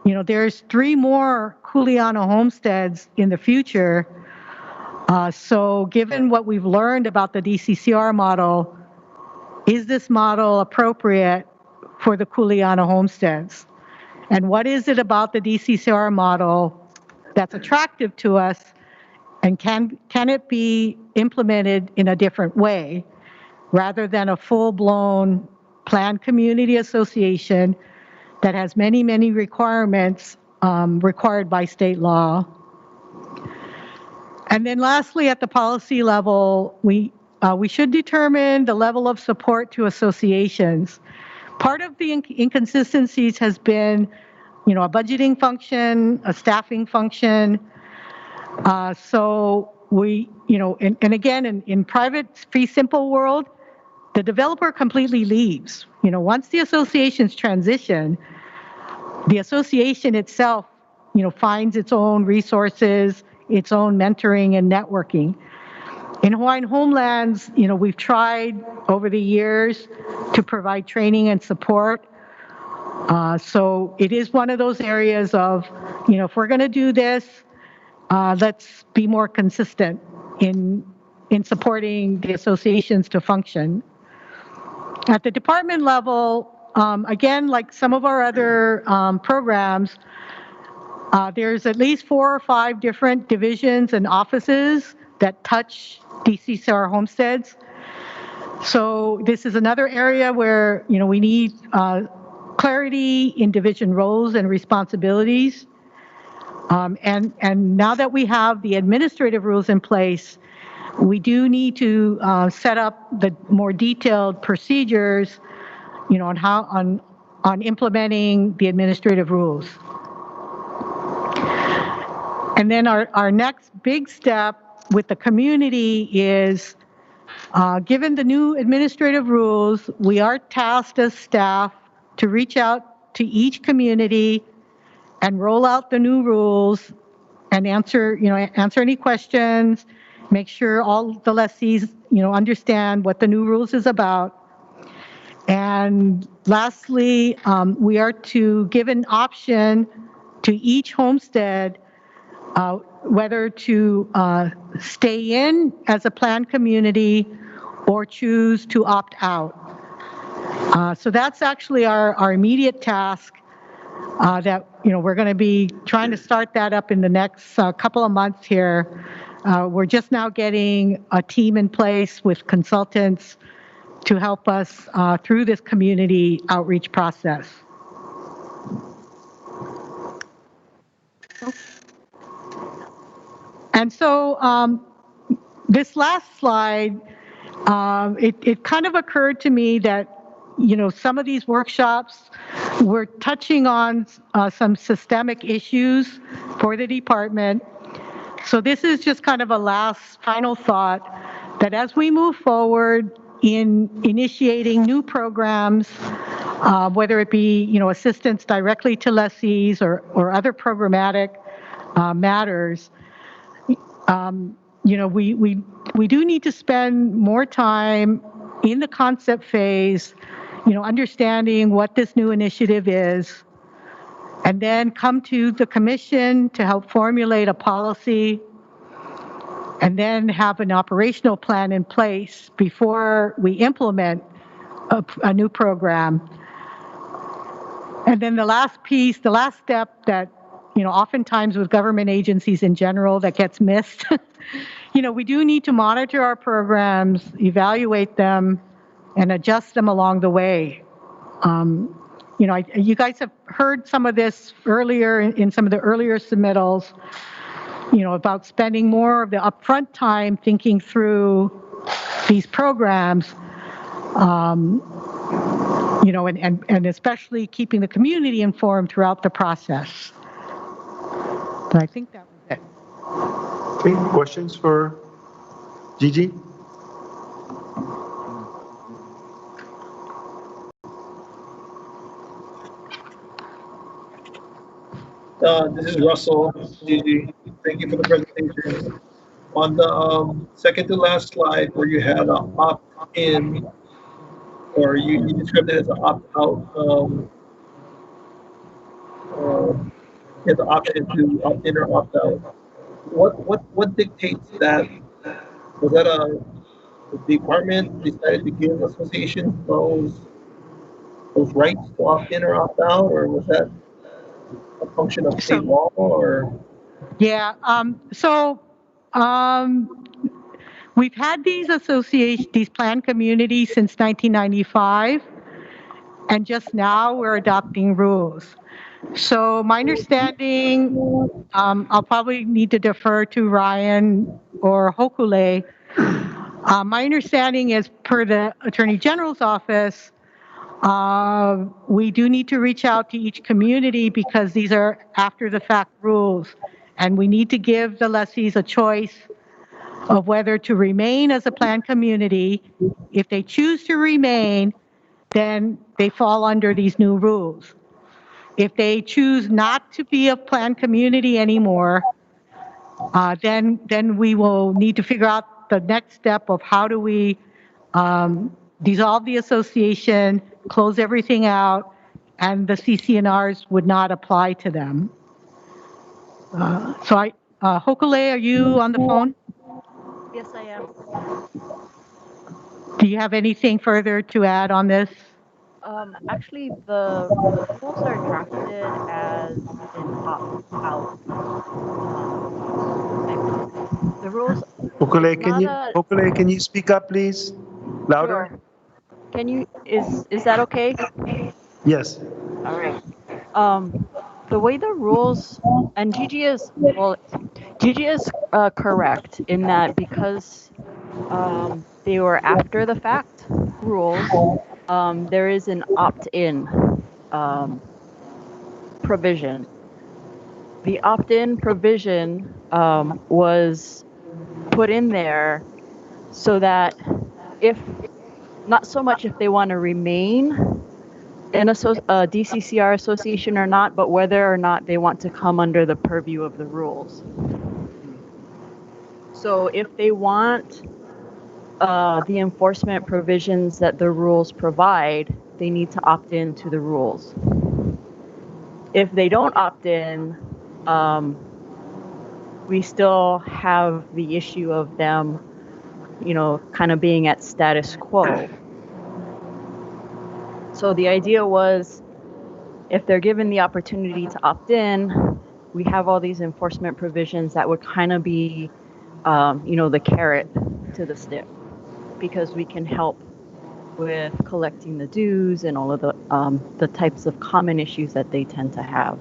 there's 3 more Kuleana homesteads in the future. So given what we've learned about the DCCR model, is this model appropriate for the Kuleana homesteads? And what is it about the DCCR model that's attractive to us, and can it be implemented in a different way rather than a full-blown planned community association that has many, many requirements required by state law? And then lastly, at the policy level, we should determine the level of support to associations. Part of the inconsistencies has been, a budgeting function, a staffing function. So we, and again, in private fee simple world, the developer completely leaves. Once the associations transition, the association itself, finds its own resources, its own mentoring and networking. In Hawaiian Homelands, we've tried over the years to provide training and support. So it is one of those areas of, if we're going to do this, let's be more consistent in supporting the associations to function. At the department level, again, like some of our other programs, there's at least 4 or 5 different divisions and offices that touch DCCR homesteads. So this is another area where, we need clarity in division roles and responsibilities. And now that we have the administrative rules in place, we do need to set up the more detailed procedures, on implementing the administrative rules. And then our next big step with the community is, given the new administrative rules, we are tasked as staff to reach out to each community and roll out the new rules and answer any questions, make sure all the lessees, understand what the new rules is about. And lastly, we are to give an option to each homestead whether to stay in as a planned community or choose to opt out. So that's actually our immediate task that we're going to be trying to start that up in the next couple of months here. We're just now getting a team in place with consultants to help us through this community outreach process. And so this last slide, it kind of occurred to me that, some of these workshops were touching on some systemic issues for the department. So this is just kind of a last final thought that as we move forward in initiating new programs, whether it be, assistance directly to lessees or other programmatic matters, we do need to spend more time in the concept phase, understanding what this new initiative is, and then come to the commission to help formulate a policy. and then have an operational plan in place before we implement a new program. And then the last piece, the last step that, oftentimes with government agencies in general that gets missed, we do need to monitor our programs, evaluate them, and adjust them along the way. You guys have heard some of this earlier in some of the earlier submittals, about spending more of the upfront time thinking through these programs, and especially keeping the community informed throughout the process. But I think that was it. Okay, questions for Gigi? This is Russell. Gigi, thank you for the presentation. On the second to last slide where you had an opt-in, or you described it as an opt-out, you have the option to opt-in or opt-out. What dictates that? Was that the department decided to give associations those rights to opt-in or opt-out, or was that a function of state law, or? Yeah, we've had these associations, these planned communities since 1995, and just now we're adopting rules. So my understanding, I'll probably need to defer to Ryan or Hokule. My understanding is, per the Attorney General's office, we do need to reach out to each community because these are after-the-fact rules, and we need to give the lessees a choice of whether to remain as a planned community. If they choose to remain, then they fall under these new rules. If they choose not to be a planned community anymore, then we will need to figure out the next step of how do we dissolve the association, close everything out, and the CCNRs would not apply to them. Hokule, are you on the phone? Yes, I am. Do you have anything further to add on this? Actually, the rules are drafted as an opt-out. The rules. Hokule, can you speak up, please? Louder? Sure. Can you? Is that okay? Yes. All right. The way the rules, and Gigi is correct in that because they were after the fact rules. There is an opt-in provision. The opt-in provision was put in there so that not so much if they want to remain in a DCCR association or not, but whether or not they want to come under the purview of the rules. So if they want the enforcement provisions that the rules provide, they need to opt in to the rules. If they don't opt in, we still have the issue of them, kind of being at status quo. So the idea was, if they're given the opportunity to opt in, we have all these enforcement provisions that would kind of be, the carrot to the stick, because we can help with collecting the dues and all of the types of common issues that they tend to have.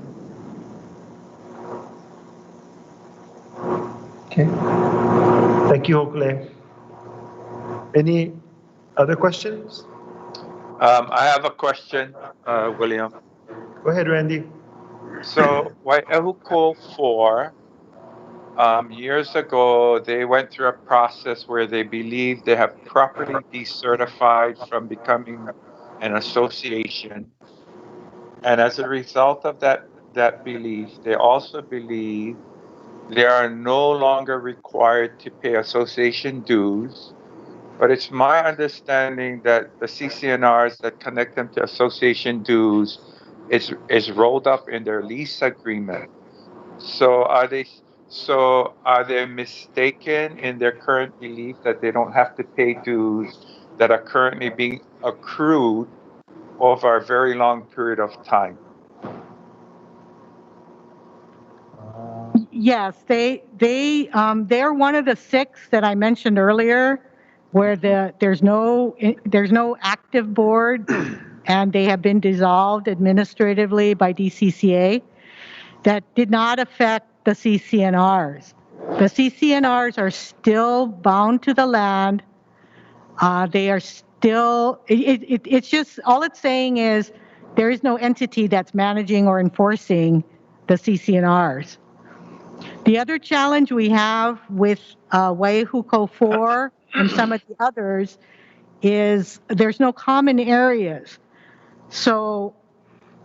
Okay. Thank you, Hokule. Any other questions? I have a question, William. Go ahead, Randy. So, Wai'ehuko 4, years ago, they went through a process where they believe they have properly decertified from becoming an association. And as a result of that belief, they also believe they are no longer required to pay association dues. But it's my understanding that the CCNRs that connect them to association dues is rolled up in their lease agreement. So So are they mistaken in their current belief that they don't have to pay dues that are currently being accrued over a very long period of time? Yes, they're one of the 6 that I mentioned earlier, where there's no active board, and they have been dissolved administratively by DCCA. That did not affect the CCNRs. The CCNRs are still bound to the land. They are still. It's just all it's saying is there is no entity that's managing or enforcing the CCNRs. The other challenge we have with Waihuko 4 and some of the others is there's no common areas. So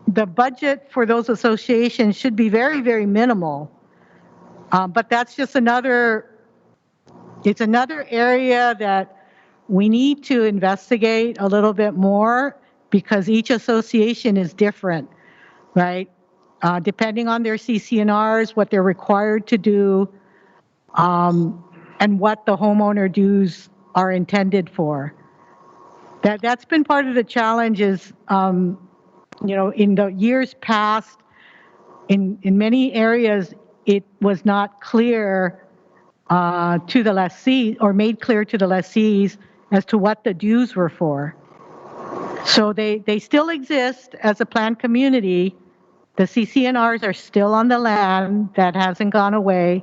the budget for those associations should be very, very minimal. But that's just it's another area that we need to investigate a little bit more, because each association is different, right? Depending on their CCNRs, what they're required to do, and what the homeowner dues are intended for. That's been part of the challenge is, in the years past, in many areas, it was not clear to the lessee, or made clear to the lessees as to what the dues were for. So they still exist as a planned community. The CCNRs are still on the land. That hasn't gone away.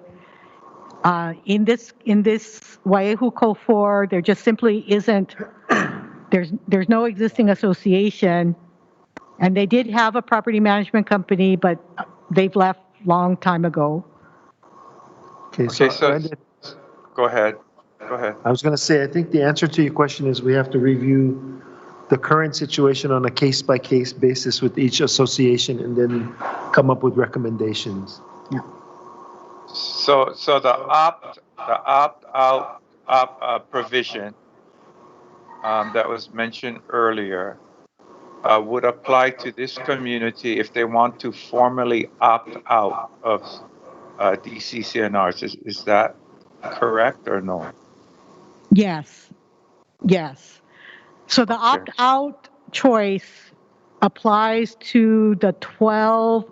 In this Waihuko 4, there just simply isn't. There's no existing association, and they did have a property management company, but they've left long time ago. Okay, Okay, so Randy, go ahead. Go ahead. I was going to say, I think the answer to your question is we have to review the current situation on a case-by-case basis with each association and then come up with recommendations. So the opt-out provision that was mentioned earlier would apply to this community if they want to formally opt out of DCCNRs. Is that correct or no? Yes. So the opt-out choice applies to the 12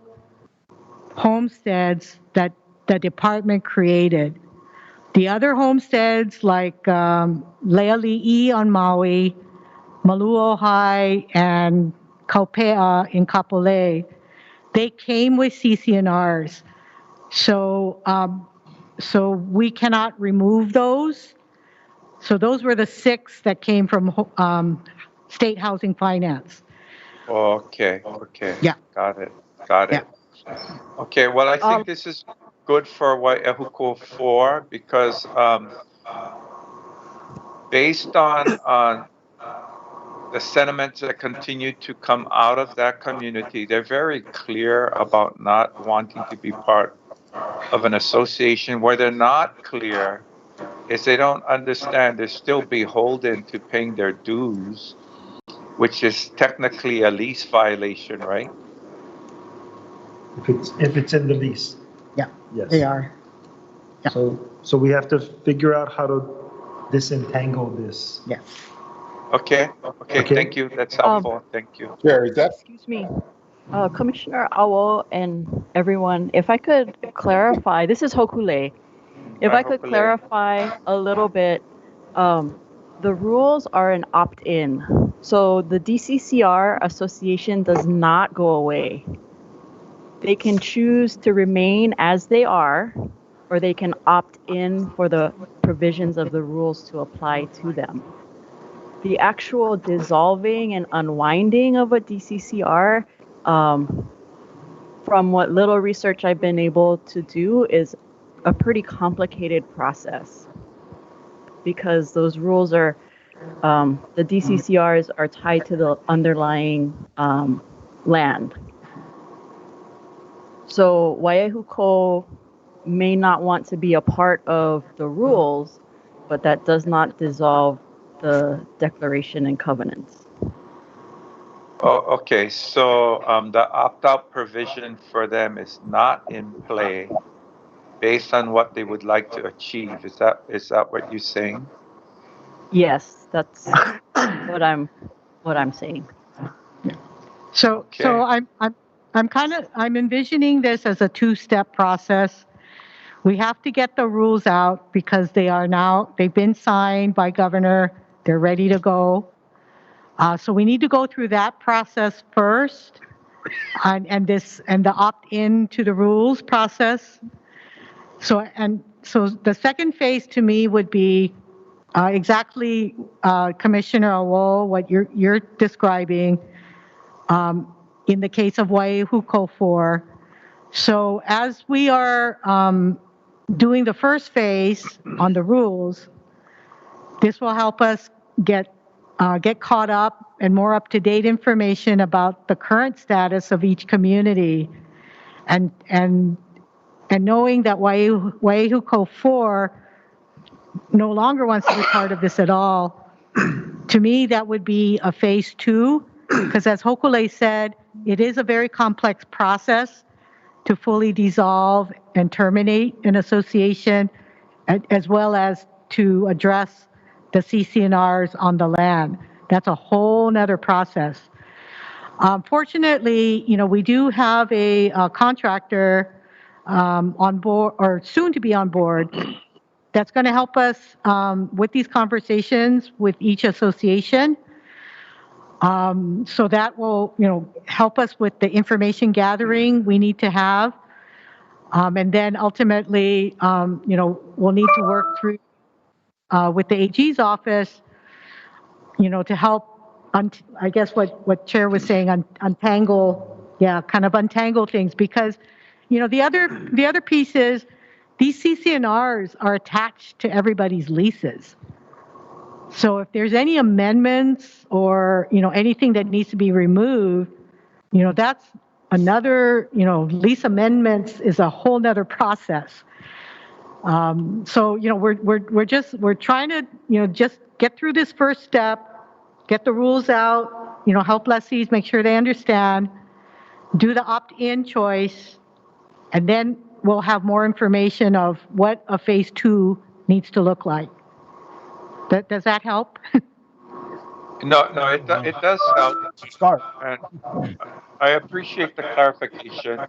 homesteads that the department created. The other homesteads, like Leali'i on Maui, Maluohai, and Kaupea in Kapolei, they came with CCNRs. So we cannot remove those. So those were the 6 that came from state housing finance. Okay. Yeah. Got it. Yeah. Okay, well, I think this is good for Waihuko 4 because based on the sentiments that continue to come out of that community, they're very clear about not wanting to be part of an association. Where they're not clear is they don't understand they're still beholden to paying their dues, which is technically a lease violation, right? If it's in the lease. Yeah, Yes. they are. Yeah. So we have to figure out how to disentangle this. Yes. Okay, thank you. That's helpful. Thank you. Chair, is that Excuse me, Commissioner Awo and everyone, if I could clarify, this is Hokule. If I could Hokule. clarify a little bit, the rules are an opt-in. So the DCCR association does not go away. They can choose to remain as they are, or they can opt in for the provisions of the rules to apply to them. The actual dissolving and unwinding of a DCCR, from what little research I've been able to do, is a pretty complicated process, because those rules are, the DCCRs are tied to the underlying land. So Waihuko may not want to be a part of the rules, but that does not dissolve the declaration and covenants. Oh, okay. So the opt-out provision for them is not in play based on what they would like to achieve. Is that what you're saying? Yes, that's what I'm saying. So Okay. I'm envisioning this as a two-step process. We have to get the rules out because they've been signed by governor. They're ready to go. So we need to go through that process first, and the opt-in to the rules process. So the second phase to me would be exactly, Commissioner Awol, what you're describing in the case of Waihuko 4. So as we are doing the first phase on the rules, this will help us get caught up and more up-to-date information about the current status of each community, and knowing that Waihuko 4 no longer wants to be part of this at all. To me, that would be a phase 2, because as Hokule said, it is a very complex process to fully dissolve and terminate an association, as well as to address the CCNRs on the land. That's a whole nother process. Fortunately, we do have a contractor on board, or soon to be on board, that's going to help us with these conversations with each association. So that will, help us with the information gathering we need to have. And then ultimately, we'll need to work through with the AG's office, to help, I guess what Chair was saying, untangle things, because, the other piece is these CCNRs are attached to everybody's leases. So if there's any amendments or, anything that needs to be removed, that's another, lease amendments is a whole nother process. So, we're trying to, just get through this first step, get the rules out, help lessees make sure they understand, do the opt-in choice, and then we'll have more information of what a phase 2 needs to look like. Does that help? No, it does help. Start. And I appreciate the clarification.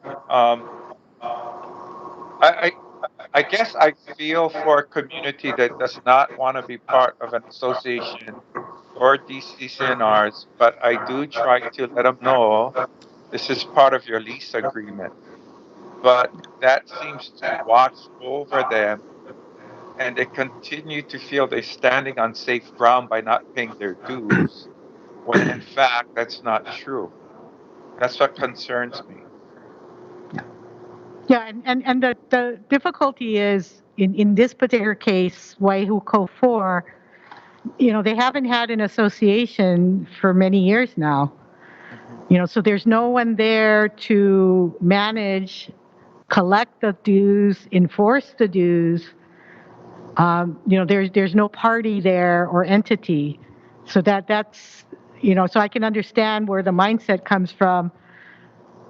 I guess I feel for a community that does not want to be part of an association or DCCNRs, but I do try to let them know this is part of your lease agreement. But that seems to wash over them, and they continue to feel they're standing on safe ground by not paying their dues, when in fact that's not true. That's what concerns me. Yeah, and the difficulty is in this particular case, Waihuko 4, they haven't had an association for many years now. So there's no one there to manage, collect the dues, enforce the dues. There's no party there or entity. So that's, so I can understand where the mindset comes from,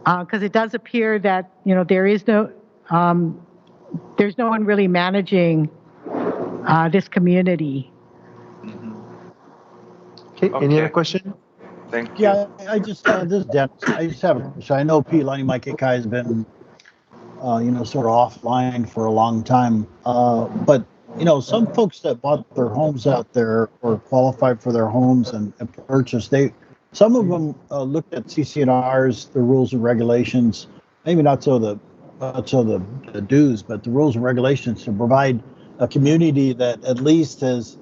because it does appear that, there's no one really managing this community. Okay, any other question? Thank you. Yeah, I just, this is Dennis. I just have a question. I know Pilani Maikikai has been, sort of offline for a long time. But, some folks that bought their homes out there or qualified for their homes and purchased, some of them looked at CCNRs, the rules and regulations, maybe not so the dues, but the rules and regulations to provide a community that at least is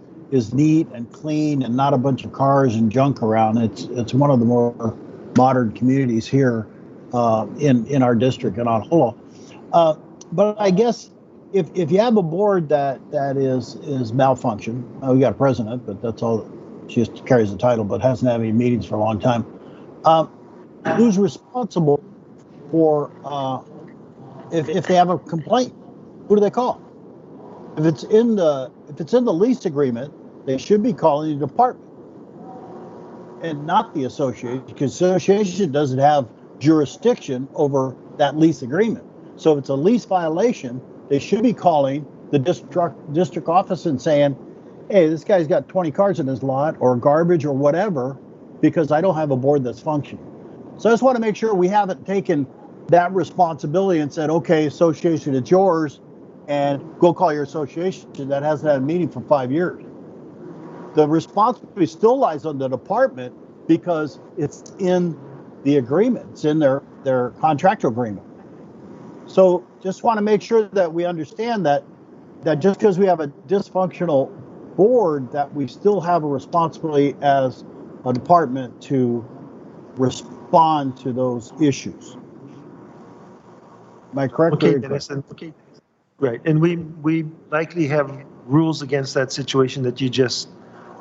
neat and clean and not a bunch of cars and junk around. It's one of the more modern communities here in our district and on Holo. But I guess if you have a board that is malfunctioned, we got a president, but that's all. She just carries the title, but hasn't had any meetings for a long time. Who's responsible for if they have a complaint? Who do they call? If it's in the lease agreement, they should be calling the department and not the association, because the association doesn't have jurisdiction over that lease agreement. So if it's a lease violation, they should be calling the district office and saying, hey, this guy's got 20 cars in his lot or garbage or whatever, because I don't have a board that's functioning. So I just want to make sure we haven't taken that responsibility and said, okay, association, it's yours, and go call your association that hasn't had a meeting for 5 years. The responsibility still lies on the department because it's in the agreement, it's in their contractual agreement. So just want to make sure that we understand that just because we have a dysfunctional board, that we still have a responsibility as a department to respond to those issues. Am I correct? Okay, Dennis, okay, right, and we likely have rules against that situation that you just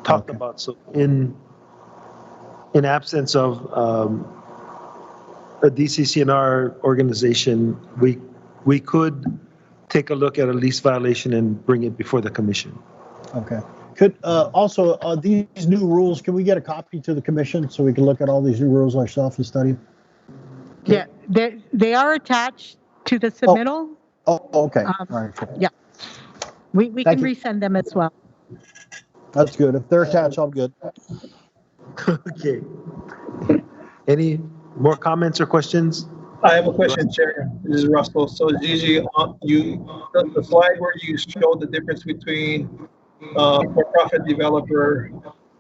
talked about. So in absence of a DCCNR organization, we could take a look at a lease violation and bring it before the commission. Okay. Could also these new rules, can we get a copy to the commission so we can look at all these new rules ourselves and study? Yeah, they are attached to the submittal. Oh, okay. All right. Yeah. We can resend them as well. That's good. If they're attached, I'm good. Okay. Any more comments or questions? I have a question, Chair. This is Russell. So Gigi, the slide where you showed the difference between for-profit developer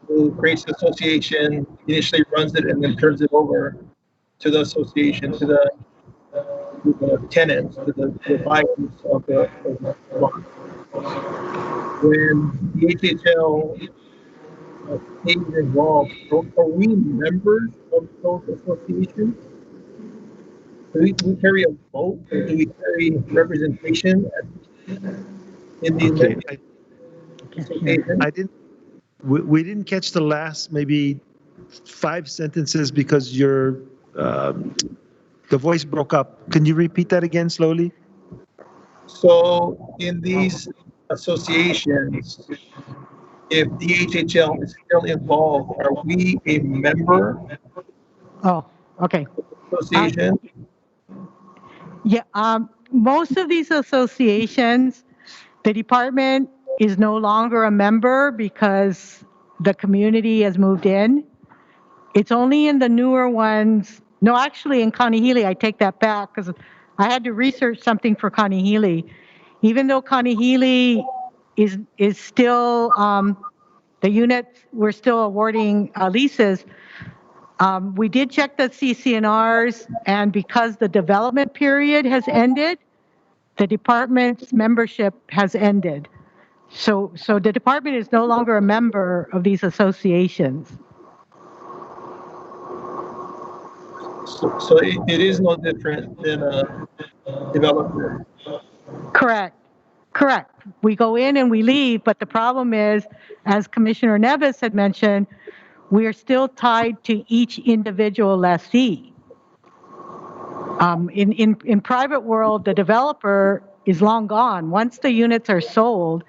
who creates an association, initially runs it, and then turns it over to the association, to the tenants, to the buyers of the lot. When the HHL is involved, are we members of those associations? Do we carry a vote, or do we carry representation in these associations? We didn't catch the last maybe 5 sentences because the voice broke up. Can you repeat that again slowly? So in these associations, if DHHL is still involved, are we a member? Oh, okay. Association? Yeah, most of these associations, the department is no longer a member because the community has moved in. It's only in the newer ones. No, actually in Kaneohe, I take that back because I had to research something for Kaneohe. Even though Kaneohe is still, the units, we're still awarding leases, we did check the CCNRs, and because the development period has ended, the department's membership has ended. So the department is no longer a member of these associations. So it is no different than a developer. Correct. We go in and we leave, but the problem is, as Commissioner Neves had mentioned, we are still tied to each individual lessee. In private world, the developer is long gone. Once the units are sold,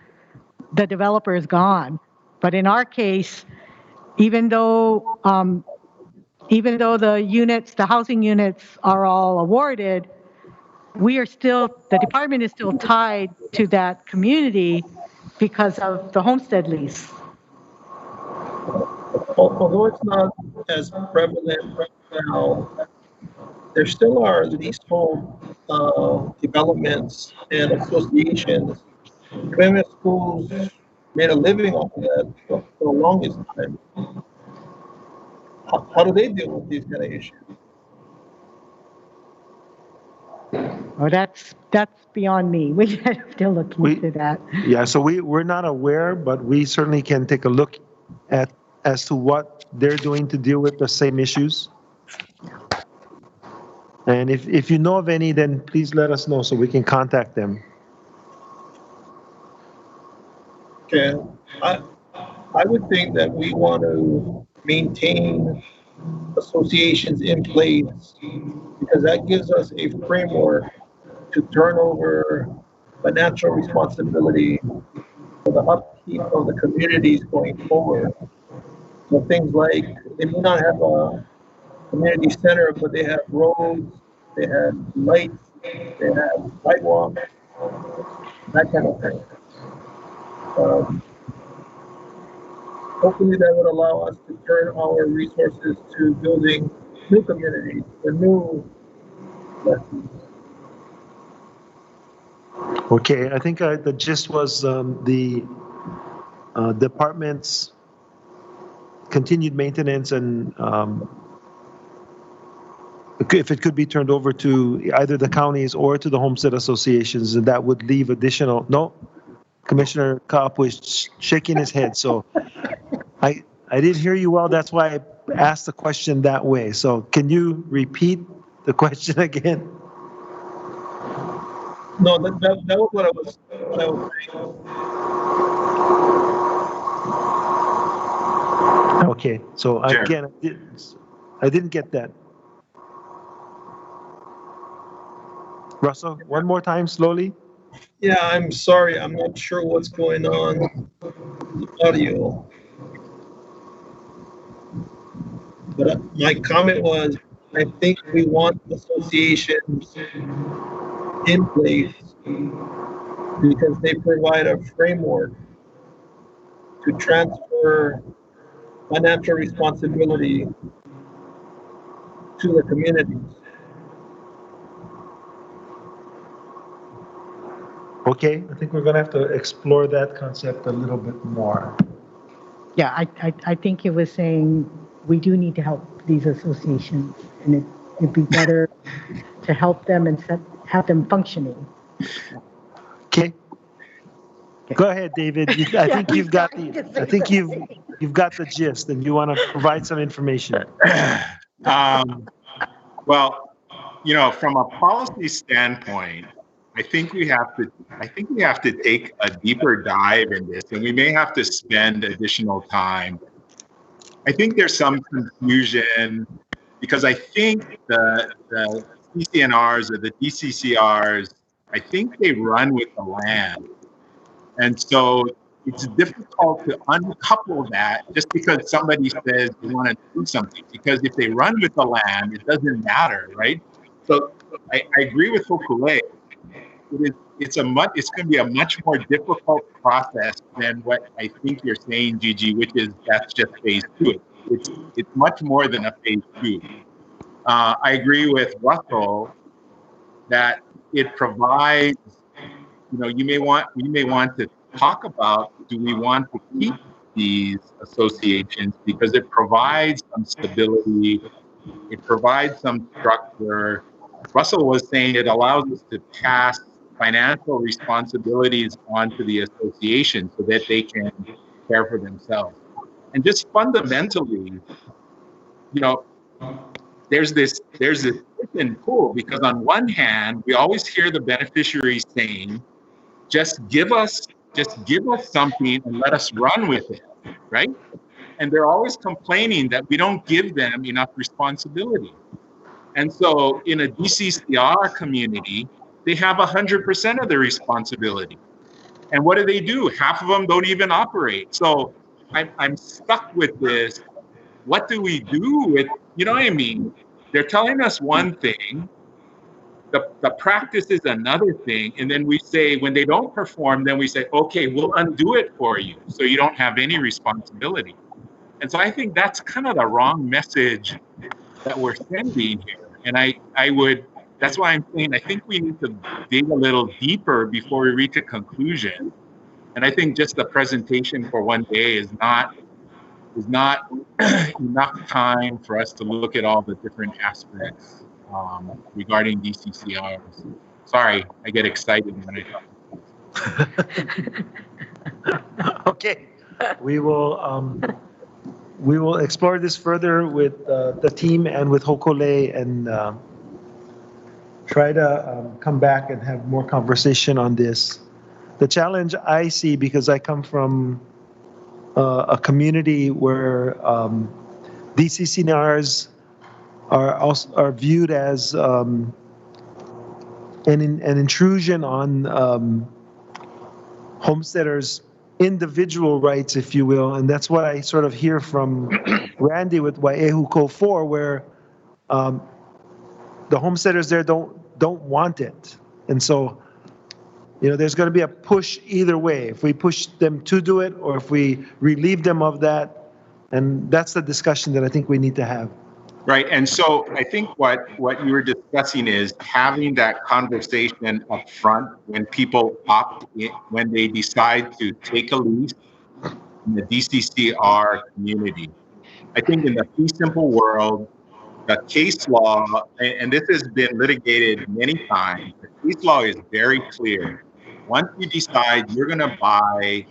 the developer is gone. But in our case, even though the units, the housing units are all awarded, the department is still tied to that community because of the homestead lease. Although it's not as prevalent right now, there still are leasehold developments and associations. Women schools made a living off of that for the longest time. How do they deal with these kind of issues? Oh, that's beyond me. We have to look into that. Yeah, so we're not aware, but we certainly can take a look at as to what they're doing to deal with the same issues. And if you know of any, then please let us know so we can contact them. Okay, I would think that we want to maintain associations in place because that gives us a framework to turn over financial responsibility for the upkeep of the communities going forward. So things like, they may not have a community center, but they have roads, they have lights, they have sidewalks, that kind of thing. Hopefully that would allow us to turn our resources to building new communities or new lessons. Okay, I think the gist was the department's continued maintenance and if it could be turned over to either the counties or to the homestead associations, and that would leave additional, no, Commissioner Kopp was shaking his head, so I didn't hear you well, that's why I asked the question that way. So can you repeat the question again? No, that was what I was saying. Okay, so again, I didn't get that. Russell, one more time, slowly. Yeah, I'm sorry. I'm not sure what's going on with the audio. But my comment was, I think we want associations in place because they provide a framework to transfer financial responsibility to the communities. Okay, I think we're going to have to explore that concept a little bit more. Yeah, I think it was saying we do need to help these associations, and it'd be better to help them and have them functioning. Okay. Go ahead, David. I think you've got you've got the gist, and you want to provide some information. Well, you know, from a policy standpoint, I think we have to take a deeper dive in this, and we may have to spend additional time. I think there's some confusion because I think the CCNRs or the DCCRs, I think they run with the land. And so it's difficult to uncouple that just because somebody says they want to do something. Because if they run with the land, it doesn't matter, right? So I agree with Hokule. It's going to be a much more difficult process than what I think you're saying, Gigi, which is that's just phase 2. It's much more than a phase 2. I agree with Russell that it provides. You know, we may want to talk about, do we want to keep these associations because it provides some stability, it provides some structure. Russell was saying it allows us to pass financial responsibilities onto the association so that they can care for themselves. And just fundamentally, you know, there's this push and pull, because on one hand, we always hear the beneficiaries saying, just give us something and let us run with it, right? And they're always complaining that we don't give them enough responsibility. And so in a DCCR community, they have 100% of the responsibility. And what do? Half of them don't even operate. So I'm stuck with this. What do we do with, you know what I mean? They're telling us one thing, the practice is another thing, and then we say, when they don't perform, then we say, okay, we'll undo it for you, so you don't have any responsibility. And so I think that's kind of the wrong message that we're sending here. And that's why I'm saying I think we need to dig a little deeper before we reach a conclusion. And I think just the presentation for one day is not enough time for us to look at all the different aspects regarding DCCRs. Sorry, I get excited when I talk. Okay, we will explore this further with the team and with Hokule and try to come back and have more conversation on this. The challenge I see, because I come from a community where DCCNRs are viewed as an intrusion on homesteaders' individual rights, if you will, and that's what I sort of hear from Randy with Wai'ehu Co. 4, where the homesteaders there don't want it, and so there's going to be a push either way. If we push them to do it or if we relieve them of that, and that's the discussion that I think we need to have. Right. And so I think what you were discussing is having that conversation up front when people opt in, when they decide to take a lease in the DCCR community. I think in the fee simple world, the case law, and this has been litigated many times, the case law is very clear. Once you decide you're going to buy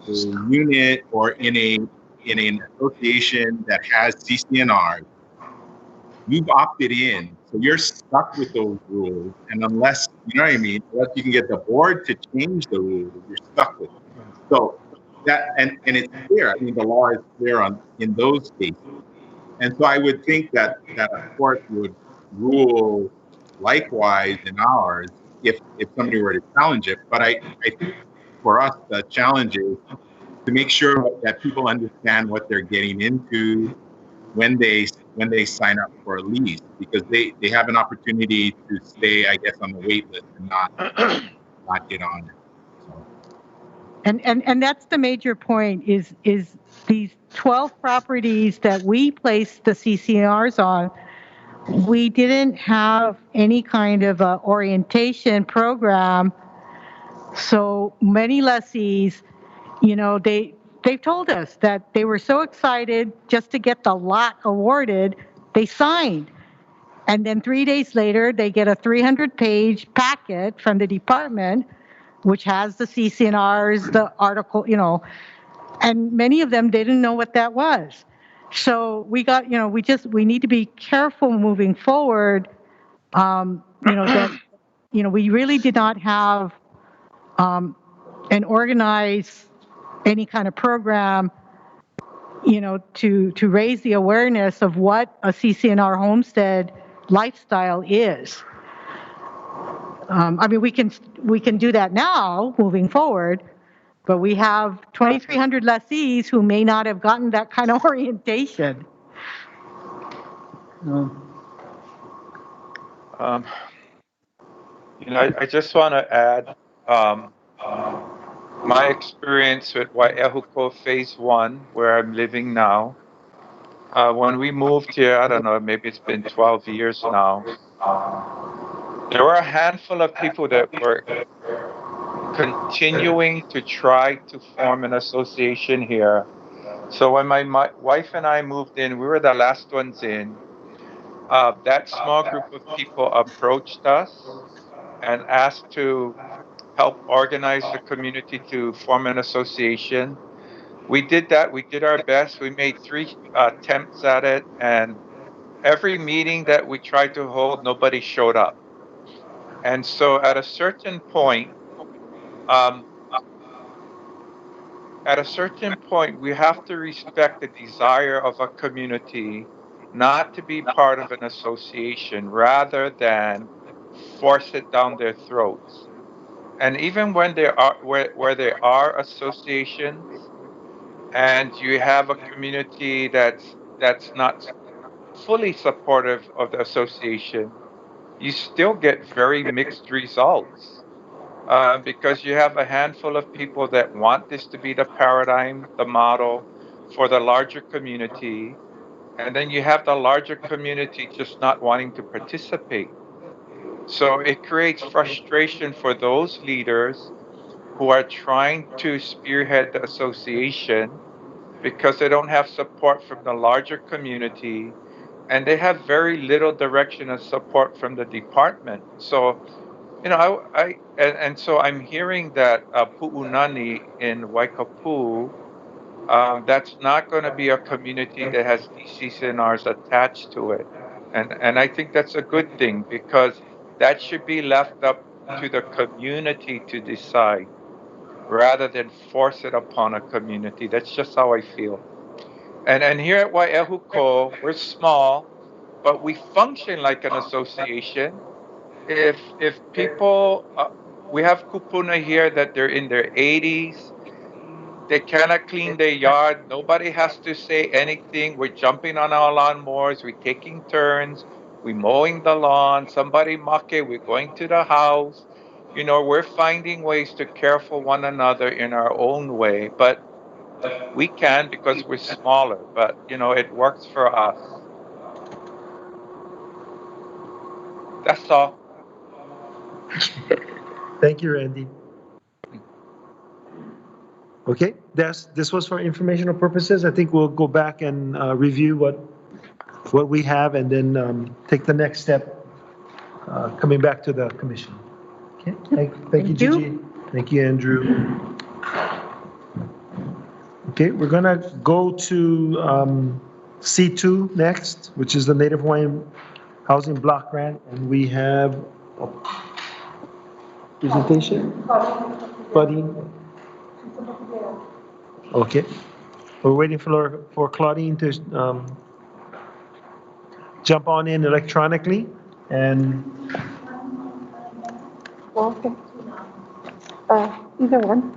a unit or in an association that has CCNRs, you've opted in, so you're stuck with those rules. And unless, you know what I mean, unless you can get the board to change the rules, you're stuck with it. So that, and it's clear. I mean, the law is clear in those cases. And so I would think that a court would rule likewise in ours if somebody were to challenge it. But I think for us, the challenge is to make sure that people understand what they're getting into when they sign up for a lease, because they have an opportunity to stay, I guess, on the wait list and not get on it. So. And that's the major point is these 12 properties that we placed the CCNRs on, we didn't have any kind of a orientation program. So many lessees, they've told us that they were so excited just to get the lot awarded, they signed. And then 3 days later, they get a 300-page packet from the department, which has the CCNRs, the article, and many of them didn't know what that was. So we got, we need to be careful moving forward. That, we really did not have and organize any kind of program, to raise the awareness of what a CCNR homestead lifestyle is. I mean, we can do that now moving forward, but we have 2,300 lessees who may not have gotten that kind of orientation. I just want to add my experience with Wai'ehuko Phase 1, where I'm living now. When we moved here, I don't know, maybe it's been 12 years now, there were a handful of people that were continuing to try to form an association here. So when my wife and I moved in, we were the last ones in. That small group of people approached us and asked to help organize the community to form an association. We did that. We did our best. We made 3 attempts at it, and every meeting that we tried to hold, nobody showed up. And so at a certain point, we have to respect the desire of a community not to be part of an association rather than force it down their throats. And even when there are where there are associations and you have a community that's not fully supportive of the association, you still get very mixed results. Because you have a handful of people that want this to be the paradigm, the model for the larger community, and then you have the larger community just not wanting to participate. So it creates frustration for those leaders who are trying to spearhead the association because they don't have support from the larger community and they have very little direction and support from the department. So so I'm hearing that Pu'unani in Waikapu, that's not going to be a community that has DCCNRs attached to it. And I think that's a good thing because that should be left up to the community to decide rather than force it upon a community. That's just how I feel. And here at Wai'ehuko, we're small, but we function like an association. If people, we have kupuna here that they're in their 80s, they cannot clean their yard. Nobody has to say anything. We're jumping on our lawnmowers. We're taking turns. We're mowing the lawn. Somebody muck it. We're going to the house. you know, we're finding ways to care for one another in our own way, but we can because we're smaller, but you know, it works for us. That's all. Thank you, Randy. Okay, this was for informational purposes. I think we'll go back and review what we have and then take the next step, coming back to the commission. Okay, thank you, Gigi. Thank you, Andrew. Okay, we're gonna go to C2 next, which is the Native Hawaiian Housing Block Grant, and we have a presentation. Buddy. Okay, we're waiting for Claudine to jump on in electronically, and Okay. Either one.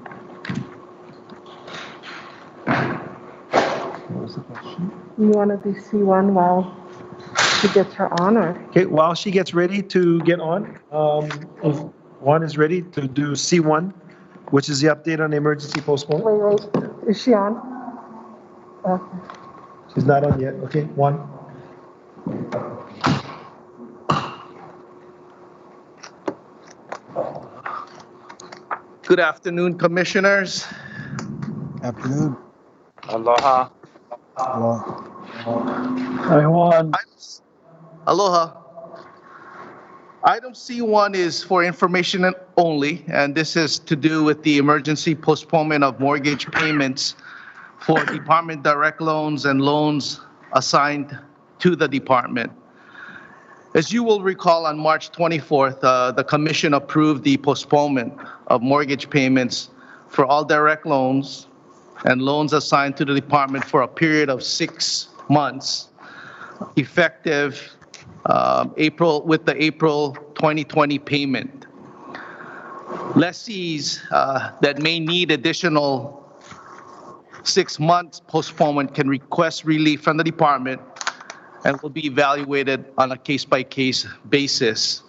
what was the question? You want to do C1 while she gets her on, or? Okay, while she gets ready to get on, if Juan is ready to do C1, which is the update on the emergency postponement. Wait. Is she on? Okay. She's not on yet. Okay, Juan. Good afternoon, commissioners. Afternoon. Aloha. Hello. Hi, Juan. Aloha. Item C1 is for information only, and this is to do with the emergency postponement of mortgage payments for department direct loans and loans assigned to the department. As you will recall, on March 24th, the commission approved the postponement of mortgage payments for all direct loans and loans assigned to the department for a period of 6 months, effective with the April 2020 payment. Lessees that may need additional 6 months postponement can request relief from the department and will be evaluated on a case-by-case basis.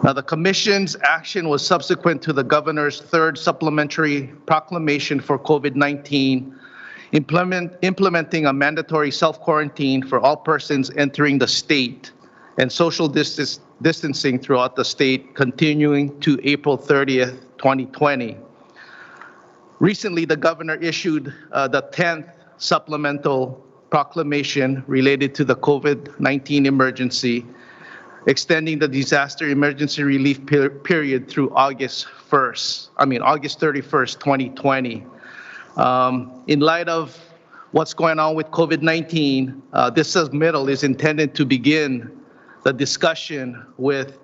Now, the Commission's action was subsequent to the Governor's third supplementary proclamation for COVID-19, implementing a mandatory self-quarantine for all persons entering the state and social distancing throughout the state, continuing to April 30th, 2020. Recently, the Governor issued the 10th supplemental proclamation related to the COVID-19 emergency, extending the disaster emergency relief period through August 31st, 2020. In light of what's going on with COVID-19, this submittal is intended to begin the discussion with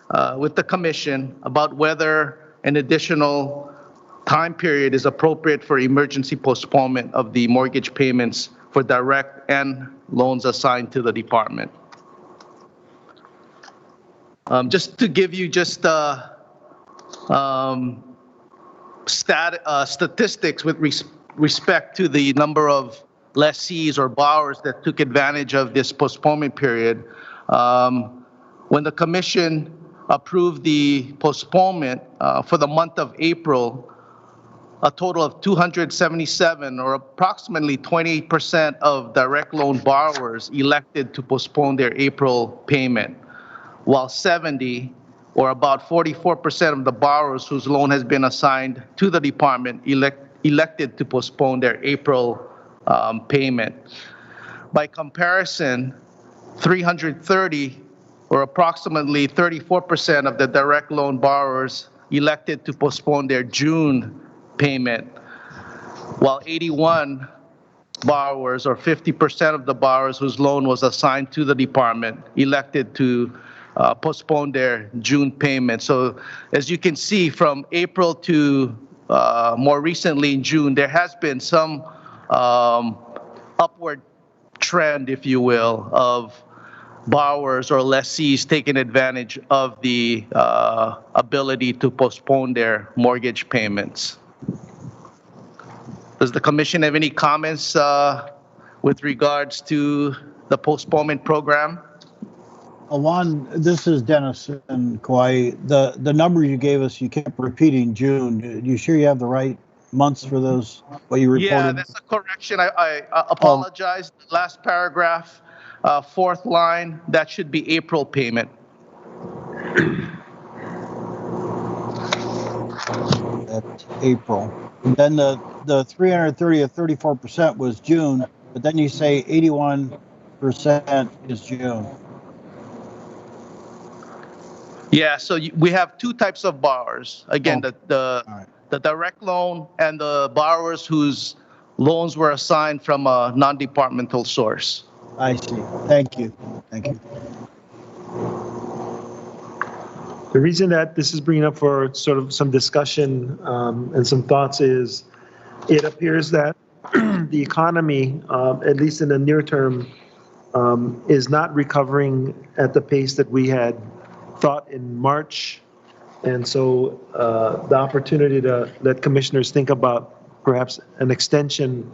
the Commission about whether an additional time period is appropriate for emergency postponement of the mortgage payments for direct and loans assigned to the department. Just to give you statistics with respect to the number of lessees or borrowers that took advantage of this postponement period, when the Commission approved the postponement for the month of April, a total of 277, or approximately 28% of direct loan borrowers elected to postpone their April payment, while 70, or about 44% of the borrowers whose loan has been assigned to the department elected to postpone their April payment. By comparison, 330, or approximately 34% of the direct loan borrowers elected to postpone their June payment, while 81 borrowers, or 50% of the borrowers whose loan was assigned to the department, elected to postpone their June payment. So as you can see, from April to more recently in June, there has been some upward trend, if you will, of borrowers or lessees taking advantage of the ability to postpone their mortgage payments. Does the Commission have any comments with regards to the postponement program? Juan, this is Dennis in Kauai. The number you gave us, you kept repeating June. You sure you have the right months for those, what you reported? Yeah, that's a correction. I apologize. Last paragraph, fourth line, that should be April payment. That's April. And then the 330 of 34% was June, but then you say 81% is June. Yeah, so we have two types of borrowers. Again, All right. the direct loan and the borrowers whose loans were assigned from a non-departmental source. I see. Thank you. Thank you. The reason that this is bringing up for sort of some discussion and some thoughts is it appears that the economy, at least in the near term, is not recovering at the pace that we had thought in March. And so the opportunity to let commissioners think about perhaps an extension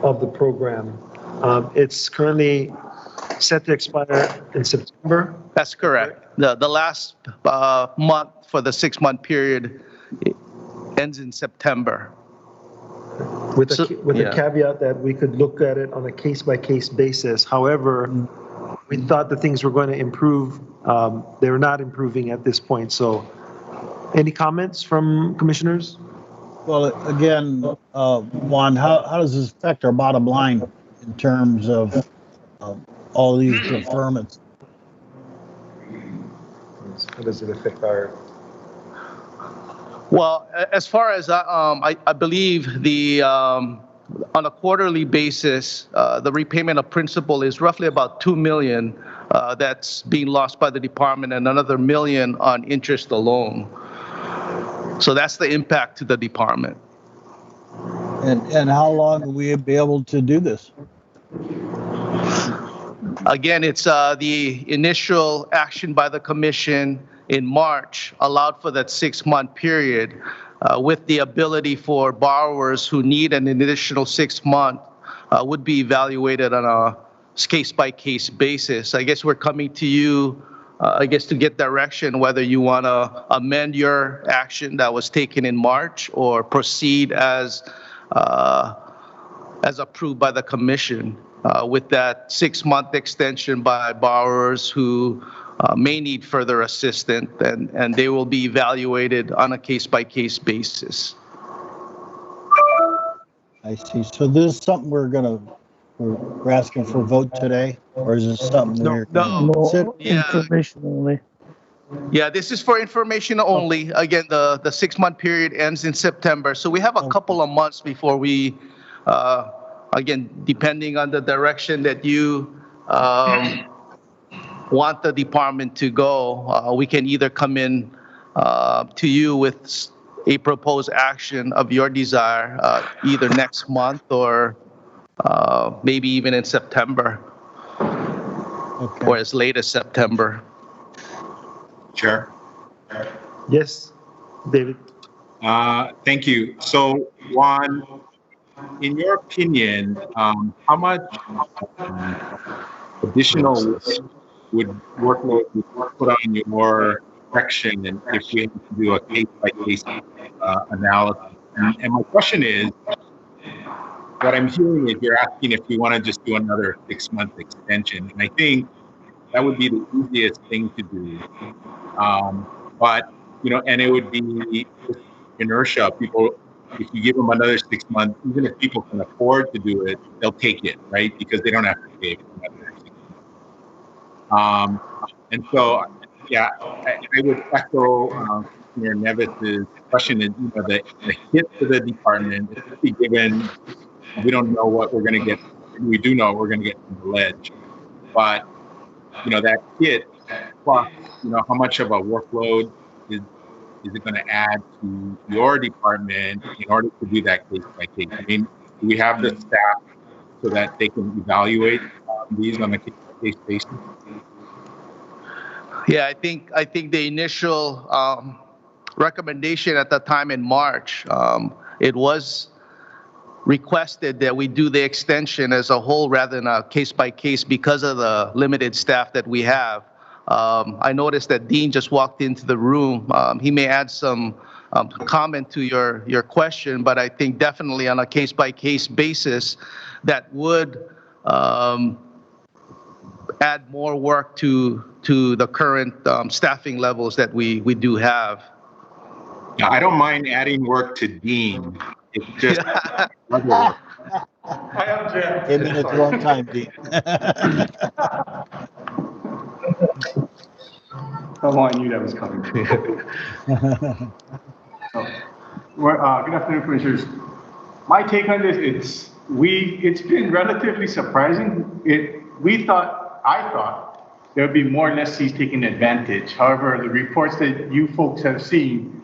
of the program. It's currently set to expire in September. That's correct. The last month for the 6-month period ends in September. With a caveat that we could look at it on a case-by-case basis. However, we thought that things were going to improve. They're not improving at this point. So any comments from commissioners? Well, again, Juan, how does this affect our bottom line in terms of all these deferments? How does it affect our... Well, as far as I believe the on a quarterly basis, the repayment of principal is roughly about $2 million that's being lost by the department, and another $1 million on interest alone. So that's the impact to the department. And how long will we be able to do this? Again, it's the initial action by the commission in March allowed for that 6-month period with the ability for borrowers who need an additional 6 months would be evaluated on a case-by-case basis. I guess we're coming to you, I guess, to get direction whether you want to amend your action that was taken in March or proceed as approved by the commission with that 6-month extension by borrowers who may need further assistance, and they will be evaluated on a case-by-case basis. I see. So this is something we're asking for a vote today, or is this something we're No. consider? Information only. Yeah, this is for information only. Again, the 6-month period ends in September, so we have a couple of months before we, again, depending on the direction that you want the department to go, we can either come in to you with a proposed action of your desire, either next month or maybe even in September, or as late as September. Chair. Yes, David. Thank you. So, Juan, in your opinion, how much additional workload would put on your section and if we have to do a case-by-case analysis? And my question is, what I'm hearing is you're asking if you want to just do another 6-month extension, and I think that would be the easiest thing to do. But and it would be inertia. People, if you give them another 6 months, even if people can afford to do it, they'll take it, right? Because they don't have to pay for another 6 months. And so, yeah, I would echo Commissioner Nevis's question. Is the hit to the department, especially given we don't know what we're going to get. We do know we're going to get from the ledge, but that hit plus how much of a workload is it going to add to your department in order to do that case by case? I mean, do we have the staff so that they can evaluate these on a case by case basis? Yeah, I think the initial recommendation at the time in March, it was requested that we do the extension as a whole rather than a case by case because of the limited staff that we have. I noticed that Dean just walked into the room. He may add some comment to your question, but I think definitely on a case-by-case basis, that would add more work to the current staffing levels that we do have. Yeah, I don't mind adding work to Dean. It's just other work. I object. Came in at the wrong time, Dean. Oh, I knew that was coming. Good afternoon, Commissioners. My take on this, it's been relatively surprising. I thought there would be more lessees taking advantage. However, the reports that you folks have seen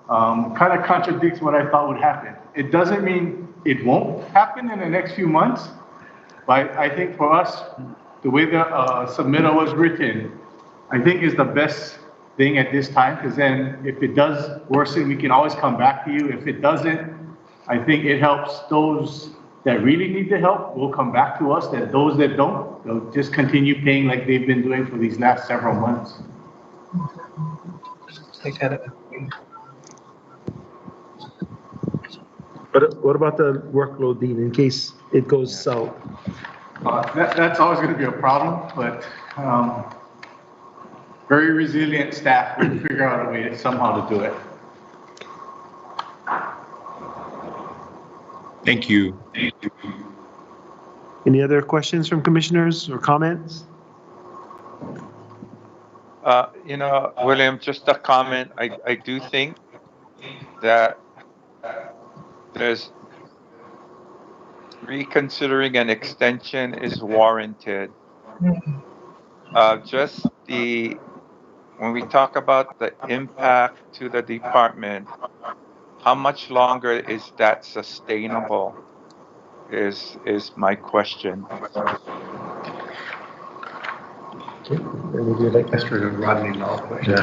kind of contradicts what I thought would happen. It doesn't mean it won't happen in the next few months, but I think for us, the way the submittal was written, I think is the best thing at this time, because then if it does worsen, we can always come back to you. If it doesn't, I think it helps those that really need the help will come back to us, that those that don't, they'll just continue paying like they've been doing for these last several months. But what about the workload, Dean, in case it goes south? That's always going to be a problem, but very resilient staff will figure out a way to somehow to do it. Thank you. Any other questions from commissioners or comments? William, just a comment. I do think that there's reconsidering an extension is warranted. When we talk about the impact to the department, how much longer is that sustainable is my question. That's for the Rodney Law question.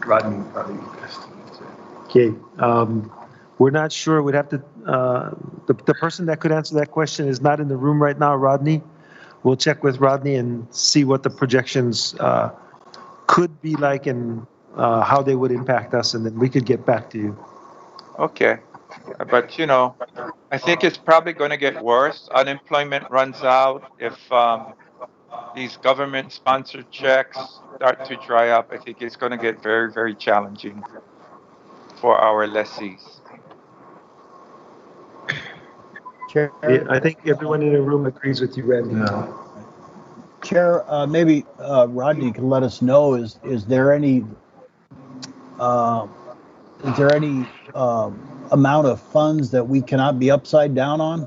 Rodney probably best. Okay, we're not sure. We'd have to, the person that could answer that question is not in the room right now, Rodney. We'll check with Rodney and see what the projections could be like and how they would impact us, and then we could get back to you. Okay, but I think it's probably going to get worse. Unemployment runs out. If these government-sponsored checks start to dry up, I think it's going to get very, very challenging for our lessees. Chair, Yeah, I think everyone in the room agrees with you, Randy. Chair, maybe Rodney can let us know, is there any amount of funds that we cannot be upside down on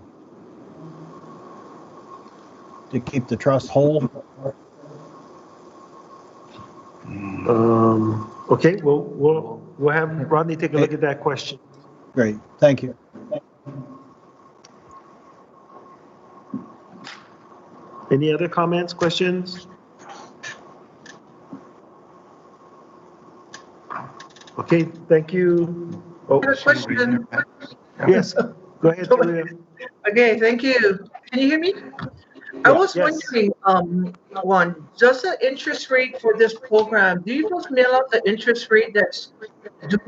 to keep the trust whole? Okay, we'll have Rodney take a look at that question. Great, thank you. Any other comments, questions? Okay, thank you. Oh, Question. yes, go ahead, Julia. Okay, thank you. Can you hear me? I was wondering, does the interest rate for this program, do you folks mail out the interest rate that's due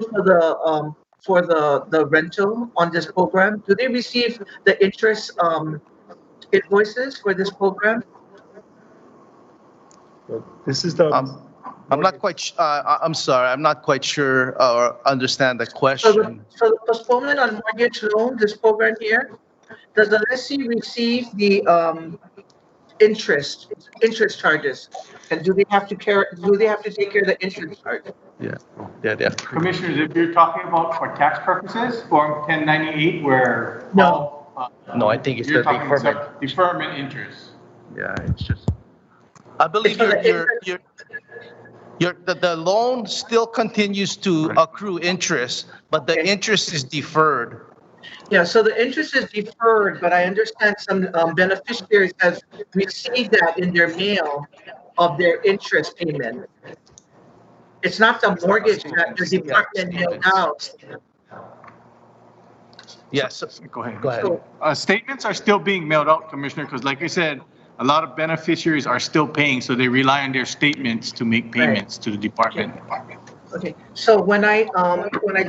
for the rental on this program? Do they receive the interest invoices for this program? This is the. I'm not quite. I'm sorry. I'm not quite sure or understand the question. So the postponement on mortgage loan, this program here, does the lessee receive the interest charges, and do they have to take care of the interest charge? Yeah. Commissioners, if you're talking about for tax purposes, Form 1098, where no, I think it's the deferment interest. Yeah, it's just. I believe the loan still continues to accrue interest, but the interest is deferred. Yeah, so the interest is deferred, but I understand some beneficiaries have received that in their mail of their interest payment. It's not the mortgage that the department mailed out. Yes, go ahead. Go ahead. So, statements are still being mailed out, Commissioner, because like I said, a lot of beneficiaries are still paying, so they rely on their statements to make payments to the department. Okay, so when I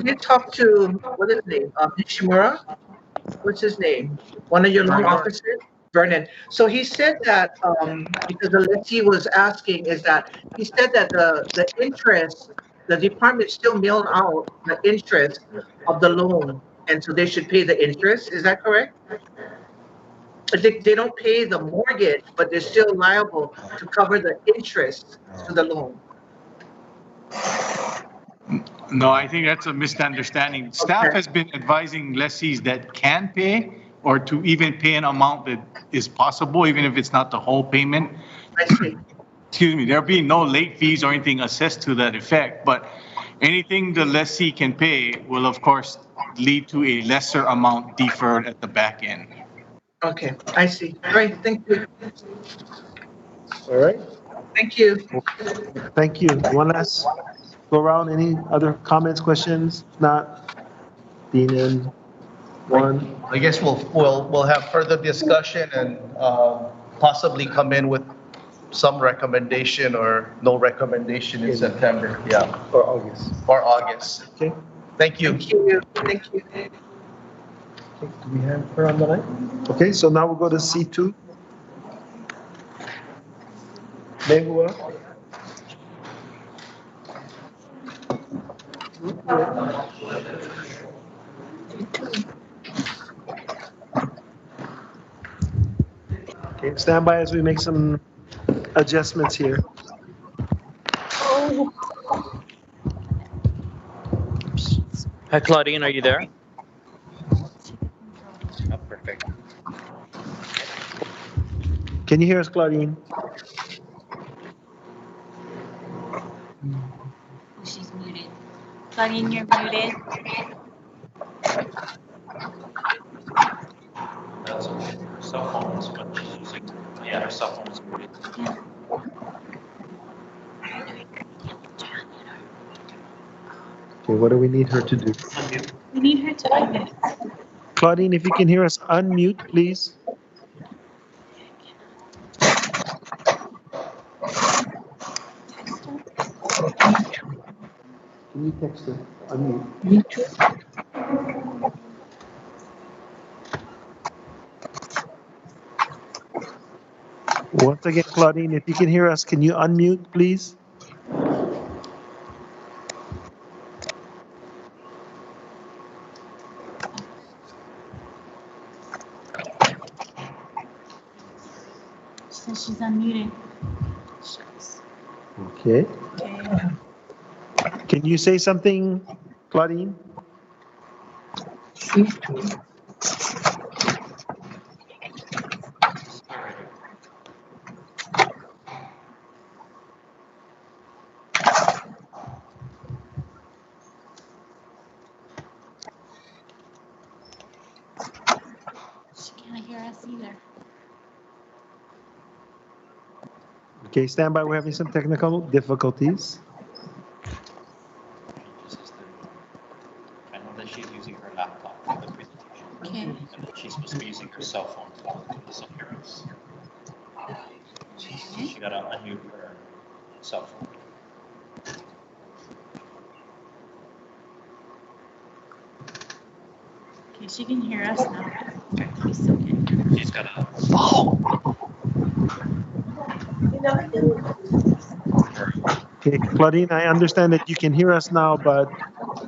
did talk to, what is his name, Nishimura? What's his name? One of your loan officers? Vernon. So he said that, because the lessee was asking, is that, he said that the interest, the department still mailed out the interest of the loan, and so they should pay the interest, is that correct? They don't pay the mortgage, but they're still liable to cover the interest to the loan. No, I think that's a misunderstanding. Staff has been advising lessees that can pay or to even pay an amount that is possible, even if it's not the whole payment. I see. Excuse me, there'll be no late fees or anything assessed to that effect, but anything the lessee can pay will of course lead to a lesser amount deferred at the back end. Okay, I see. All right, thank you. All right. Thank you. Thank you. One last go around. Any other comments, questions? If not, Dean and Juan. I guess we'll have further discussion and possibly come in with some recommendation or no recommendation in September. Yeah. Or August. Or August. Okay. Thank you. Thank you. Thank you. Okay, do we have her on the line? Okay, so now we'll go to C2. Mehua. Okay, stand by as we make some adjustments here. Hi, Claudine, are you there? Oh, perfect. Can you hear us, Claudine? She's muted. Claudine, you're muted. That's okay. Her cell phone is what she's using. Yeah, her cell phone is muted. Okay, what do we need her to do? We need her to unmute. Claudine, if you can hear us, unmute, please. Can you text her? Unmute. Me too. Once again, Claudine, if you can hear us, can you unmute, please? She says she's unmuted. Okay. Can you say something, Claudine? She can't hear us either. Okay, stand by. We're having some technical difficulties. I know that she's using her laptop for the presentation. Okay. And that she's supposed to be using her cell phone to listen to us. So she gotta unmute her cell phone. Okay, she can hear us now. Okay. We still can't hear her. She's gotta. Okay, Claudine, I understand that you can hear us now, but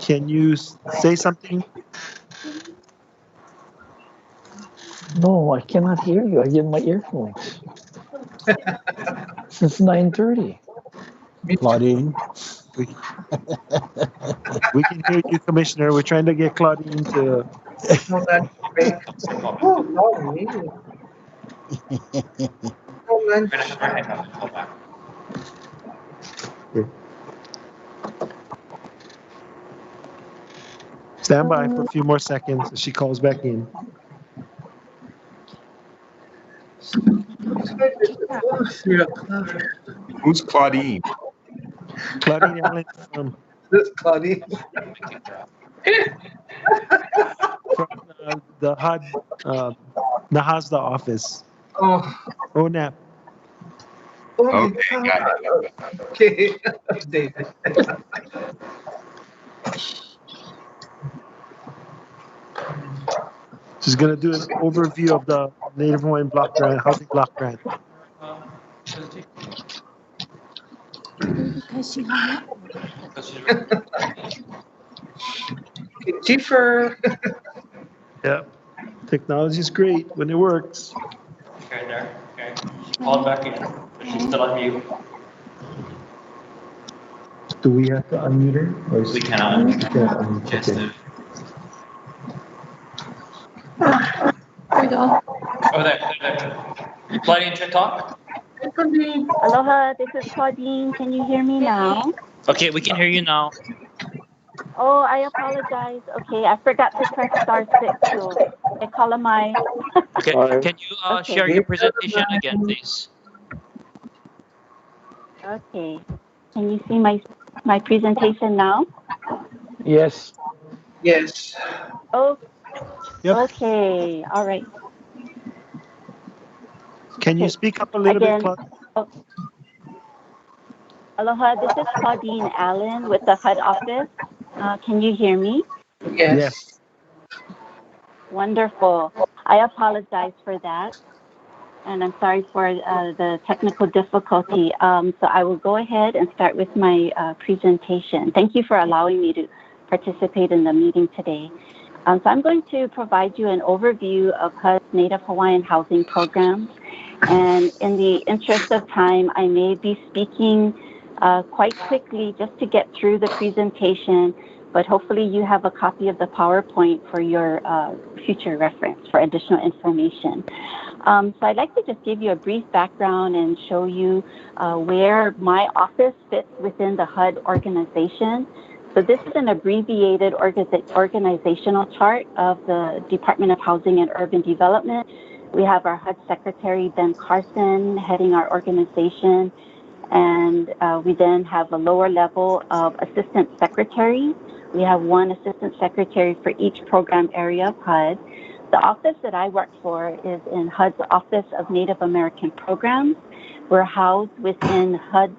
can you say something? No, I cannot hear you. I get my earphones. Since 9:30. Claudine. We can hear you, Commissioner. We're trying to get Claudine to. No, that's great. Oh, no, me. Oh, man. We're gonna have her hang up and call back. Stand by for a few more seconds as she calls back in. Who's Claudine? Claudine Allen from This Claudine. the HUD Nahasda office. Oh. ONAP. Oh my Okay, God. got it. Okay, David. She's going to do an overview of the Native Hawaiian block grant, housing block grant. Because she hung up. Jennifer. Yeah. Technology is great when it works. Okay, there. Okay. She called back in, but she's still on mute. Do we have to unmute her? We cannot unmute her. Just Okay. There we go. Oh, there. Claudia, to talk? Aloha, this is Claudine. Can you hear me now? Okay, we can hear you now. Oh, I apologize. Okay, I forgot to press *6, so I call my. Okay, can you Okay. share your presentation again, please? Okay. Can you see my presentation now? Yes. Yes. Oh. Yep. Okay. All right. Can you speak up a little bit, Again. Claudia? Oh. Aloha, this is Claudine Allen with the HUD office. Can you hear me? Yes. Wonderful. I apologize for that, and I'm sorry for the technical difficulty. So I will go ahead and start with my presentation. Thank you for allowing me to participate in the meeting today. So I'm going to provide you an overview of HUD's Native Hawaiian housing programs. And in the interest of time, I may be speaking quite quickly just to get through the presentation, but hopefully you have a copy of the PowerPoint for your future reference for additional information. So I'd like to just give you a brief background and show you where my office fits within the HUD organization. So this is an abbreviated organizational chart of the Department of Housing and Urban Development. We have our HUD Secretary, Ben Carson, heading our organization. And we then have a lower level of assistant secretaries. We have one assistant secretary for each program area of HUD. The office that I work for is in HUD's Office of Native American Programs. We're housed within HUD's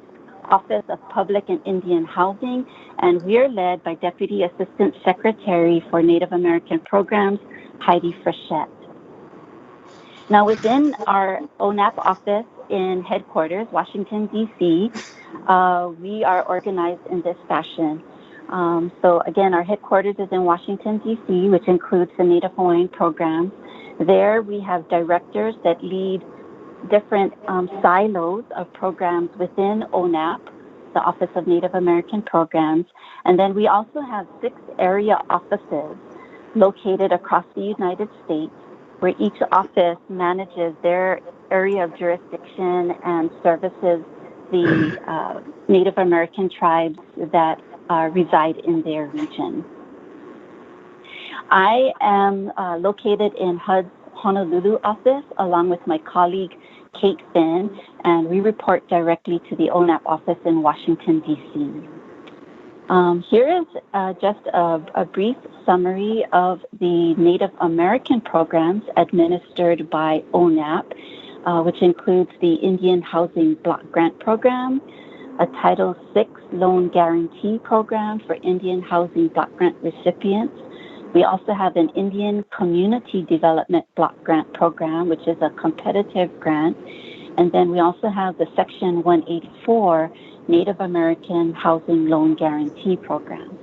Office of Public and Indian Housing, and we're led by Deputy Assistant Secretary for Native American Programs, Heidi Frechette. Now, within our ONAP office in headquarters, Washington, D.C., we are organized in this fashion. So again, our headquarters is in Washington, D.C., which includes the Native Hawaiian programs. There we have directors that lead different silos of programs within ONAP, the Office of Native American Programs. And then we also have 6 area offices located across the United States, where each office manages their area of jurisdiction and services the Native American tribes that reside in their region. I am located in HUD's Honolulu office along with my colleague Kate Finn, and we report directly to the ONAP office in Washington, D.C. Here is just a brief summary of the Native American programs administered by ONAP, which includes the Indian Housing Block Grant Program, a Title VI Loan Guarantee Program for Indian Housing Block Grant recipients. We also have an Indian Community Development Block Grant Program, which is a competitive grant. And then we also have the Section 184 Native American Housing Loan Guarantee Program.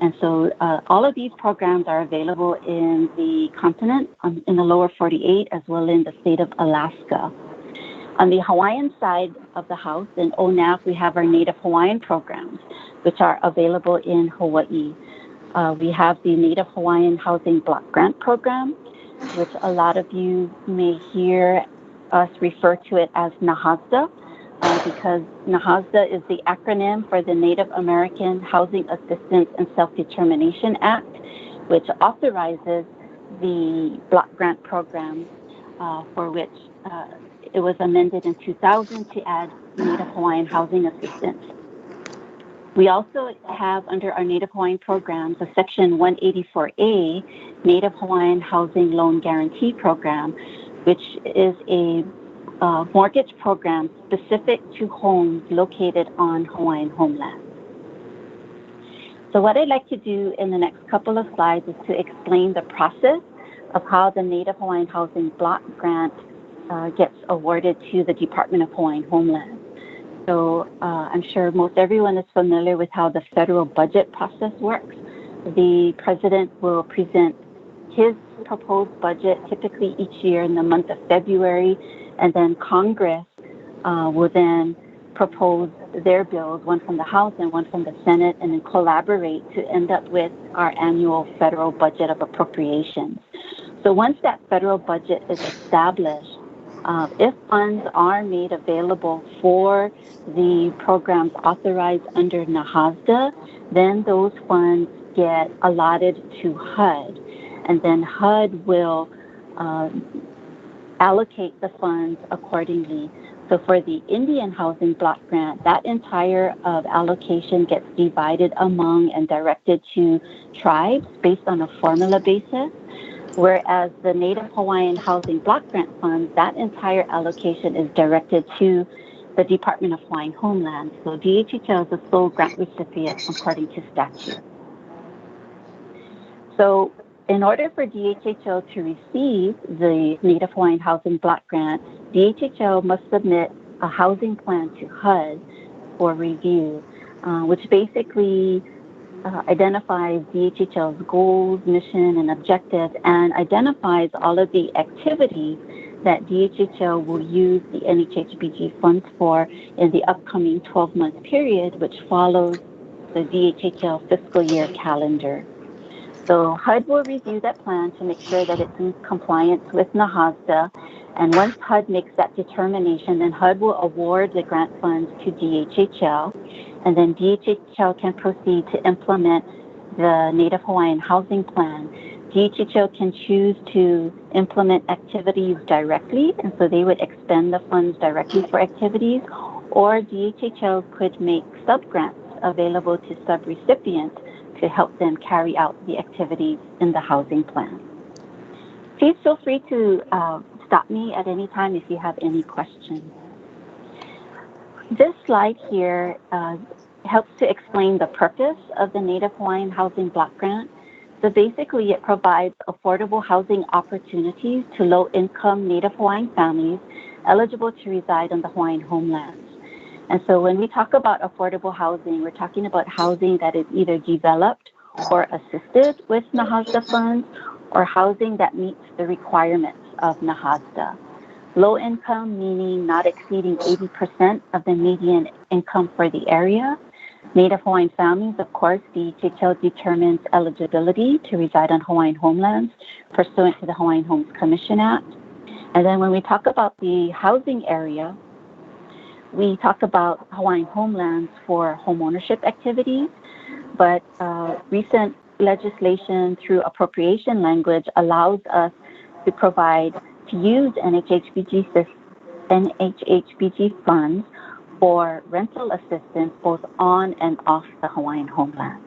And so all of these programs are available in the continent, in the lower 48, as well in the state of Alaska. On the Hawaiian side of the house, in ONAP, we have our Native Hawaiian programs, which are available in Hawaii. We have the Native Hawaiian Housing Block Grant Program, which a lot of you may hear us refer to it as NAHASDA, because NAHASDA is the acronym for the Native American Housing Assistance and Self-Determination Act, which authorizes the block grant program for which it was amended in 2000 to add Native Hawaiian housing assistance. We also have under our Native Hawaiian programs a Section 184A Native Hawaiian Housing Loan Guarantee Program, which is a mortgage programs specific to homes located on Hawaiian homeland. So what I'd like to do in the next couple of slides is to explain the process of how the Native Hawaiian Housing Block Grant gets awarded to the Department of Hawaiian Homeland. So I'm sure most everyone is familiar with how the federal budget process works. The president will present his proposed budget typically each year in the month of February, and then Congress will then propose their bills, one from the House and one from the Senate, and then collaborate to end up with our annual federal budget of appropriations. So once that federal budget is established, if funds are made available for the programs authorized under NAHASDA, then those funds get allotted to HUD, and then HUD will allocate the funds accordingly. So for the Indian Housing Block Grant, that entire allocation gets divided among and directed to tribes based on a formula basis, whereas the Native Hawaiian Housing Block Grant funds, that entire allocation is directed to the Department of Hawaiian Homeland. So DHHL is the sole grant recipient according to statute. So in order for DHHL to receive the Native Hawaiian Housing Block Grant, DHHL must submit a housing plan to HUD for review, which basically identifies DHHL's goals, mission, and objectives, and identifies all of the activities that DHHL will use the NHHBG funds for in the upcoming 12-month period, which follows the DHHL fiscal year calendar. So HUD will review that plan to make sure that it's in compliance with NAHASDA. And once HUD makes that determination, then HUD will award the grant funds to DHHL. And then DHHL can proceed to implement the Native Hawaiian Housing Plan. DHHL can choose to implement activities directly, and so they would expend the funds directly for activities, or DHHL could make sub-grants available to sub-recipients to help them carry out the activities in the housing plan. Please feel free to stop me at any time if you have any questions. This slide here helps to explain the purpose of the Native Hawaiian Housing Block Grant. So basically, it provides affordable housing opportunities to low-income Native Hawaiian families eligible to reside on the Hawaiian homelands. And so when we talk about affordable housing, we're talking about housing that is either developed or assisted with NAHASDA funds, or housing that meets the requirements of NAHASDA. Low income meaning not exceeding 80% of the median income for the area. Native Hawaiian families, of course, DHHL determines eligibility to reside on Hawaiian homelands pursuant to the Hawaiian Homes Commission Act. And then when we talk about the housing area, we talk about Hawaiian homelands for homeownership activities, but recent legislation through appropriation language allows us to use NHHBG funds for rental assistance both on and off the Hawaiian homeland.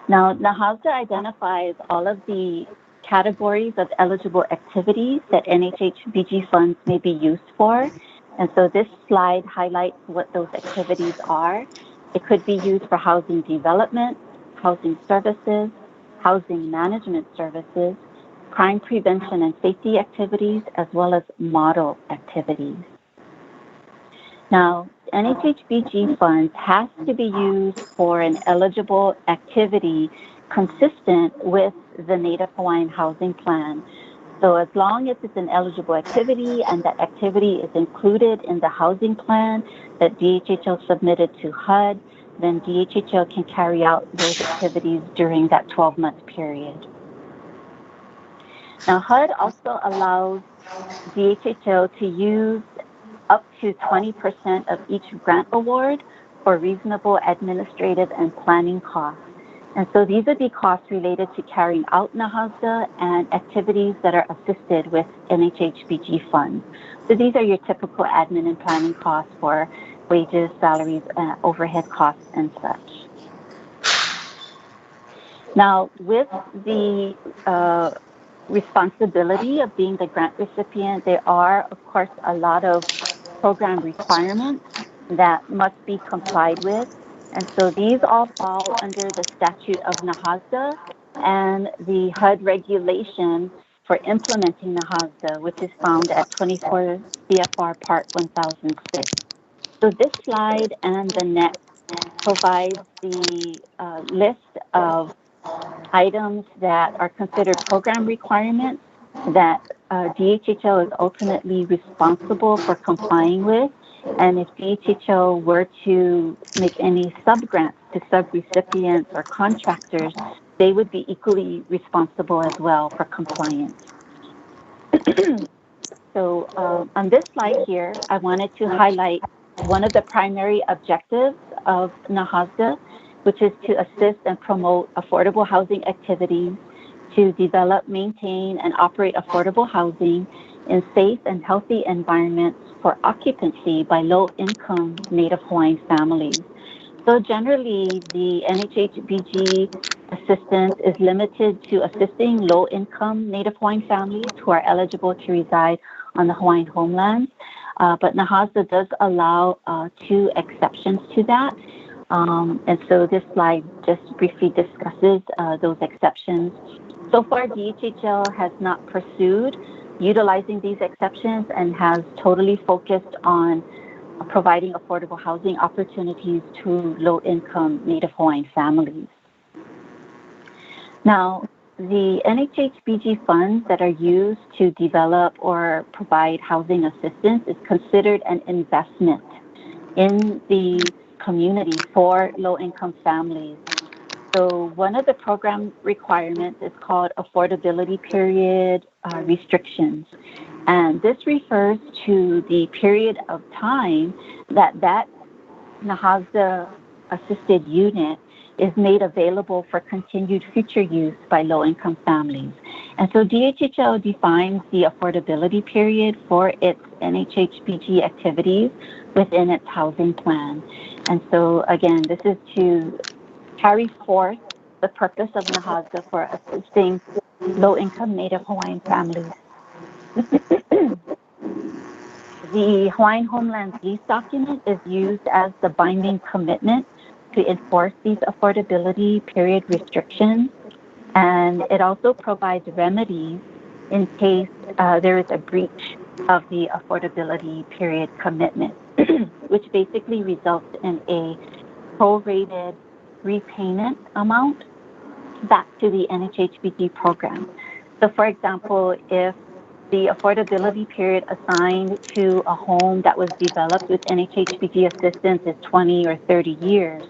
Now, NAHASDA identifies all of the categories of eligible activities that NHHBG funds may be used for. And so this slide highlights what those activities are. It could be used for housing development, housing services, housing management services, crime prevention and safety activities, as well as model activities. Now, NHHBG funds has to be used for an eligible activity consistent with the Native Hawaiian Housing Plan. So as long as it's an eligible activity and that activity is included in the housing plan that DHHL submitted to HUD, then DHHL can carry out those activities during that 12-month period. Now, HUD also allows DHHL to use up to 20% of each grant award for reasonable administrative and planning costs. And so these would be costs related to carrying out NAHASDA and activities that are assisted with NHHBG funds. So these are your typical admin and planning costs for wages, salaries, overhead costs, and such. Now, with the responsibility of being the grant recipient, there are, of course, a lot of program requirements that must be complied with. And so these all fall under the statute of NAHASDA and the HUD regulation for implementing NAHASDA, which is found at 24 CFR Part 1006. So this slide and the next provides the list of items that are considered program requirements that DHHL is ultimately responsible for complying with. And if DHHL were to make any sub-grants to sub-recipients or contractors, they would be equally responsible as well for compliance. So on this slide here, I wanted to highlight one of the primary objectives of NAHASDA, which is to assist and promote affordable housing activities, to develop, maintain, and operate affordable housing in safe and healthy environments for occupancy by low-income Native Hawaiian families. So generally, the NHHBG assistance is limited to assisting low-income Native Hawaiian families who are eligible to reside on the Hawaiian homeland. But NAHASDA does allow 2 exceptions to that. And so this slide just briefly discusses those exceptions. So far, DHHL has not pursued utilizing these exceptions and has totally focused on providing affordable housing opportunities to low-income Native Hawaiian families. Now, the NHHBG funds that are used to develop or provide housing assistance is considered an investment in the community for low-income families. So one of the program requirements is called affordability period restrictions. And this refers to the period of time that NAHASDA assisted unit is made available for continued future use by low-income families. And so DHHL defines the affordability period for its NHHBG activities within its housing plan. And so again, this is to carry forth the purpose of NAHASDA for assisting low-income Native Hawaiian families. The Hawaiian Homeland Lease document is used as the binding commitment to enforce these affordability period restrictions, and it also provides remedies in case there is a breach of the affordability period commitment, which basically results in a prorated repayment amount back to the NHHBG program. So for example, if the affordability period assigned to a home that was developed with NHHBG assistance is 20 or 30 years,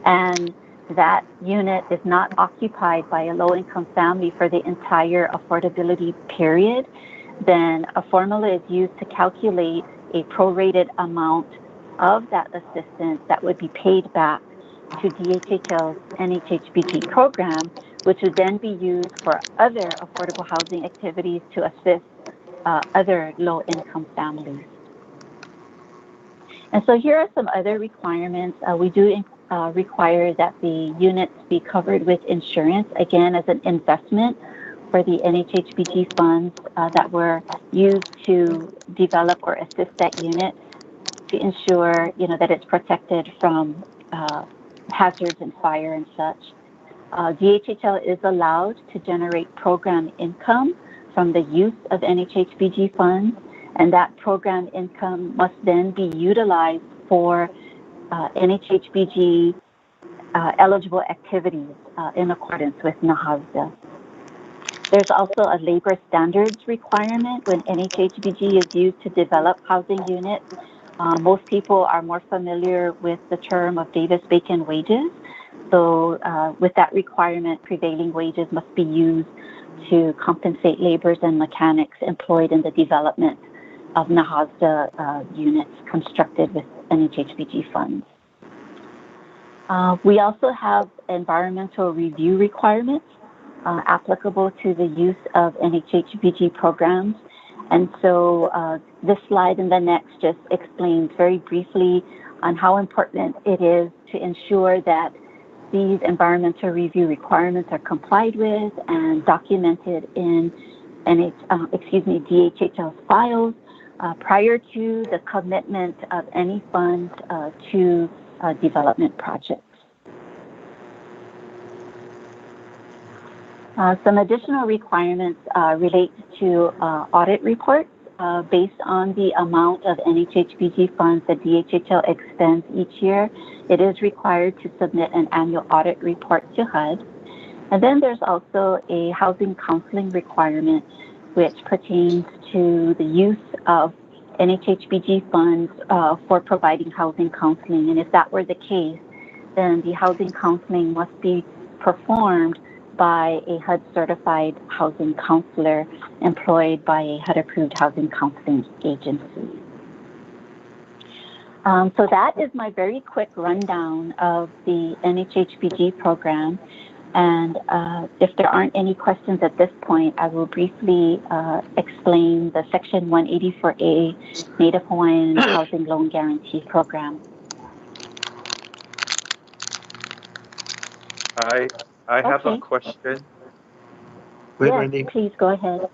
and that unit is not occupied by a low-income family for the entire affordability period, then a formula is used to calculate a prorated amount of that assistance that would be paid back to DHHL's NHHBG program, which would then be used for other affordable housing activities to assist other low-income families. And so here are some other requirements. We do require that the units be covered with insurance, again, as an investment for the NHHBG funds that were used to develop or assist that unit to ensure, that it's protected from hazards and fire and such. DHHL is allowed to generate program income from the use of NHHBG funds, and that program income must then be utilized for NHHBG eligible activities in accordance with NAHASDA. There's also a labor standards requirement when NHHBG is used to develop housing units. Most people are more familiar with the term of Davis-Bacon wages. So with that requirement, prevailing wages must be used to compensate laborers and mechanics employed in the development of NAHASDA units constructed with NHHBG funds. We also have environmental review requirements applicable to the use of NHHBG programs. And so this slide and the next just explains very briefly on how important it is to ensure that these environmental review requirements are complied with and documented in DHHL's files prior to the commitment of any funds to development projects. Some additional requirements relate to audit reports based on the amount of NHHBG funds that DHHL expends each year. It is required to submit an annual audit report to HUD. And then there's also a housing counseling requirement which pertains to the use of NHHBG funds for providing housing counseling. And if that were the case, then the housing counseling must be performed by a HUD-certified housing counselor employed by a HUD-approved housing counseling agency. So that is my very quick rundown of the NHHBG program. And if there aren't any questions at this point, I will briefly explain the Section 184A Native Hawaiian Housing Loan Guarantee Program. I have a question. Yes, please go ahead.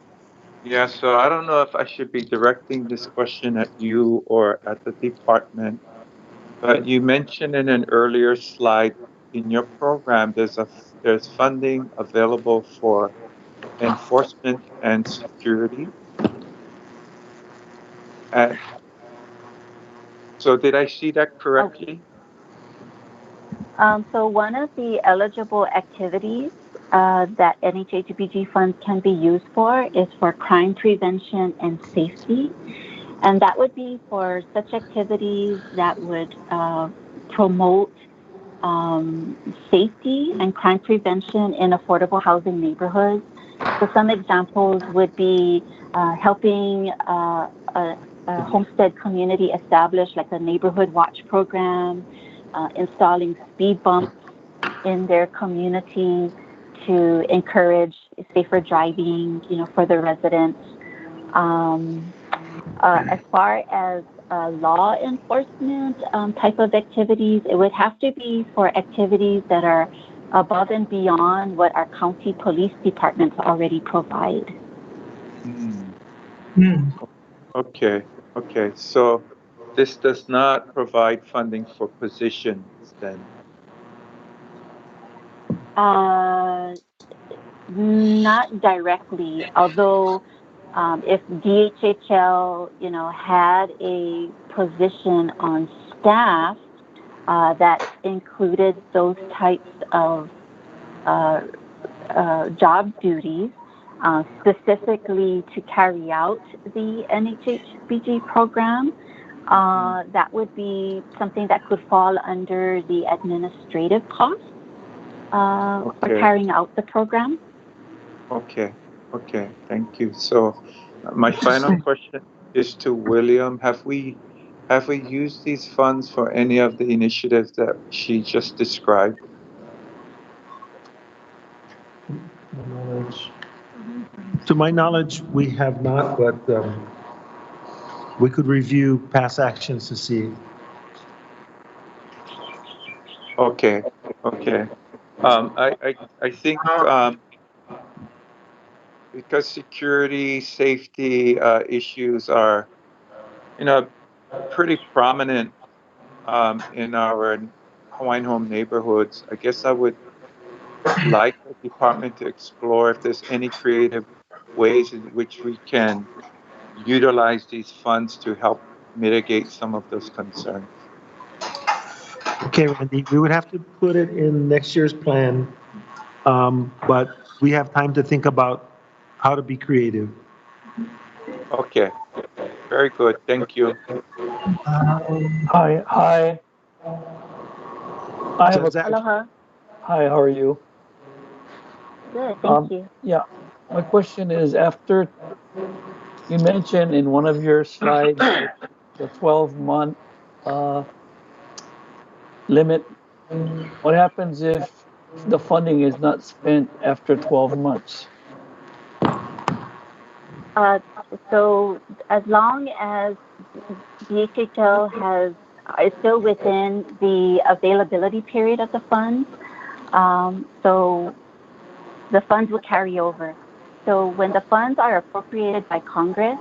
Yeah, so I don't know if I should be directing this question at you or at the department, but you mentioned in an earlier slide in your program, there's funding available for enforcement and security. So did I see that correctly? So one of the eligible activities that NHHBG funds can be used for is for crime prevention and safety. And that would be for such activities that would promote safety and crime prevention in affordable housing neighborhoods. So some examples would be helping a homestead community establish like a neighborhood watch program, installing speed bumps in their community to encourage safer driving, for the residents. As far as law enforcement type of activities, it would have to be for activities that are above and beyond what our county police departments already provide. Okay. So this does not provide funding for positions then? Not directly, although if DHHL, had a position on staff that included those types of job duties, specifically to carry out the NHHBG program, that would be something that could fall under the administrative costs for carrying out the program. Okay, thank you. So my final question is to William. Have we used these funds for any of the initiatives that she just described? To my knowledge, we have not, but we could review past actions to see. Okay. I think because security, safety issues are, pretty prominent in our Hawaiian home neighborhoods, I guess I would like the department to explore if there's any creative ways in which we can utilize these funds to help mitigate some of those concerns. Okay, Randy, we would have to put it in next year's plan, but we have time to think about how to be creative. Okay, very good. Thank you. Hi. Aloha. Hi, how are you? Good, thank you. Yeah, my question is, after you mentioned in one of your slides the 12-month limit, what happens if the funding is not spent after 12 months? So as long as DHHL is still within the availability period of the funds, So the funds will carry over. So when the funds are appropriated by Congress,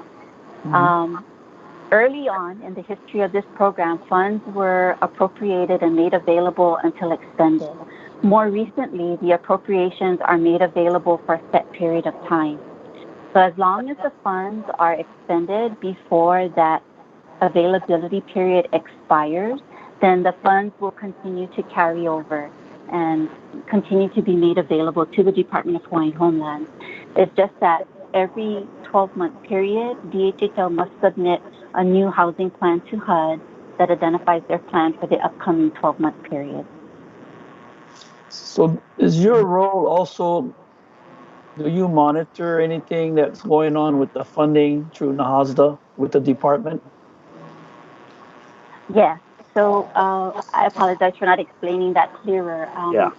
early on in the history of this program, funds were appropriated and made available until expended. More recently, the appropriations are made available for a set period of time. So as long as the funds are expended before that availability period expires, then the funds will continue to carry over and continue to be made available to the Department of Hawaiian Homeland. It's just that every 12-month period, DHHL must submit a new housing plan to HUD that identifies their plan for the upcoming 12-month period. So is your role also, do you monitor anything that's going on with the funding through NAHASDA with the department? Yes. So I apologize for not explaining that clearer. Yeah.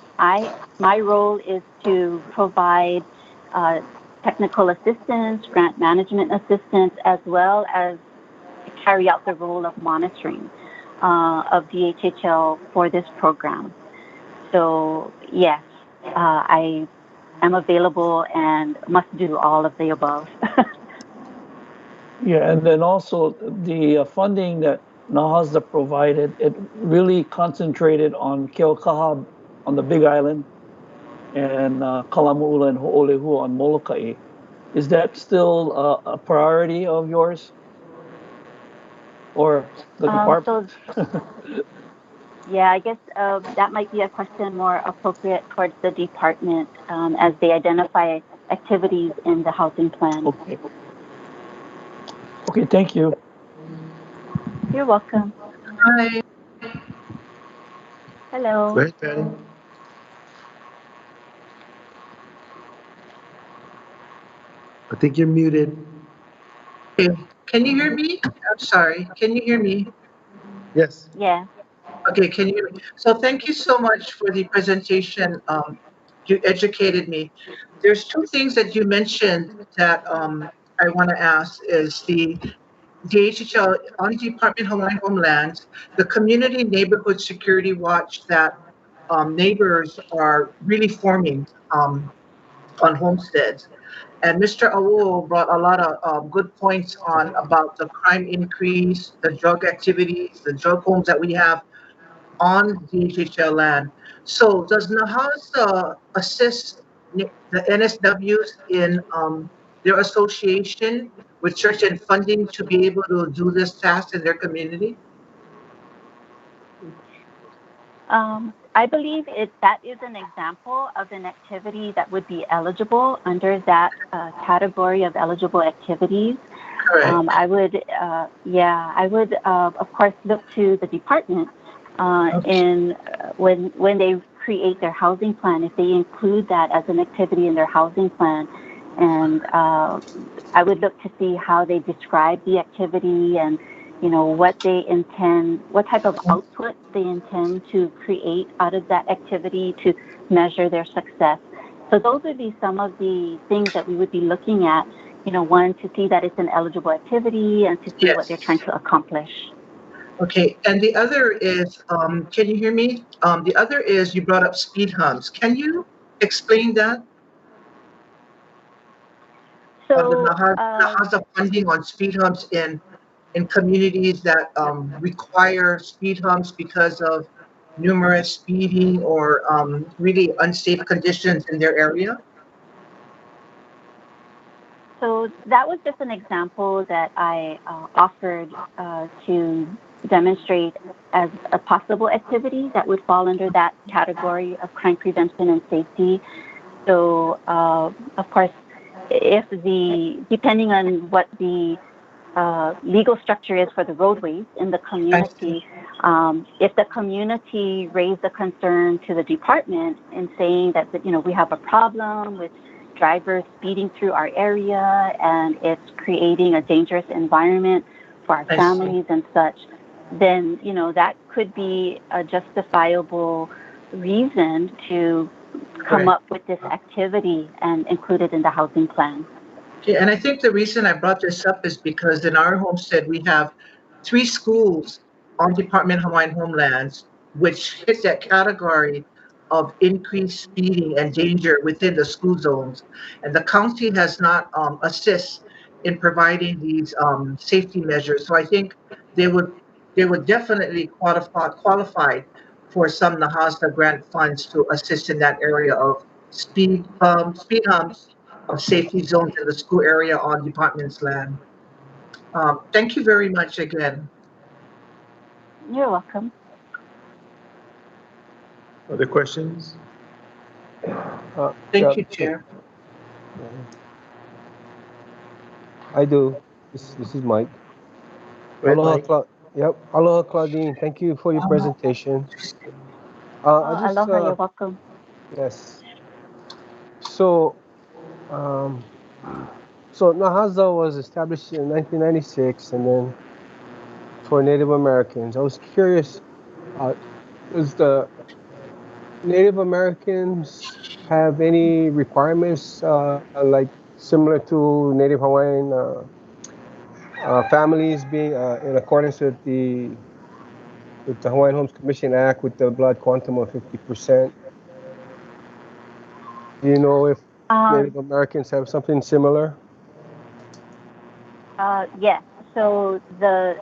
My role is to provide technical assistance, grant management assistance, as well as to carry out the role of monitoring of DHHL for this program. So yes, I am available and must do all of the above. Yeah, and then also the funding that NAHASDA provided, it really concentrated on Keaukaha on the Big Island and Kalamu'ula and Ho'olehu on Molokai. Is that still a priority of yours or the department? Yeah, I guess that might be a question more appropriate towards the department as they identify activities in the housing plan. Okay. Okay, thank you. You're welcome. Hi. Hello. Go ahead, Patty. I think you're muted. Okay. Can you hear me? I'm sorry. Can you hear me? Yes. Yeah. Okay, can you hear me? So thank you so much for the presentation. You educated me. There's two things that you mentioned that I want to ask is the DHHL on Department of Hawaiian Homeland, the Community Neighborhood Security Watch that neighbors are really forming on homesteads. And Mr. Awo brought a lot of good points on about the crime increase, the drug activities, the drug homes that we have on DHHL land. So does NAHAS assist the NSWs in their association with church and funding to be able to do this task in their community? I believe that is an example of an activity that would be eligible under that category of eligible activities. Correct. I would, of course, look to the department in when they create their housing plan, if they include that as an activity in their housing plan. And I would look to see how they describe the activity and what they intend, what type of output they intend to create out of that activity to measure their success. So those would be some of the things that we would be looking at, one, to see that it's an eligible activity and to see what they're trying to accomplish. Okay, and the other is, can you hear me? The other is you brought up speed humps. Can you explain that? So NAHASA funding on speed humps in communities that require speed humps because of numerous speeding or really unsafe conditions in their area? So that was just an example that I offered to demonstrate as a possible activity that would fall under that category of crime prevention and safety. So, of course, depending on what the legal structure is for the roadways in the community, if the community raised a concern to the department in saying that we have a problem with drivers speeding through our area and it's creating a dangerous environment for our families and such, then that could be a justifiable reason to come up with this activity and include it in the housing plan. Okay, and I think the reason I brought this up is because in our homestead we have 3 schools on Department of Hawaiian Homelands which hit that category of increased speeding and danger within the school zones. And the county has not assist in providing these safety measures. So I think they would definitely qualify for some NAHASA grant funds to assist in that area of speed humps, of safety zones in the school area on department's land. Thank you very much again. You're welcome. Other questions? Thank you, Chair. I do. This is Mike. Right, Aloha, Mike. yep. Aloha, Claudine. Thank you for your presentation. Aloha, you're welcome. Yes. So, so NAHASA was established in 1996, and then for Native Americans. I was curious, does the Native Americans have any requirements like similar to Native Hawaiian families being in accordance with the Hawaiian Homes Commission Act with the blood quantum of 50%? Do you know if Native Americans have something similar? Yes. So the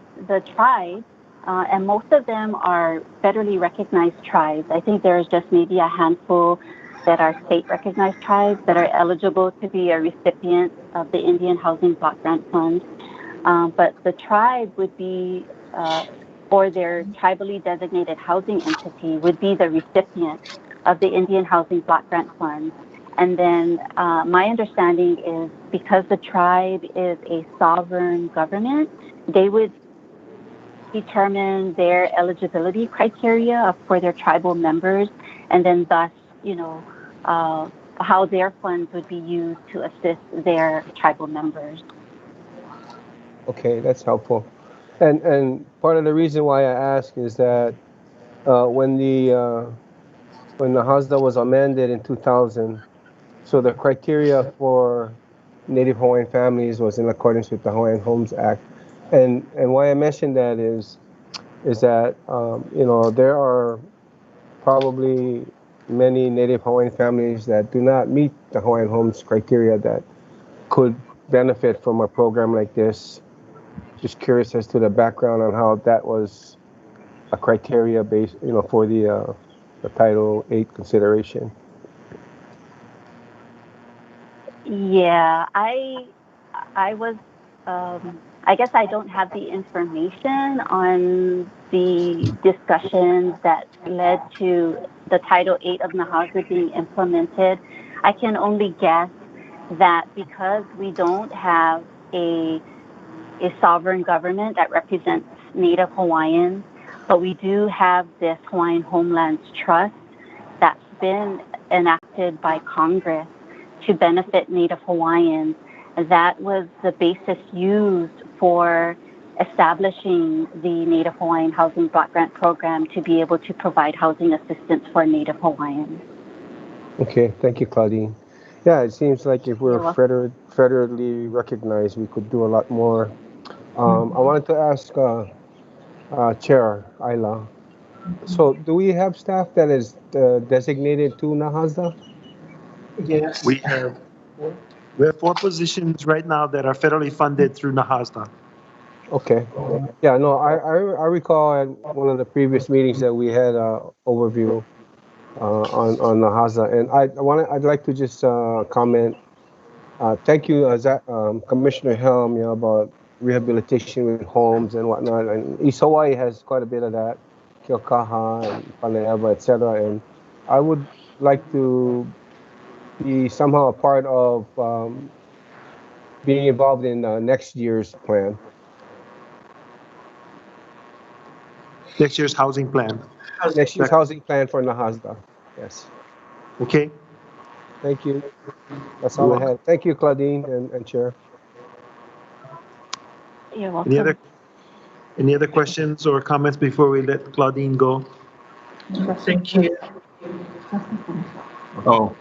tribes, and most of them are federally recognized tribes. I think there's just maybe a handful that are state recognized tribes that are eligible to be a recipient of the Indian Housing Block Grant Fund. But the tribe would be, or their tribally designated housing entity would be the recipient of the Indian Housing Block Grant Fund. And then my understanding is because the tribe is a sovereign government, they would determine their eligibility criteria for their tribal members, and then thus, how their funds would be used to assist their tribal members. Okay, that's helpful. And part of the reason why I ask is that when the HASDA was amended in 2000, so the criteria for Native Hawaiian families was in accordance with the Hawaiian Homes Act. And why I mention that is that there are probably many Native Hawaiian families that do not meet the Hawaiian Homes criteria that could benefit from a program like this. Just curious as to the background on how that was a criteria based, for the Title 8 consideration. Yeah, I was, I guess I don't have the information on the discussions that led to the Title 8 of NAHASA being implemented. I can only guess that because we don't have a sovereign government that represents Native Hawaiians, but we do have this Hawaiian Homelands Trust that's been enacted by Congress to benefit Native Hawaiians. That was the basis used for establishing the Native Hawaiian Housing Block Grant Program to be able to provide housing assistance for Native Hawaiians. Okay, thank you, Claudine. Yeah, it seems like if we're federally recognized, we could do a lot more. I wanted to ask Chair Ayla, so do we have staff that is designated to NAHASDA? Yes. We have 4 positions right now that are federally funded through NAHASDA. Okay. Yeah, no, I recall at one of the previous meetings that we had overview on NAHASDA, and I'd like to just comment. Thank you, Commissioner Helm, about rehabilitation with homes and whatnot. And East Hawaii has quite a bit of that, Keaukaha and Paneava, etc. And I would like to be somehow a part of being involved in next year's plan. Next year's housing plan. Next year's housing plan for NAHASDA. Yes. Okay. Thank you. That's all I had. Thank you, Claudine and Chair. You're welcome. Any other questions or comments before we let Claudine go? Thank you. Oh,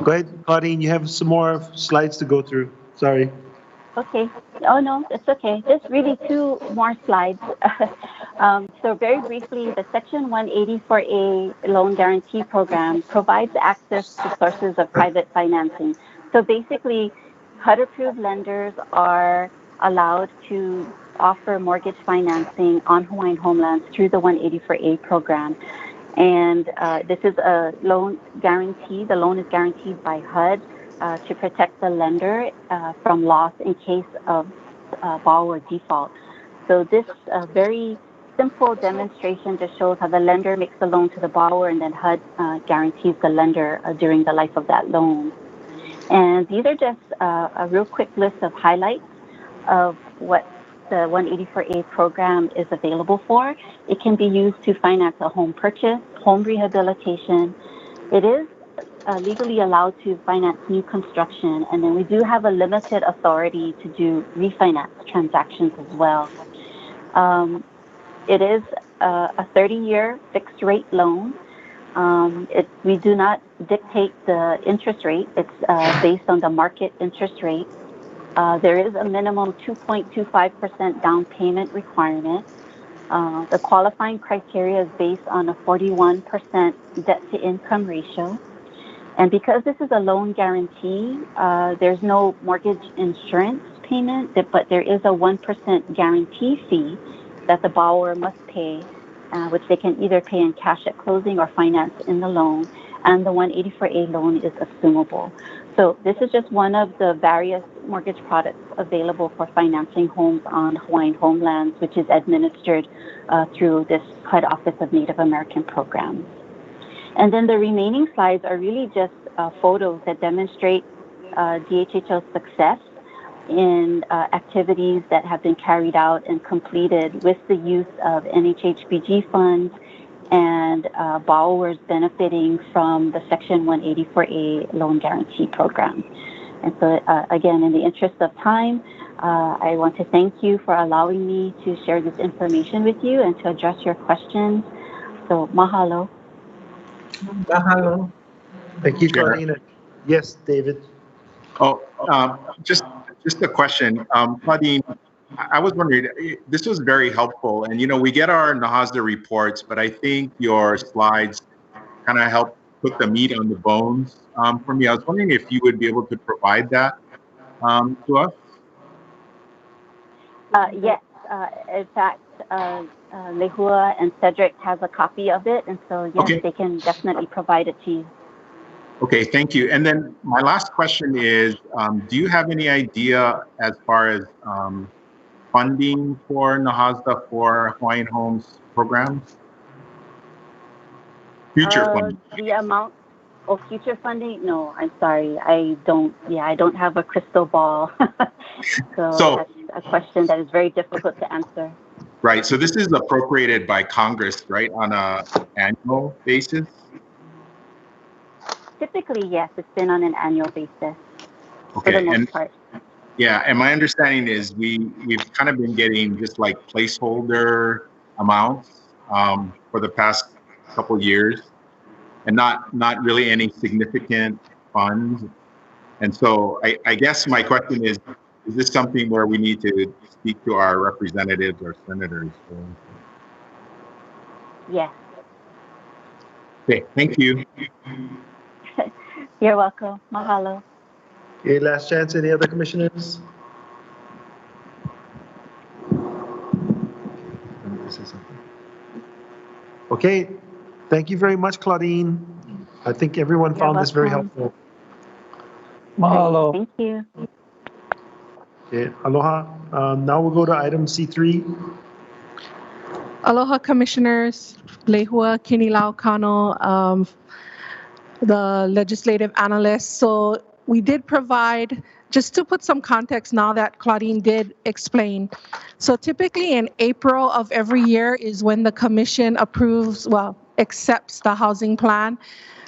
go ahead, Claudine. You have some more slides to go through. Sorry. Okay. Oh, no, it's okay. Just really two more slides. So very briefly, the Section 184A Loan Guarantee Program provides access to sources of private financing. So basically, HUD-approved lenders are allowed to offer mortgage financing on Hawaiian homelands through the 184A program. And this is a loan guarantee. The loan is guaranteed by HUD to protect the lender from loss in case of borrower default. So this very simple demonstration just shows how the lender makes the loan to the borrower and then HUD guarantees the lender during the life of that loan. And these are just a real quick list of highlights of what the 184A program is available for. It can be used to finance a home purchase, home rehabilitation. It is legally allowed to finance new construction, and then we do have a limited authority to do refinance transactions as well. It is a 30-year fixed rate loan. We do not dictate the interest rate. It's based on the market interest rate. There is a minimum 2.25% down payment requirement. The qualifying criteria is based on a 41% debt to income ratio. And because this is a loan guarantee, there's no mortgage insurance payment, but there is a 1% guarantee fee that the borrower must pay, which they can either pay in cash at closing or finance in the loan. And the 184A loan is assumable. So this is just one of the various mortgage products available for financing homes on Hawaiian homelands, which is administered through this HUD Office of Native American Programs. And then the remaining slides are really just photos that demonstrate DHHL's success in activities that have been carried out and completed with the use of NHHBG funds and borrowers benefiting from the Section 184A Loan Guarantee Program. And so, again, in the interest of time, I want to thank you for allowing me to share this information with you and to address your questions. So, mahalo. Mahalo. Thank you, Claudine. Yes, David. Oh, just a question. Claudine, I was wondering, this was very helpful. And, you know, we get our NAHASDA reports, but I think your slides kind of help put the meat on the bones for me. I was wondering if you would be able to provide that to us? Yes. In fact, Lehua and Cedric has a copy of it. And so, yes, Okay. They can definitely provide it to you. Okay, thank you. And then my last question is, do you have any idea as far as funding for NAHASDA for Hawaiian Homes programs? Future funding. The amount of future funding? No, I'm sorry. I don't have a crystal ball. So that's a question that is very difficult to answer. Right, so this is appropriated by Congress, right, on an annual basis? Typically, yes, it's been on an annual basis Okay, for the most part. Yeah, and my understanding is we've kind of been getting just like placeholder amounts for the past couple years, and not really any significant funds. And so I guess my question is this something where we need to speak to our representatives or senators? Yes. Okay, thank you. You're welcome. Mahalo. Okay, last chance. Any other commissioners? Okay, thank you very much, Claudine. I think everyone found this very helpful. Mahalo. Thank you. Okay, aloha. Now we'll go to item C3. Aloha, Commissioners. Lehua Kinilau Kano, the legislative analyst. So we did provide, just to put some context now that Claudine did explain. So typically in April of every year is when the commission accepts the housing plan.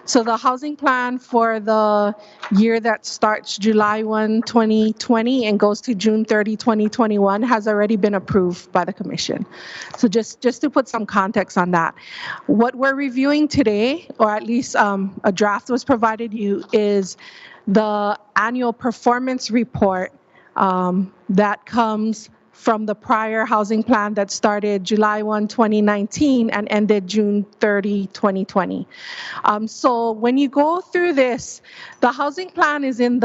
So the housing plan for the year that starts July 1, 2020 and goes to June 30, 2021 has already been approved by the commission. So just to put some context on that. What we're reviewing today, or at least a draft was provided you, is the annual performance report that comes from the prior housing plan that started July 1, 2019 and ended June 30, 2020. So when you go through this, the housing plan is in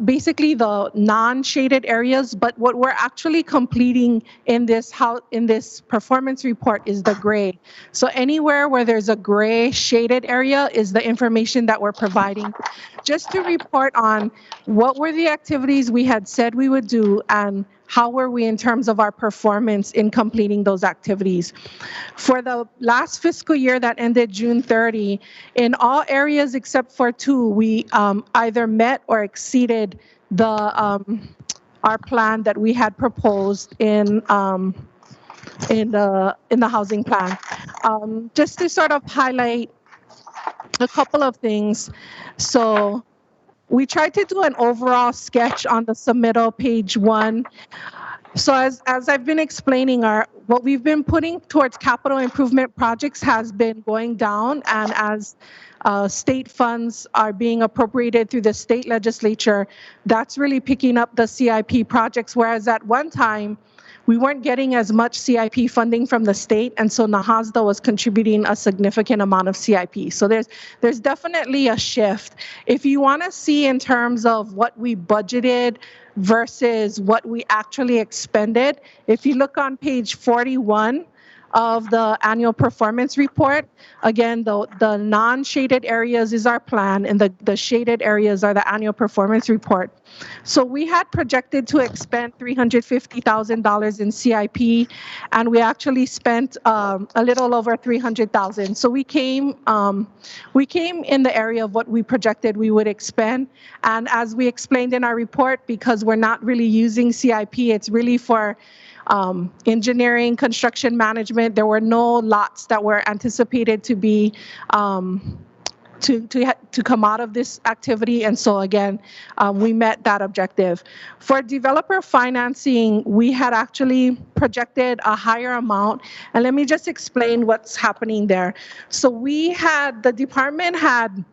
basically the non-shaded areas, but what we're actually completing in this performance report is the gray. So anywhere where there's a gray shaded area is the information that we're providing, just to report on what were the activities we had said we would do and how were we in terms of our performance in completing those activities. For the last fiscal year that ended June 30, in all areas except for 2, we either met or exceeded our plan that we had proposed in the housing plan. Just to sort of highlight a couple of things. So we tried to do an overall sketch on the submittal page 1. So as I've been explaining, what we've been putting towards capital improvement projects has been going down, and as state funds are being appropriated through the state legislature, that's really picking up the CIP projects, whereas at one time, we weren't getting as much CIP funding from the state, and so NAHASDA was contributing a significant amount of CIP. So there's definitely a shift. If you want to see in terms of what we budgeted versus what we actually expended, if you look on page 41 of the annual performance report, again, the non-shaded areas is our plan, and the shaded areas are the annual performance report. So we had projected to expend $350,000 in CIP, and we actually spent a little over $300,000. So we came in the area of what we projected we would expend. And as we explained in our report, because we're not really using CIP, it's really for engineering, construction management. There were no lots that were anticipated to be to come out of this activity, and so again, we met that objective. For developer financing, we had actually projected a higher amount, and let me just explain what's happening there. So the department had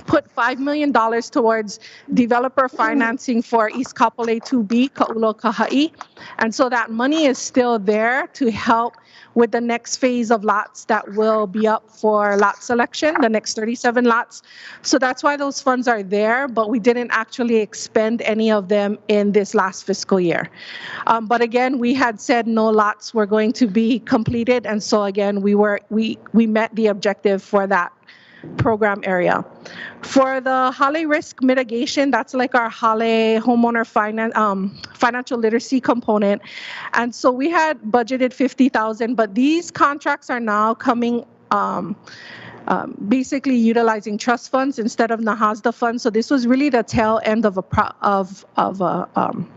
put $5 million towards developer financing for East Kapolei 2B, Ka'ulo Kaha'i. And so that money is still there to help with the next phase of lots that will be up for lot selection, the next 37 lots. So that's why those funds are there, but we didn't actually expend any of them in this last fiscal year. But again, we had said no lots were going to be completed, and so again, we met the objective for that program area. For the HALE risk mitigation, that's like our HALE homeowner financial literacy component. And so we had budgeted $50,000, but these contracts are now coming basically utilizing trust funds instead of NAHASDA funds. So this was really the tail end of a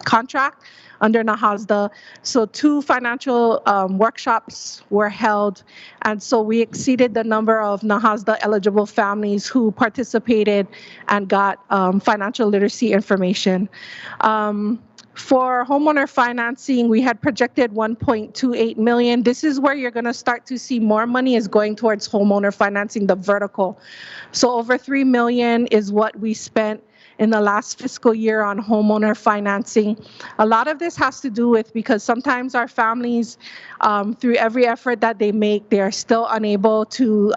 contract under NAHASDA. So 2 financial workshops were held, and so we exceeded the number of NAHASDA eligible families who participated and got financial literacy information. For homeowner financing, we had projected $1.28 million. This is where you're going to start to see more money is going towards homeowner financing, the vertical. So over $3 million is what we spent in the last fiscal year on homeowner financing. A lot of this has to do with because sometimes our families, through every effort that they make, they are still unable to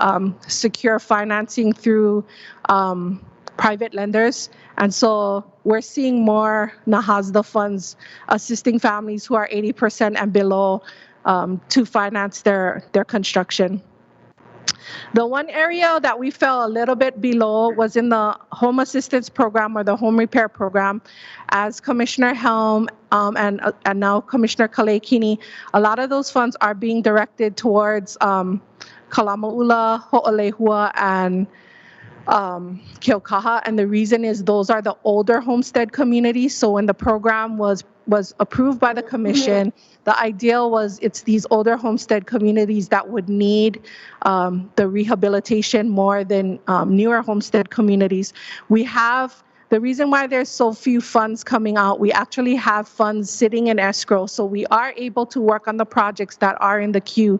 secure financing through private lenders. And so we're seeing more NAHASDA funds assisting families who are 80% and below to finance their construction. The one area that we fell a little bit below was in the home assistance program or the home repair program. As Commissioner Helm and now Commissioner Kalekini, a lot of those funds are being directed towards Kalamaula, Ho'olehua, and Keaukaha, and the reason is those are the older homestead communities. So when the program was approved by the commission, the ideal was it's these older homestead communities that would need the rehabilitation more than newer homestead communities. We have The reason why there's so few funds coming out, we actually have funds sitting in escrow, so we are able to work on the projects that are in the queue.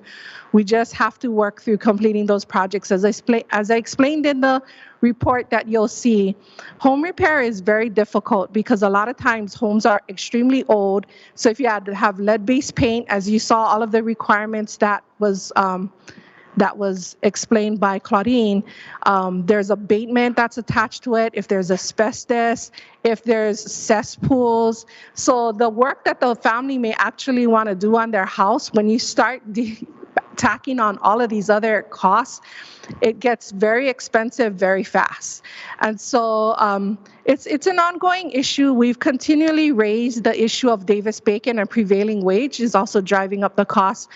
We just have to work through completing those projects. As I explained in the report that you'll see, home repair is very difficult because a lot of times homes are extremely old. So if you had to have lead-based paint, as you saw all of the requirements that was explained by Claudine, there's abatement that's attached to it, if there's asbestos, if there's cesspools. So the work that the family may actually want to do on their house, when you start tacking on all of these other costs, it gets very expensive very fast. And so it's an ongoing issue. We've continually raised the issue of Davis-Bacon, and prevailing wage is also driving up the cost.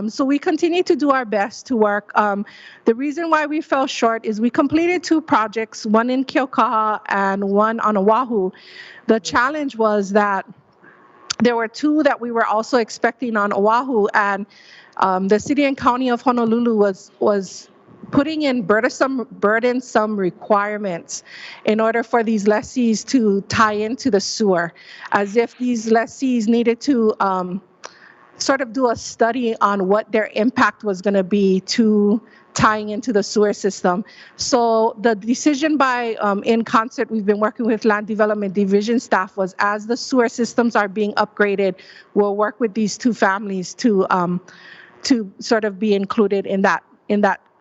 So we continue to do our best to work. The reason why we fell short is we completed 2 projects, one in Keaukaha and one on Oahu. The challenge was that there were 2 that we were also expecting on Oahu, and the city and county of Honolulu was putting in burdensome requirements in order for these lessees to tie into the sewer, as if these lessees needed to sort of do a study on what their impact was going to be to tying into the sewer system. So the decision by, in concert, we've been working with Land Development Division staff, was as the sewer systems are being upgraded, we'll work with these 2 families to sort of be included in that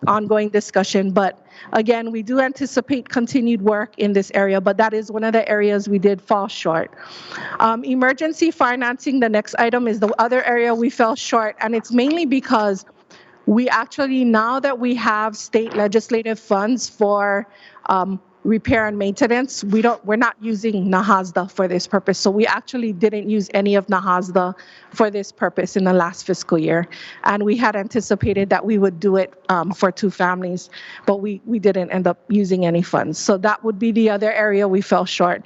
ongoing discussion. But again, we do anticipate continued work in this area, but that is one of the areas we did fall short. Emergency financing, the next item, is the other area we fell short, and it's mainly because we actually, now that we have state legislative funds for repair and maintenance, we're not using NAHASDA for this purpose. So we actually didn't use any of NAHASDA for this purpose in the last fiscal year. And we had anticipated that we would do it for 2 families, but we didn't end up using any funds. So that would be the other area we fell short.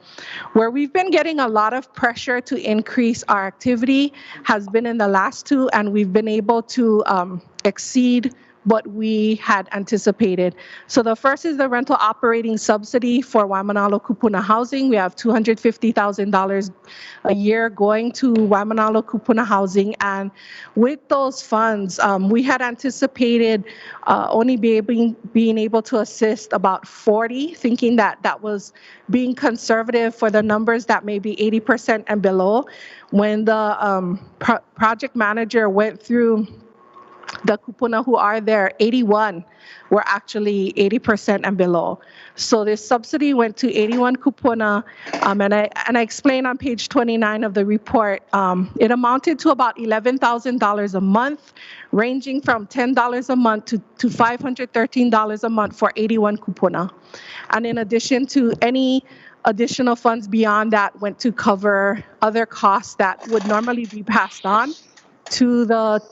Where we've been getting a lot of pressure to increase our activity has been in the last 2, and we've been able to exceed what we had anticipated. So the first is the rental operating subsidy for Waimanalo Kupuna Housing. We have $250,000 a year going to Waimanalo Kupuna Housing, and with those funds, we had anticipated only being able to assist about 40, thinking that that was being conservative for the numbers that may be 80% and below. When the project manager went through the kupuna who are there, 81 were actually 80% and below. So this subsidy went to 81 kupuna, and I explain on page 29 of the report, it amounted to about $11,000 a month, ranging from $10 a month to $513 a month for 81 kupuna. And in addition to any additional funds beyond that went to cover other costs that would normally be passed on to the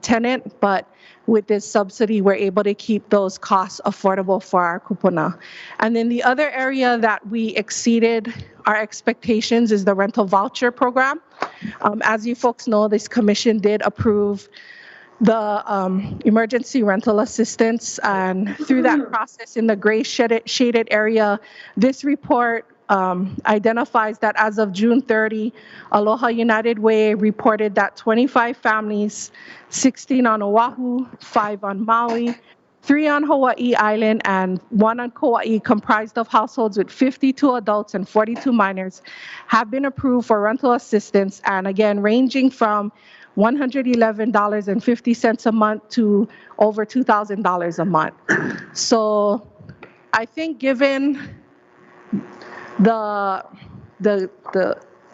tenant, but with this subsidy, we're able to keep those costs affordable for our kupuna. And then the other area that we exceeded our expectations is the rental voucher program. As you folks know, this commission did approve the emergency rental assistance, and through that process in the gray shaded area, this report identifies that as of June 30, Aloha United Way reported that 25 families, 16 on Oahu, 5 on Maui, 3 on Hawaii Island, and 1 on Kauai, comprised of households with 52 adults and 42 minors, have been approved for rental assistance, and again, ranging from $111.50 a month to over $2,000 a month. So I think given the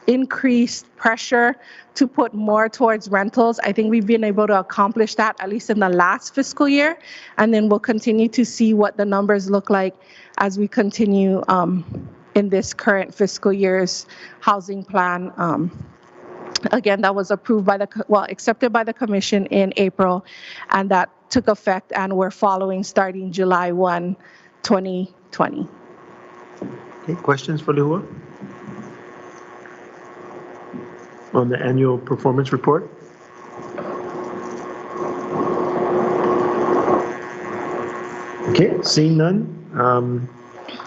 increased pressure to put more towards rentals, I think we've been able to accomplish that, at least in the last fiscal year, and then we'll continue to see what the numbers look like as we continue in this current fiscal year's housing plan. Again, that was approved by accepted by the commission in April, and that took effect, and we're following starting July 1, 2020. Okay, questions for Lehua on the annual performance report? Okay, seeing none,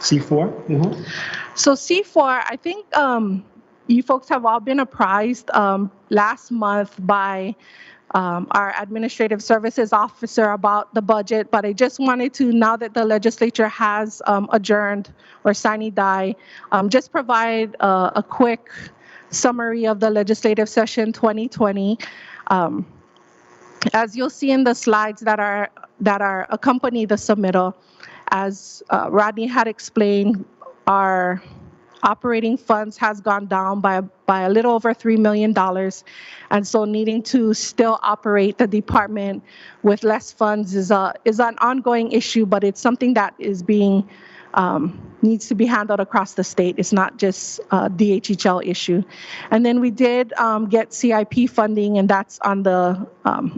C4? So C4, I think you folks have all been apprised last month by our administrative services officer about the budget, but I just wanted to, now that the legislature has adjourned or sine die, just provide a quick summary of the legislative session 2020. As you'll see in the slides that are accompany the submittal, as Rodney had explained, our operating funds has gone down by a little over $3 million. And so needing to still operate the department with less funds is an ongoing issue, but it's something that is being, needs to be handled across the state. It's not just a DHHL issue. And then we did get CIP funding, and that's on the,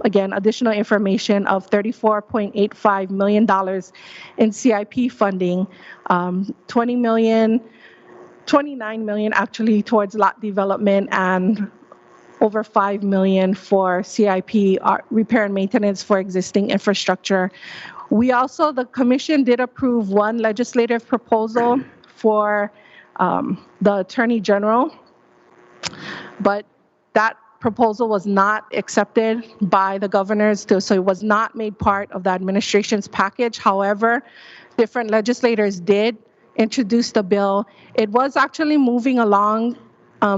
again, additional information of $34.85 million in CIP funding, 29 million actually towards lot development, and over 5 million for CIP repair and maintenance for existing infrastructure. We also, the commission did approve one legislative proposal for the Attorney General, but that proposal was not accepted by the governors, so it was not made part of the administration's package. However, different legislators did introduce the bill. It was actually moving along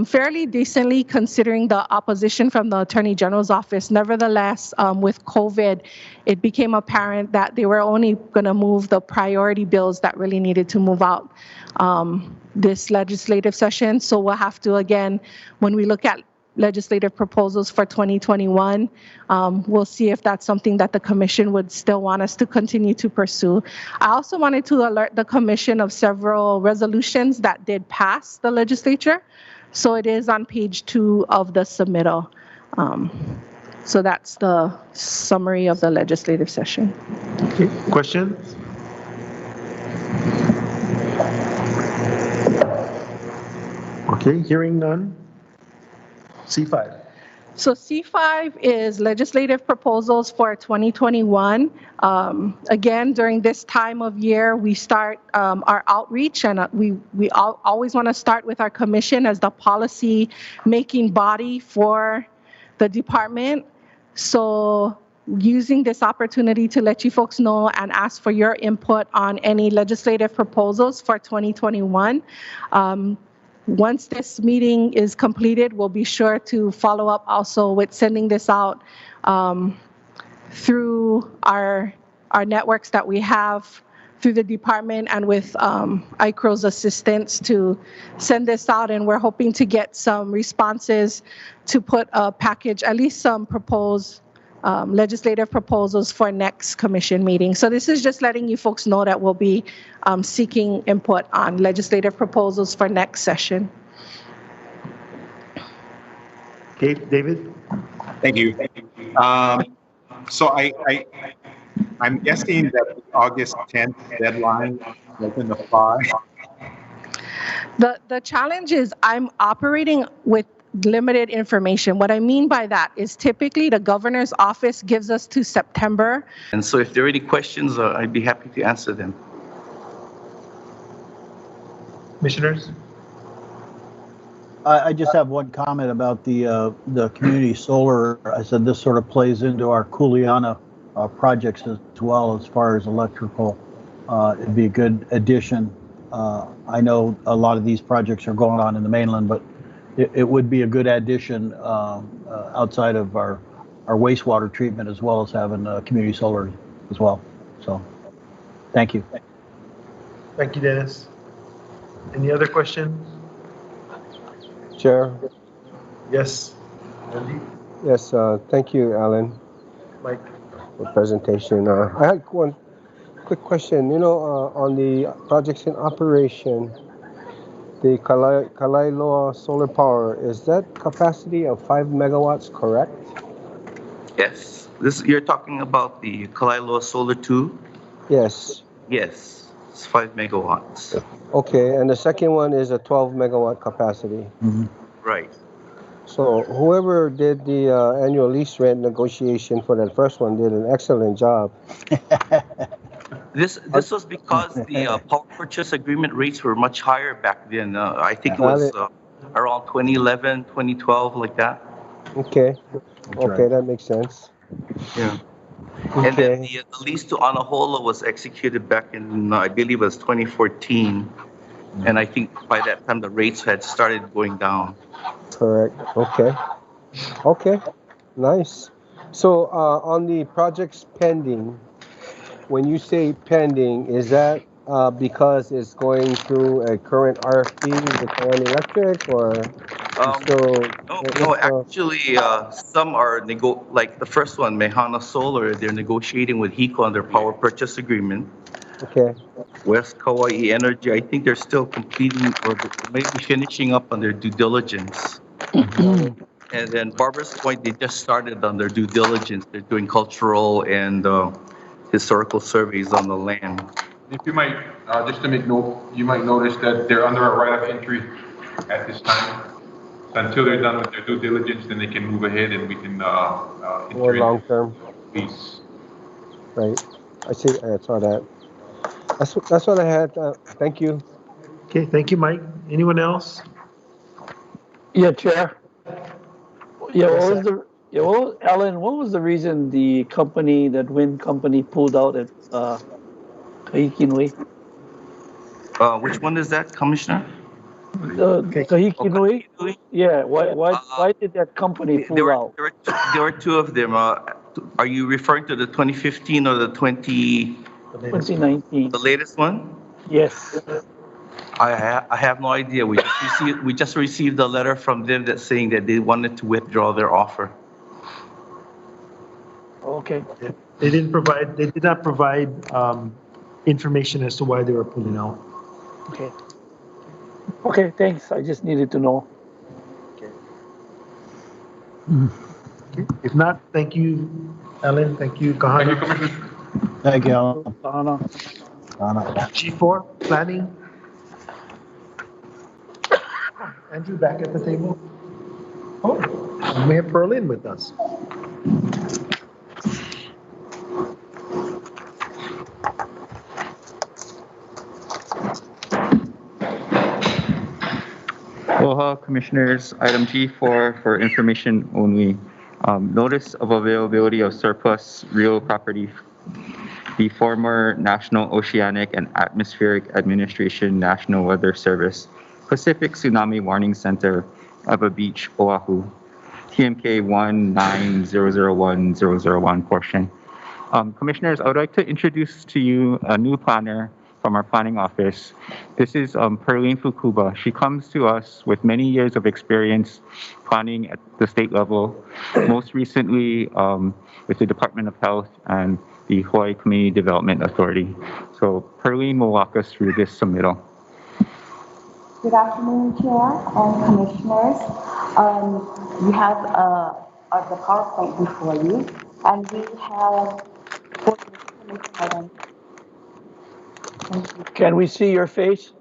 fairly decently considering the opposition from the Attorney General's office. Nevertheless, with COVID, it became apparent that they were only going to move the priority bills that really needed to move out this legislative session. So we'll have to, again, when we look at legislative proposals for 2021, we'll see if that's something that the commission would still want us to continue to pursue. I also wanted to alert the commission of several resolutions that did pass the legislature. So it is on page 2 of the submittal. So that's the summary of the legislative session. Okay. Questions? Okay, hearing none. C5. So C5 is legislative proposals for 2021. Again, during this time of year, we start our outreach, and we always want to start with our commission as the policy making body for the department. So using this opportunity to let you folks know and ask for your input on any legislative proposals for 2021. Once this meeting is completed, we'll be sure to follow up also with sending this out through our networks that we have through the department, and with ICRO's assistance to send this out. And we're hoping to get some responses to put a package, at least some proposed legislative proposals for next commission meeting. So this is just letting you folks know that we'll be seeking input on legislative proposals for next session. Okay, David? Thank you. So I'm guessing that the August 10th deadline wasn't applied. The challenge is I'm operating with limited information. What I mean by that is typically the governor's office gives us to September. And so if there are any questions, I'd be happy to answer them. Commissioners? I just have one comment about the community solar. I said this sort of plays into our Kuleana projects as well as far as electrical. It'd be a good addition. I know a lot of these projects are going on in the mainland, but it would be a good addition outside of our wastewater treatment, as well as having community solar as well. So, thank you. Thank you, Dennis. Any other questions? Chair. Yes. Andy? Yes, thank you, Alan. Mike. For presentation. I had one quick question. You know, on the projects in operation, the Kalailoa solar power, is that capacity of 5 megawatts correct? Yes. You're talking about the Kalailoa Solar 2? Yes. Yes. It's 5 megawatts. Okay, and the second one is a 12 megawatt capacity. Mm-hmm. Right. So whoever did the annual lease rent negotiation for that first one did an excellent job. This was because the power purchase agreement rates were much higher back then. I think it was around 2011, 2012, like that. Okay. Okay, that makes sense. Yeah. And Okay. then the lease to Anahola was executed back in, I believe it was 2014. And I think by that time the rates had started going down. Correct. Okay. Okay. Nice. So on the projects pending, when you say pending, is that because it's going through a current RFP with Hawaiian Electric, or No, actually, some are like the first one, Mehana Solar, they're negotiating with HECO on their power purchase agreement. Okay. West Kauai Energy, I think they're still completing or maybe finishing up on their due diligence. And then Barbara's Point, they just started on their due diligence. They're doing cultural and historical surveys on the land. If you might, just to make note, you might notice that they're under a right of entry at this time. So until they're done with their due diligence, then they can move ahead and we can more long term lease. Right. I see. I saw that. That's what I had. Thank you. Okay, thank you, Mike. Anyone else? Yeah, Chair. Yeah, Alan, what was the reason the company, that wind company, pulled out at Kahikinui? Which one is that, Commissioner? Kahikinui? Yeah, why did that company pull out? There were two of them. Are you referring to the 2015 or the 2019? The latest one? Yes. I have no idea. We just received a letter from them that saying that they wanted to withdraw their offer. Okay. They did not provide information as to why they were pulling out. Okay. Okay, thanks. I just needed to know. Okay. If not, thank you, Alan. Thank you, Kahana. Thank you, Alan. Kahana. G4, planning. Andrew, back at the table. Oh, we have Berlin with us. Aloha, Commissioners. Item G4 for information only. Notice of availability of surplus real property. The former National Oceanic and Atmospheric Administration National Weather Service Pacific Tsunami Warning Center, Eva Beach, Oahu, TMK 19001-001 portion. Commissioners, I would like to introduce to you a new planner from our planning office. This is Perlene Fukuba. She comes to us with many years of experience planning at the state level, most recently with the Department of Health and the Hawaii Community Development Authority. So Perlene will walk us through this submittal. Good afternoon, Chair and Commissioners. You have the PowerPoint before you, and we have 4 information items. Can we see your face?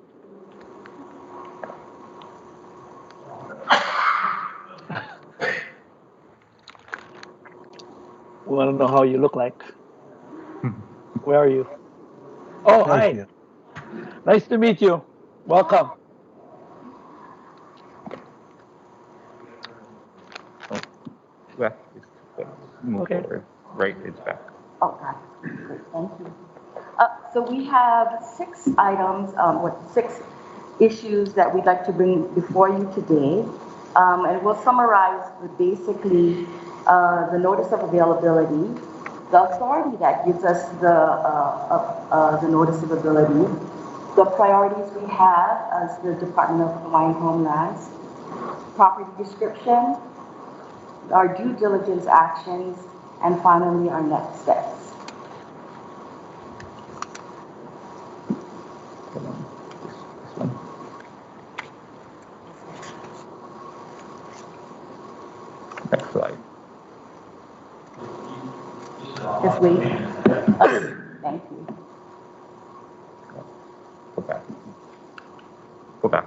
We want to know how you look like. Where are you? Oh, hi. Nice to meet you. Welcome. Left is move forward. Right is back. Oh, got it. Great, thank you. So we have 6 items, 6 issues that we'd like to bring before you today. And we'll summarize with basically the notice of availability, the authority that gives us the notice of availability, the priorities we have as the Department of Hawaiian Homelands, property description, our due diligence actions, and finally our next steps. Next slide. Just wait. Thank you. Go back. Go back.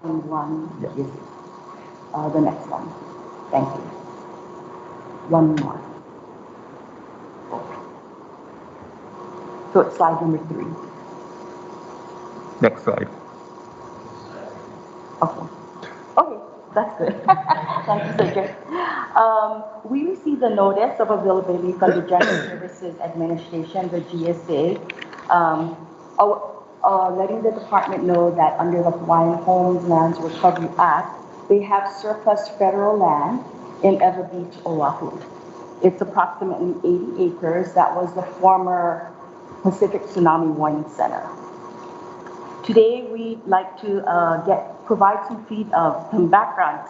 One. Yes. The next one. Thank you. One more. So it's slide number 3. Next slide. Okay. Okay, that's good. Thank you, Sergio. We received a notice of availability from the General Services Administration, the GSA, letting the department know that under the Hawaiian Homes Lands Recovery Act, they have surplus federal land in Ewa Beach, Oahu. It's approximately 80 acres. That was the former Pacific Tsunami Warning Center. Today, we'd like to provide some background,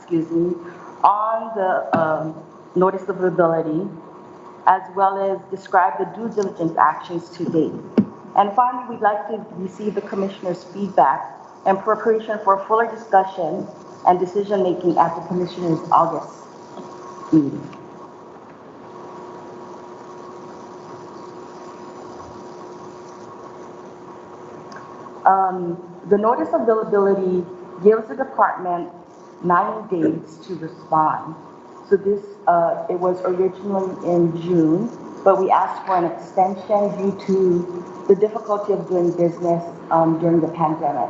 on the notice of availability, as well as describe the due diligence actions to date. And finally, we'd like to receive the Commissioner's feedback and preparation for fuller discussion and decision-making at the Commissioner's August meeting. The notice of availability gives the department 90 days to respond. So this, it was originally in June, but we asked for an extension due to the difficulty of doing business during the pandemic.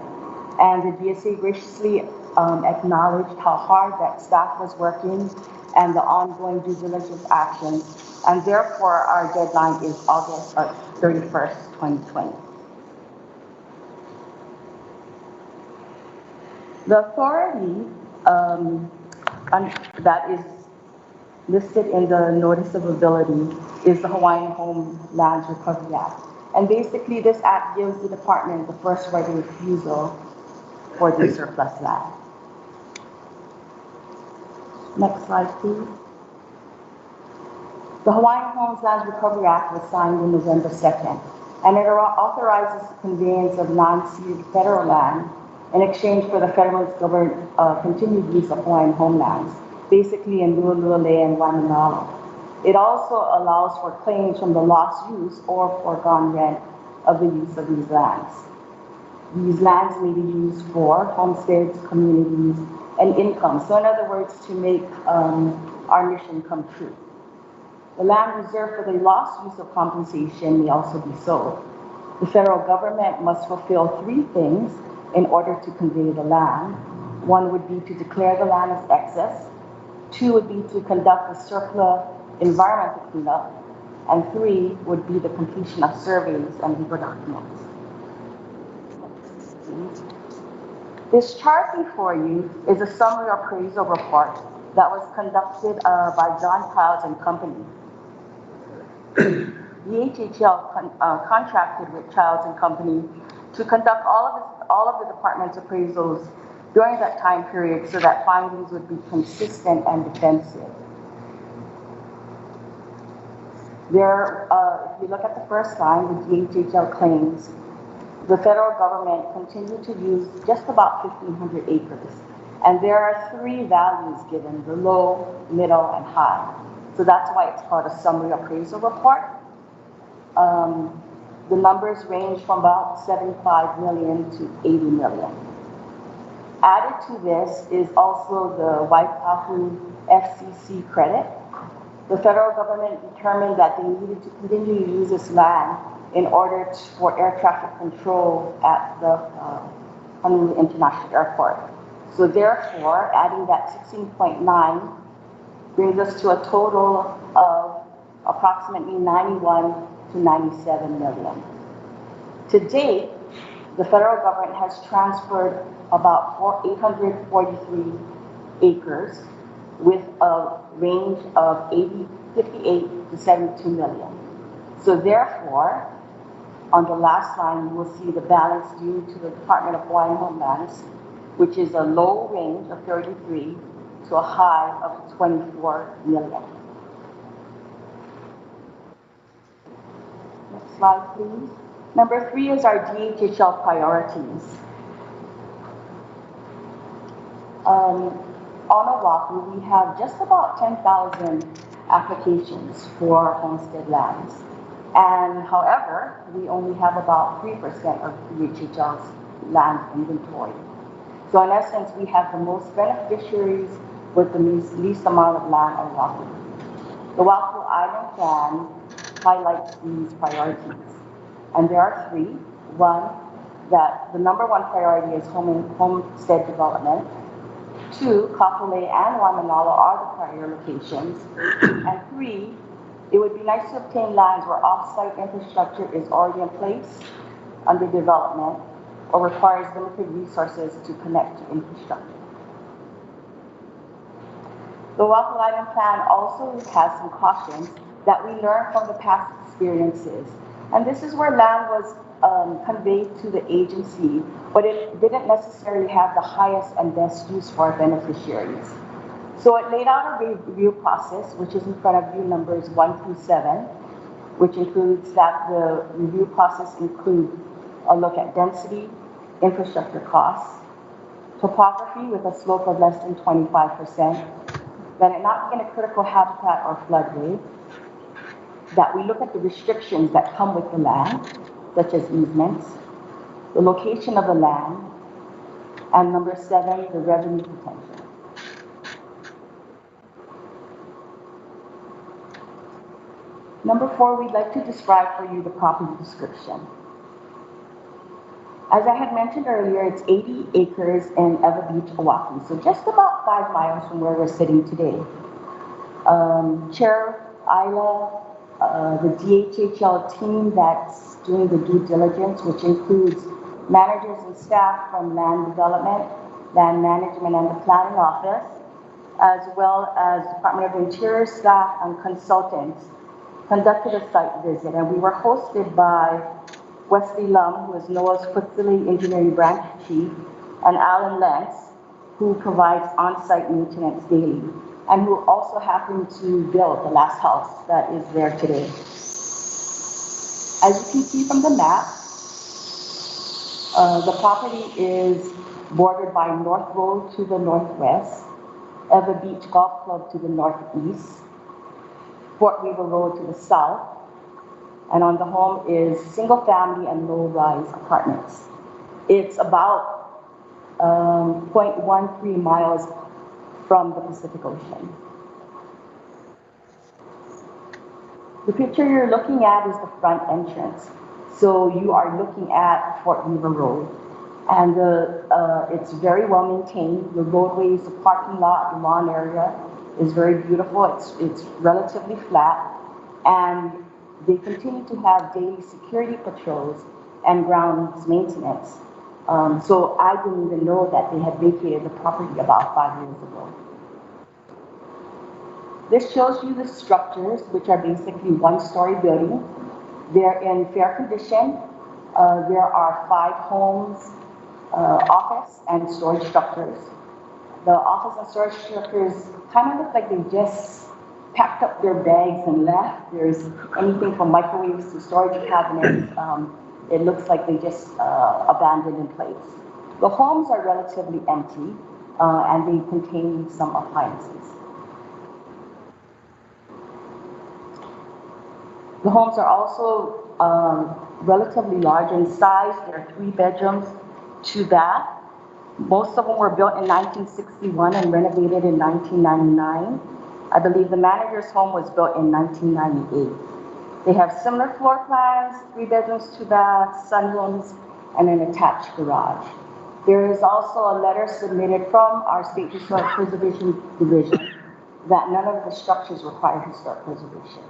And the GSA graciously acknowledged how hard that staff was working and the ongoing due diligence actions. And therefore, our deadline is August 31st, 2020. The authority that is listed in the notice of availability is the Hawaiian Home Lands Recovery Act. And basically, this act gives the department the first right of refusal for the surplus land. Next slide, please. The Hawaiian Homes Lands Recovery Act was signed on November 2nd, and it authorizes the conveyance of non-ceded federal land in exchange for the federal government continued use of Hawaiian homelands, basically in Lualua and Waimanalo. It also allows for claims from the lost use or foregone rent of the use of these lands. These lands may be used for homesteads, communities, and income. So in other words, to make our mission come true. The land reserved for the lost use of compensation may also be sold. The federal government must fulfill 3 things in order to convey the land. 1 would be to declare the land as excess. 2 would be to conduct a surplus environmental cleanup. And 3 would be the completion of surveys and legal documents. This chart before you is a summary appraisal report that was conducted by John Childs and Company. The HHL contracted with Childs and Company to conduct all of the department's appraisals during that time period so that findings would be consistent and defensive. There, if you look at the first line, the DHHL claims the federal government continued to use just about 1,500 acres. And there are 3 values given, the low, middle, and high. So that's why it's called a summary appraisal report. The numbers range from about 75 million to 80 million. Added to this is also the Waipahu FCC credit. The federal government determined that they needed to continue to use this land in order for air traffic control at the Honolulu International Airport. So therefore, adding that 16.9 brings us to a total of approximately 91 to 97 million. To date, the federal government has transferred about 843 acres with a range of 58 to 72 million. So therefore, on the last line, you will see the balance due to the Department of Hawaiian Homelands, which is a low range of 33 to a high of 24 million. Next slide, please. Number 3 is our DHHL priorities. On Oahu, we have just about 10,000 applications for homestead lands. And however, we only have about 3% of DHHL's land inventory. So in essence, we have the most beneficiaries with the least amount of land on Oahu. The Oahu Island Plan highlights these priorities. And there are three. One, that the number one priority is homestead development. Two, Kapolei and Waimanalo are the prior locations. And three, it would be nice to obtain lands where off-site infrastructure is already in place, under development, or requires limited resources to connect to infrastructure. The Oahu Island Plan also has some cautions that we learned from the past experiences. And this is where land was conveyed to the agency, but it didn't necessarily have the highest and best use for our beneficiaries. So it laid out a review process, which is in front of you, numbers 1 through 7, which includes that the review process includes a look at density, infrastructure costs, topography with a slope of less than 25%, that it not be in a critical habitat or floodway, that we look at the restrictions that come with the land, such as easements, the location of the land, and number 7, the revenue potential. Number 4, we'd like to describe for you the property description. As I had mentioned earlier, it's 80 acres in Ewa Beach, Oahu, so just about 5 miles from where we're sitting today. Chair Isla, the DHHL team that's doing the due diligence, which includes managers and staff from land development, land management, and the planning office, as well as Department of Interior staff and consultants, conducted a site visit, and we were hosted by Wesley Lum, who is NOAA's Facility Engineering Branch Chief, and Alan Lentz, who provides on-site maintenance daily, and who also happened to build the last house that is there today. As you can see from the map, the property is bordered by North Road to the northwest, Ewa Beach Golf Club to the northeast, Fort Weaver Road to the south, and on the home is single family and low-rise apartments. It's about 0.13 miles from the Pacific Ocean. The picture you're looking at is the front entrance. So you are looking at Fort Weaver Road. And it's very well maintained. The roadways, the parking lot, the lawn area is very beautiful. It's relatively flat. And they continue to have daily security patrols and grounds maintenance. So I didn't even know that they had vacated the property about 5 years ago. This shows you the structures, which are basically one-story buildings. They're in fair condition. There are 5 homes, office and storage structures. The office and storage structures kind of look like they just packed up their bags and left. There's anything from microwaves to storage cabinets. It looks like they just abandoned in place. The homes are relatively empty, and they contain some appliances. The homes are also relatively large in size. There are 3 bedrooms, 2 baths. Most of them were built in 1961 and renovated in 1999. I believe the manager's home was built in 1998. They have similar floor plans, 3 bedrooms, 2 baths, sunrooms, and an attached garage. There is also a letter submitted from our State Historic Preservation Division that none of the structures require historic preservation.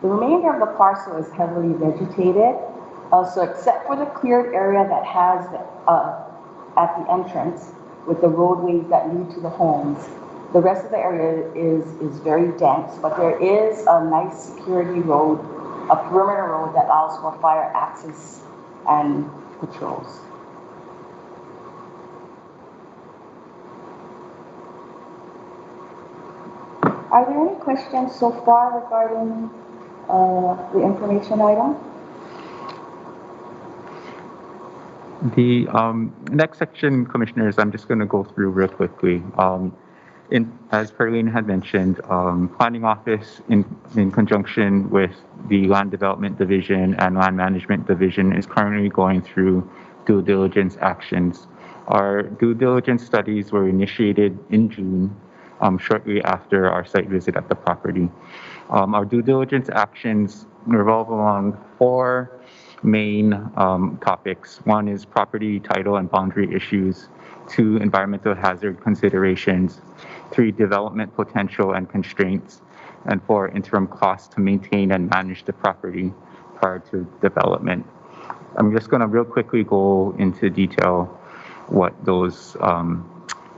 The remainder of the parcel is heavily vegetated, so except for the cleared area that has at the entrance with the roadways that lead to the homes, the rest of the area is very dense, but there is a nice security road, a perimeter road that allows for fire access and patrols. Are there any questions so far regarding the information item? The next section, Commissioners, I'm just going to go through real quickly. As Perlene had mentioned, Planning Office in conjunction with the Land Development Division and Land Management Division is currently going through due diligence actions. Our due diligence studies were initiated in June, shortly after our site visit at the property. Our due diligence actions revolve around four main topics. One is property, title, and boundary issues. Two, environmental hazard considerations. Three, development potential and constraints. And four, interim costs to maintain and manage the property prior to development. I'm just going to real quickly go into detail what those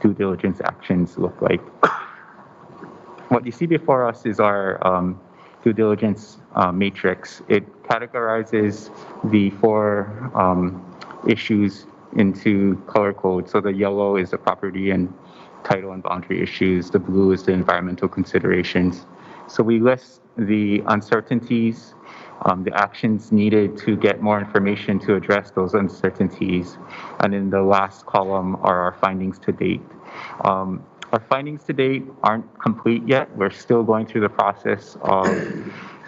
due diligence actions look like. What you see before us is our due diligence matrix. It categorizes the four issues into color code. So the yellow is the property and title and boundary issues. The blue is the environmental considerations. So we list the uncertainties, the actions needed to get more information to address those uncertainties. And in the last column are our findings to date. Our findings to date aren't complete yet. We're still going through the process of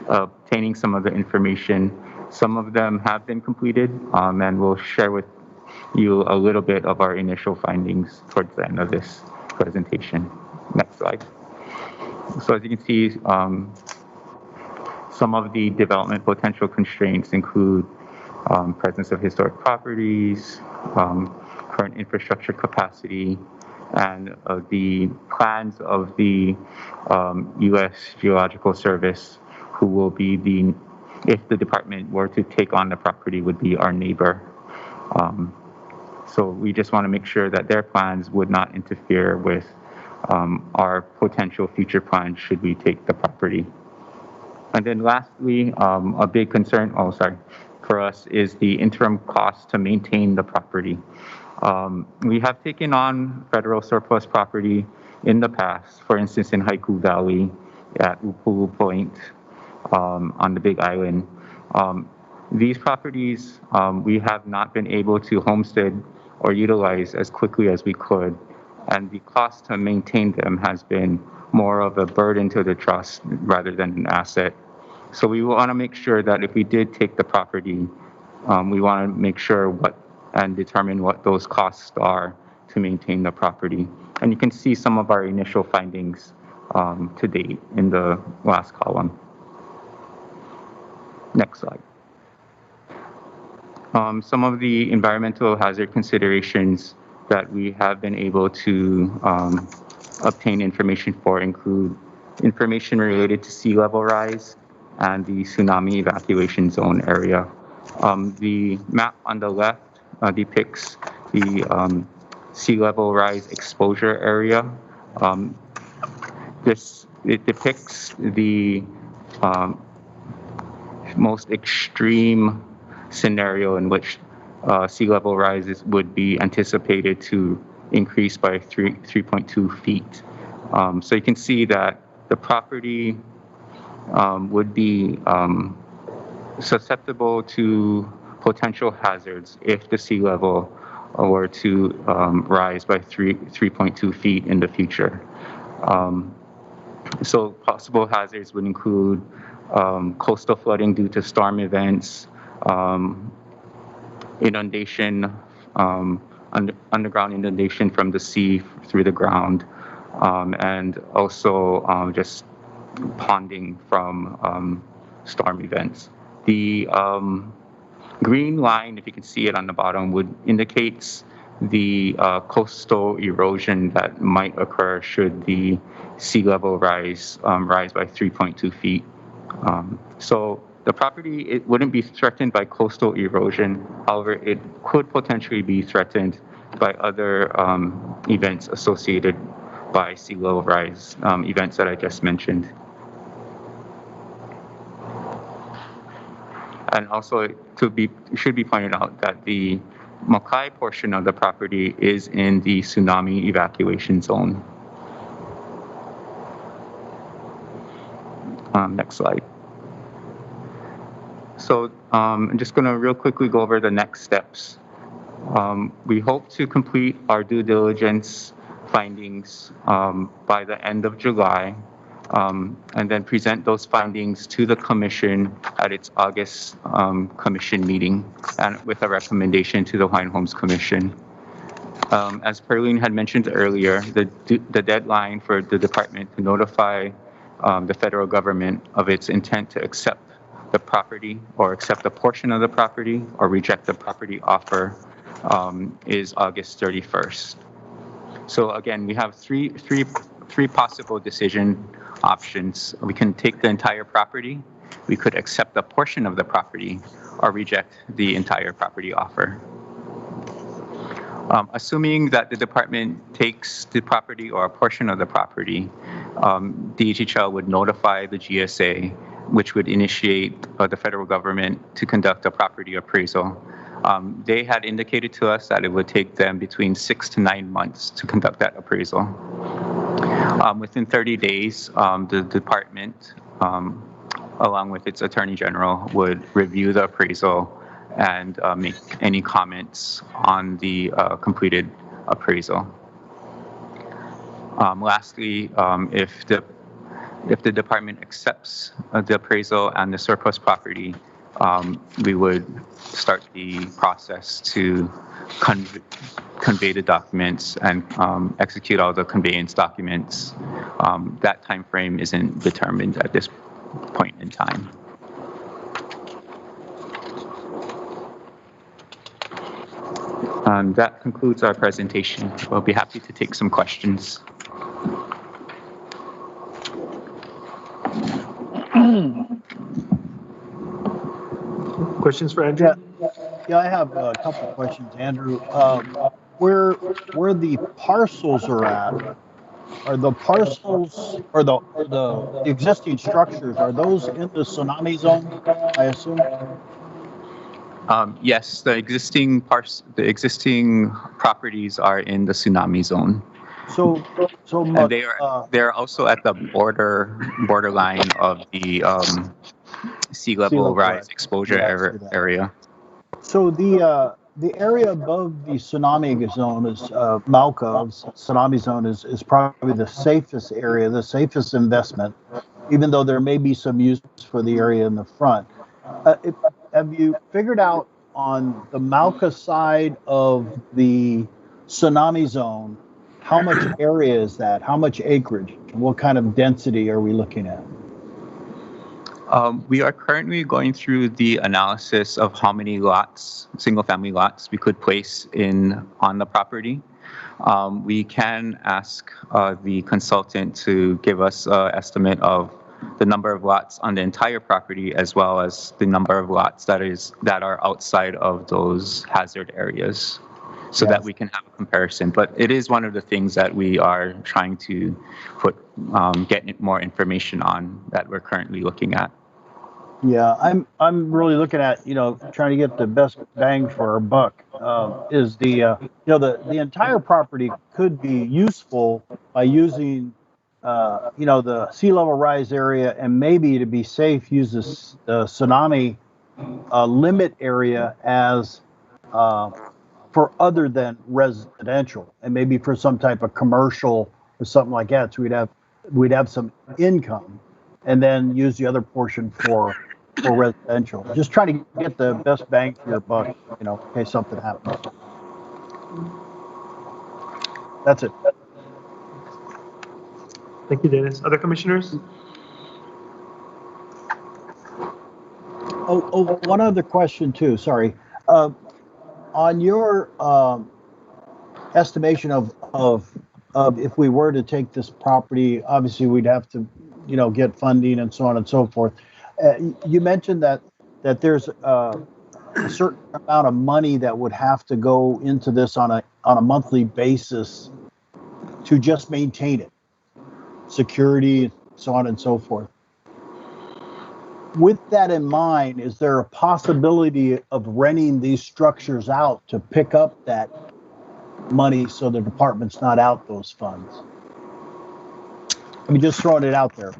obtaining some of the information. Some of them have been completed, and we'll share with you a little bit of our initial findings towards the end of this presentation. Next slide. So as you can see, some of the development potential constraints include presence of historic properties, current infrastructure capacity, and the plans of the U.S. Geological Service, who will be if the department were to take on the property, would be our neighbor. So we just want to make sure that their plans would not interfere with our potential future plans should we take the property. And then lastly, a big concern, for us is the interim cost to maintain the property. We have taken on federal surplus property in the past, for instance, in Haiku Valley, at Upolu Point, on the Big Island. These properties we have not been able to homestead or utilize as quickly as we could, and the cost to maintain them has been more of a burden to the trust rather than an asset. So we want to make sure that if we did take the property, we want to make sure and determine what those costs are to maintain the property. And you can see some of our initial findings to date in the last column. Next slide. Some of the environmental hazard considerations that we have been able to obtain information for include information related to sea level rise and the tsunami evacuation zone area. The map on the left depicts the sea level rise exposure area. It depicts the most extreme scenario in which sea level rises would be anticipated to increase by 3.2 feet. So you can see that the property would be susceptible to potential hazards if the sea level were to rise by 3.2 feet in the future. So possible hazards would include coastal flooding due to storm events, inundation, underground inundation from the sea through the ground, and also just ponding from storm events. The green line, if you can see it on the bottom, would indicates the coastal erosion that might occur should the sea level rise by 3.2 feet. So the property, it wouldn't be threatened by coastal erosion. However, it could potentially be threatened by other events associated by sea level rise, events that I just mentioned. And also, it should be pointed out that the Makai portion of the property is in the tsunami evacuation zone. Next slide. So I'm just going to real quickly go over the next steps. We hope to complete our due diligence findings by the end of July, and then present those findings to the Commission at its August Commission meeting, and with a recommendation to the Hawaiian Homes Commission. As Perlene had mentioned earlier, the deadline for the department to notify the federal government of its intent to accept the property or accept a portion of the property or reject the property offer is August 31st. So again, we have three possible decision options. We can take the entire property, we could accept a portion of the property, or reject the entire property offer. Assuming that the department takes the property or a portion of the property, DHHL would notify the GSA, which would initiate the federal government to conduct a property appraisal. They had indicated to us that it would take them between 6 to 9 months to conduct that appraisal. Within 30 days, the department, along with its attorney general, would review the appraisal and make any comments on the completed appraisal. Lastly, if the department accepts the appraisal and the surplus property, we would start the process to convey the documents and execute all the conveyance documents. That time frame isn't determined at this point in time. That concludes our presentation. We'll be happy to take some questions. Questions for Andrew? Yeah, I have a couple of questions, Andrew. Where the parcels are at, are the parcels or the existing structures, are those in the tsunami zone, I assume? Yes, the existing properties are in the tsunami zone. So and they're also at the borderline of the sea level rise exposure area. So the area above the tsunami zone is Mauka tsunami zone is probably the safest area, the safest investment, even though there may be some use for the area in the front. Have you figured out on the Mauka side of the tsunami zone, how much area is that? How much acreage? What kind of density are we looking at? We are currently going through the analysis of how many lots, single-family lots, we could place on the property. We can ask the consultant to give us an estimate of the number of lots on the entire property, as well as the number of lots that are outside of those hazard areas, so that we can have a comparison. But it is one of the things that we are trying to get more information on, that we're currently looking at. Yeah, I'm really looking at, trying to get the best bang for our buck. Is the entire property could be useful by using the sea level rise area, and maybe to be safe use the tsunami limit area as for other than residential, and maybe for some type of commercial or something like that. So we'd have some income, and then use the other portion for residential. Just trying to get the best bang for your buck, in case something happens. That's it. Thank you, Dennis. Other commissioners? Oh, one other question too, sorry. On your estimation of if we were to take this property, obviously we'd have to, get funding and so on and so forth. You mentioned that there's a certain amount of money that would have to go into this on a monthly basis to just maintain it, security, so on and so forth. With that in mind, is there a possibility of renting these structures out to pick up that money so the department's not out those funds? I mean, just throwing it out there.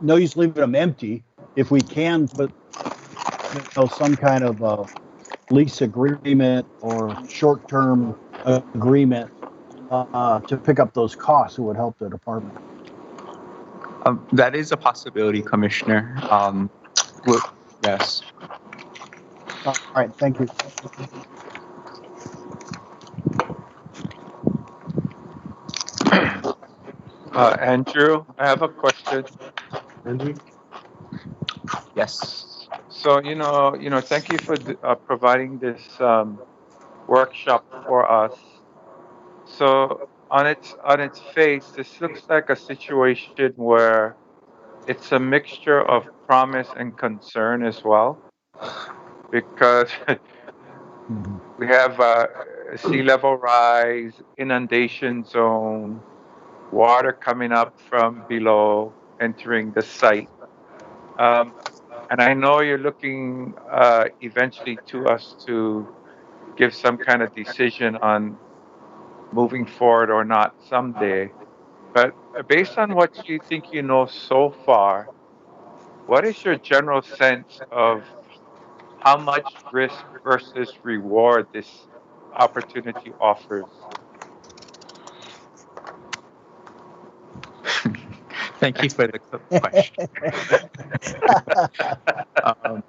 No use leaving them empty. If we can put some kind of lease agreement or short-term agreement to pick up those costs, it would help the department. That is a possibility, Commissioner. Yes. All right, thank you. Andrew, I have a question. Andrew? Yes. So, thank you for providing this workshop for us. So, on its face, this looks like a situation where it's a mixture of promise and concern as well, because we have sea level rise, inundation zone, water coming up from below, entering the site. Um, and I know you're looking eventually to us to give some kind of decision on moving forward or not someday. But based on what you think you know so far, what is your general sense of how much risk versus reward this opportunity offers? Thank you for the question. um,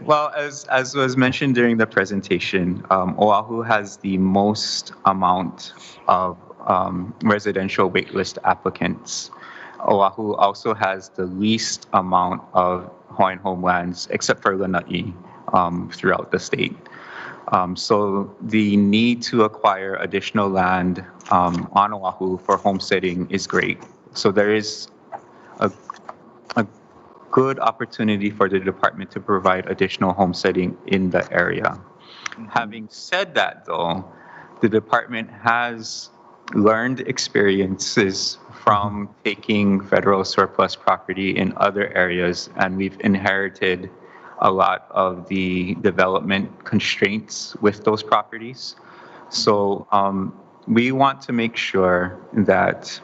well, as was mentioned during the presentation, Oahu has the most amount of residential waitlist applicants. Oahu also has the least amount of Hawaiian homelands, except for Lanai, throughout the state. So the need to acquire additional land on Oahu for homesteading is great. So there is a good opportunity for the department to provide additional homesteading in the area. Having said that, though, the department has learned experiences from taking federal surplus property in other areas, and we've inherited a lot of the development constraints with those properties. So we want to make sure that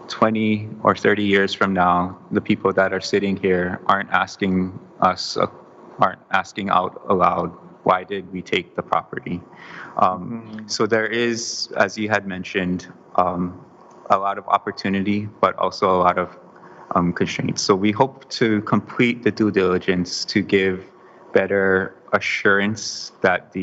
20 or 30 years from now, the people that are sitting here aren't asking out aloud, why did we take the property? So there is, as you had mentioned, a lot of opportunity, but also a lot of constraints. So we hope to complete the due diligence to give better assurance that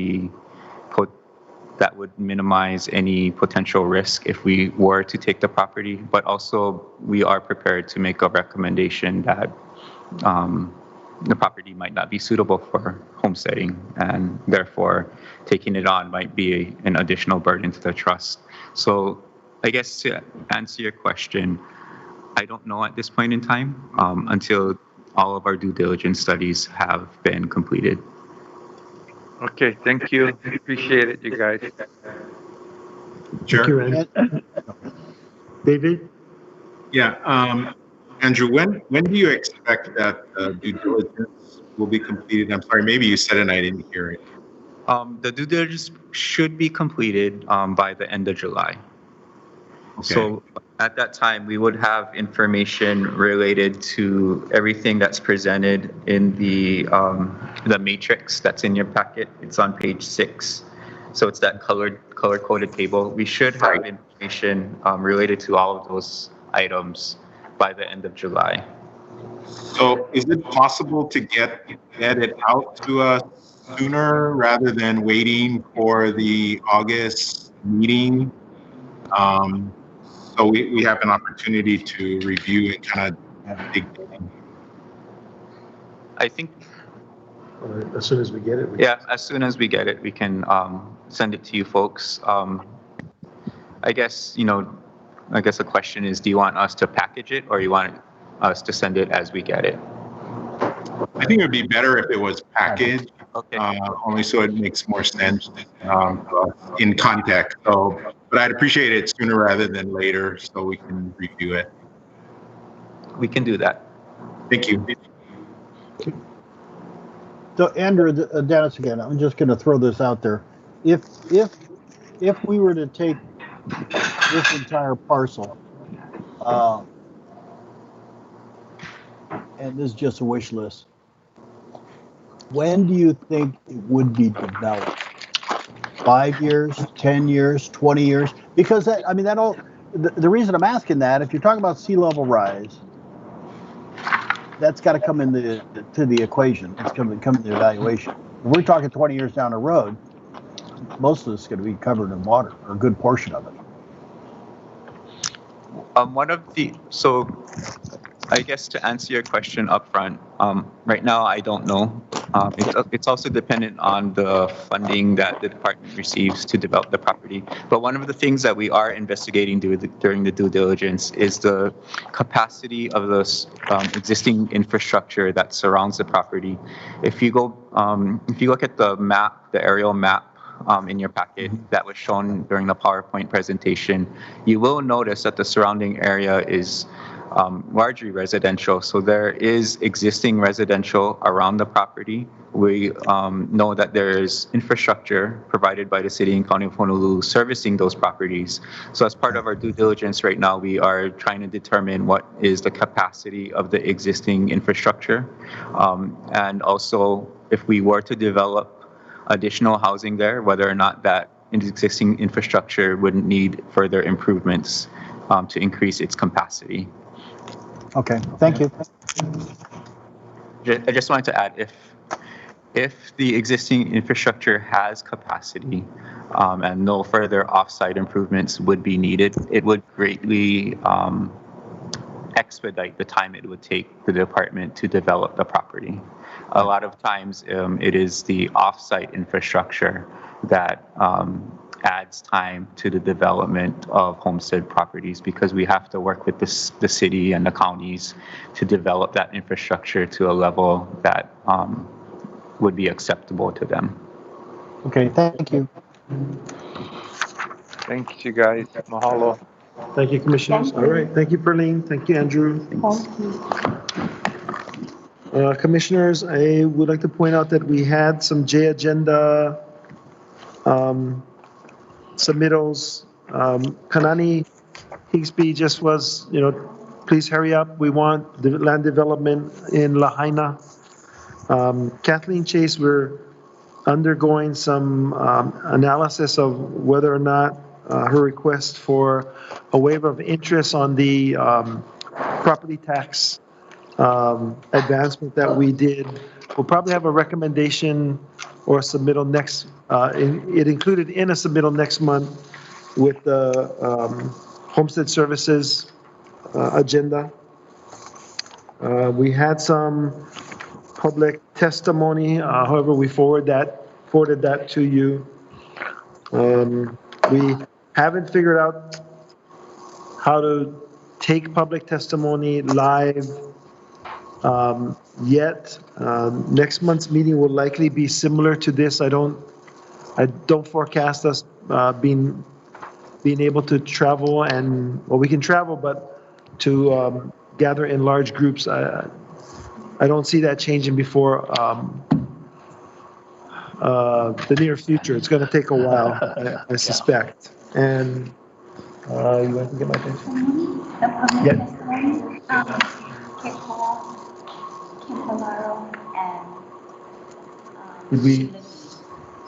that would minimize any potential risk if we were to take the property, but also we are prepared to make a recommendation that the property might not be suitable for homesteading, and therefore taking it on might be an additional burden to the trust. So I guess to answer your question, I don't know at this point in time until all of our due diligence studies have been completed. Okay, thank you. Appreciate it, you guys. Thank you, Andrew. David? Yeah, Andrew, when do you expect that due diligence will be completed? I'm sorry, maybe you said it and I didn't hear it. The due diligence should be completed by the end of July. Okay. So at that time, we would have information related to everything that's presented in the matrix that's in your packet. It's on page 6. So it's that color-coded table. We should have information related to all of those items by the end of July. So is it possible to get it out to us sooner rather than waiting for the August meeting? So we have an opportunity to review and kind of dig in. I think. As soon as we get it. As soon as we get it, we can send it to you folks. I guess the question is, do you want us to package it or you want us to send it as we get it? I think it would be better if it was packaged, okay. Only so it makes more sense in context. So, but I'd appreciate it sooner rather than later so we can review it. We can do that. Thank you. So Andrew, Dennis again, I'm just going to throw this out there. If we were to take this entire parcel, and this is just a wish list, when do you think it would be developed? 5 years, 10 years, 20 years? Because the reason I'm asking that, if you're talking about sea level rise, that's got to come into the equation. It's going to come into the evaluation. If we're talking 20 years down the road, most of this is going to be covered in water, or a good portion of it. I guess to answer your question upfront, right now I don't know. It's also dependent on the funding that the department receives to develop the property. But one of the things that we are investigating during the due diligence is the capacity of the existing infrastructure that surrounds the property. If you look at the map, the aerial map in your packet that was shown during the PowerPoint presentation, you will notice that the surrounding area is largely residential. So there is existing residential around the property. We know that there is infrastructure provided by the city and county of Honolulu servicing those properties. So as part of our due diligence right now, we are trying to determine what is the capacity of the existing infrastructure. And also, if we were to develop additional housing there, whether or not that existing infrastructure would need further improvements to increase its capacity. Okay, thank you. I just wanted to add, if the existing infrastructure has capacity and no further off-site improvements would be needed, it would greatly expedite the time it would take the department to develop the property. A lot of times it is the off-site infrastructure that adds time to the development of homestead properties, because we have to work with the city and the counties to develop that infrastructure to a level that would be acceptable to them. Okay, thank you. Thank you, guys. Mahalo. Thank you, Commissioners. All right, thank you, Perlene. Thank you, Andrew. Commissioners, I would like to point out that we had some J agenda submittals. Kanani Higsby just was, please hurry up. We want the land development in Lahaina. Kathleen Chase, we're undergoing some analysis of whether or not her request for a waiver of interest on the property tax advancement that we did. We'll probably have a recommendation or a submittal next, it included in a submittal next month with the Homestead Services agenda. We had some public testimony, however, we forwarded that to you. We haven't figured out how to take public testimony live yet. Next month's meeting will likely be similar to this. I don't forecast us being able to travel, and well, we can travel, but to gather in large groups, I don't see that changing before the near future. It's going to take a while, I suspect. And you want to get my attention? Yeah.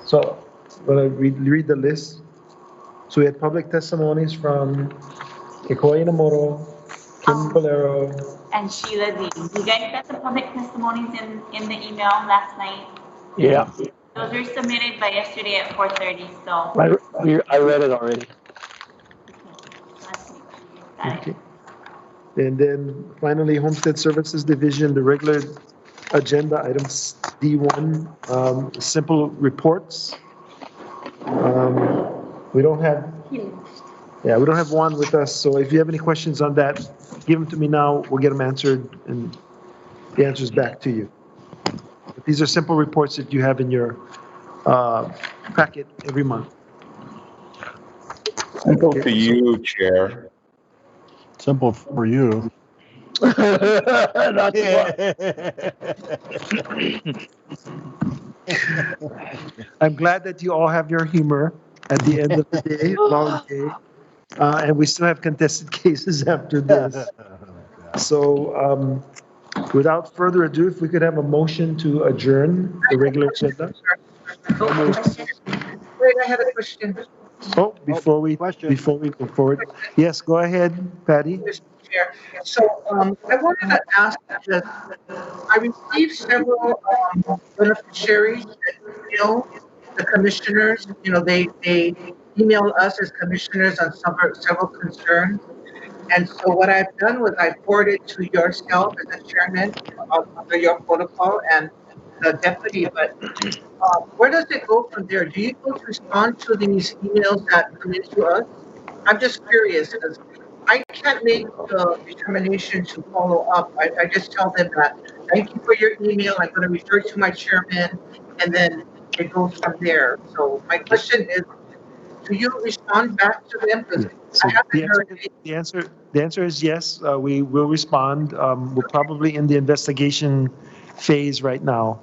So, when I read the list, so we had public testimonies from Kikoa Inamoto, Kim Bolero, And Sheila Lee. You guys got the public testimonies in the email last night? Yeah. Those were submitted by yesterday at 4:30, so. I read it already. Okay. And then finally, Homestead Services Division, the regular agenda items D1, simple reports. We don't have one with us, so if you have any questions on that, give them to me now. We'll get them answered and the answers back to you. But these are simple reports that you have in your packet every month. Simple to you, Chair. Simple for you. Not I'm glad that you all have your humor at the end of the day, long day. And we still have contested cases after this. So without further ado, if we could have a motion to adjourn the regular agenda. Wait, I have a question. Oh, before we go forward. Yes, go ahead, Patty. Chair. So I wanted to ask this. I received several beneficiaries that the commissioners, they email us as commissioners on several concerns. And so what I've done was I forwarded to yourself as a chairman under your protocol and the deputy, but where does it go from there? Do you folks respond to these emails that come into us? I'm just curious because I can't make the determination to follow up. I just tell them that, thank you for your email. I'm going to refer to my chairman, and then it goes from there. So my question is, do you respond back to them? Because I haven't heard anything. The answer is yes. We will respond. We're probably in the investigation phase right now.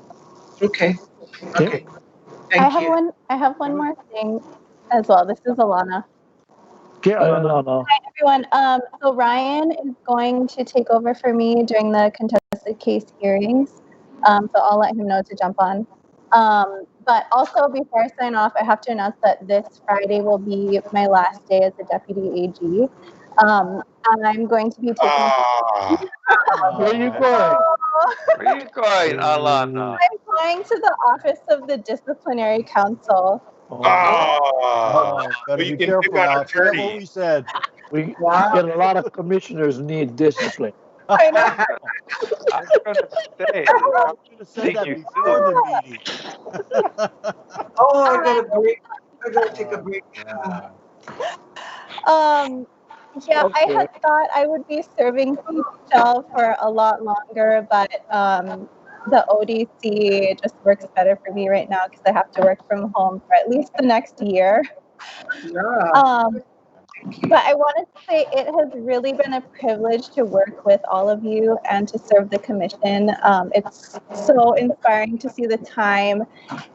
Okay. Okay. Thank I have you. one more thing as well. This is Alana. Okay, Alana. Hi everyone. So Ryan is going to take over for me during the contested case hearings. So I'll let him know to jump on. But also before I sign off, I have to announce that this Friday will be my last day as a deputy AG. And I'm going to be taking. Where are you going? Where are you going, Alana? I'm going to the office of the disciplinary council. Better be careful now. Forget what we said. We get a lot of commissioners need discipline. I know. I was going to say, I should have said that before the meeting. Oh, I got a break. I gotta take a break. Yeah, I had thought I would be serving Shell for a lot longer, but the ODC just works better for me right now because I have to work from home for at least the next year. Yeah. But I wanted to say it has really been a privilege to work with all of you and to serve the commission. It's so inspiring to see the time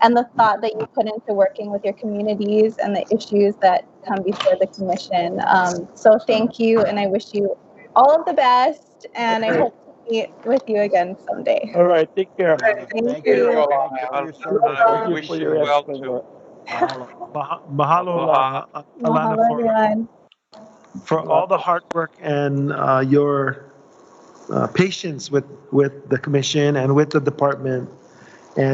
and the thought that you put into working with your communities and the issues that come before the commission. So thank you, and I wish you all of the best, and I hope to meet with you again someday. All right, take care. Thank you. Thank you for your excellent work. Mahalo, Alana, for all the hard work and your patience with the commission and with the department.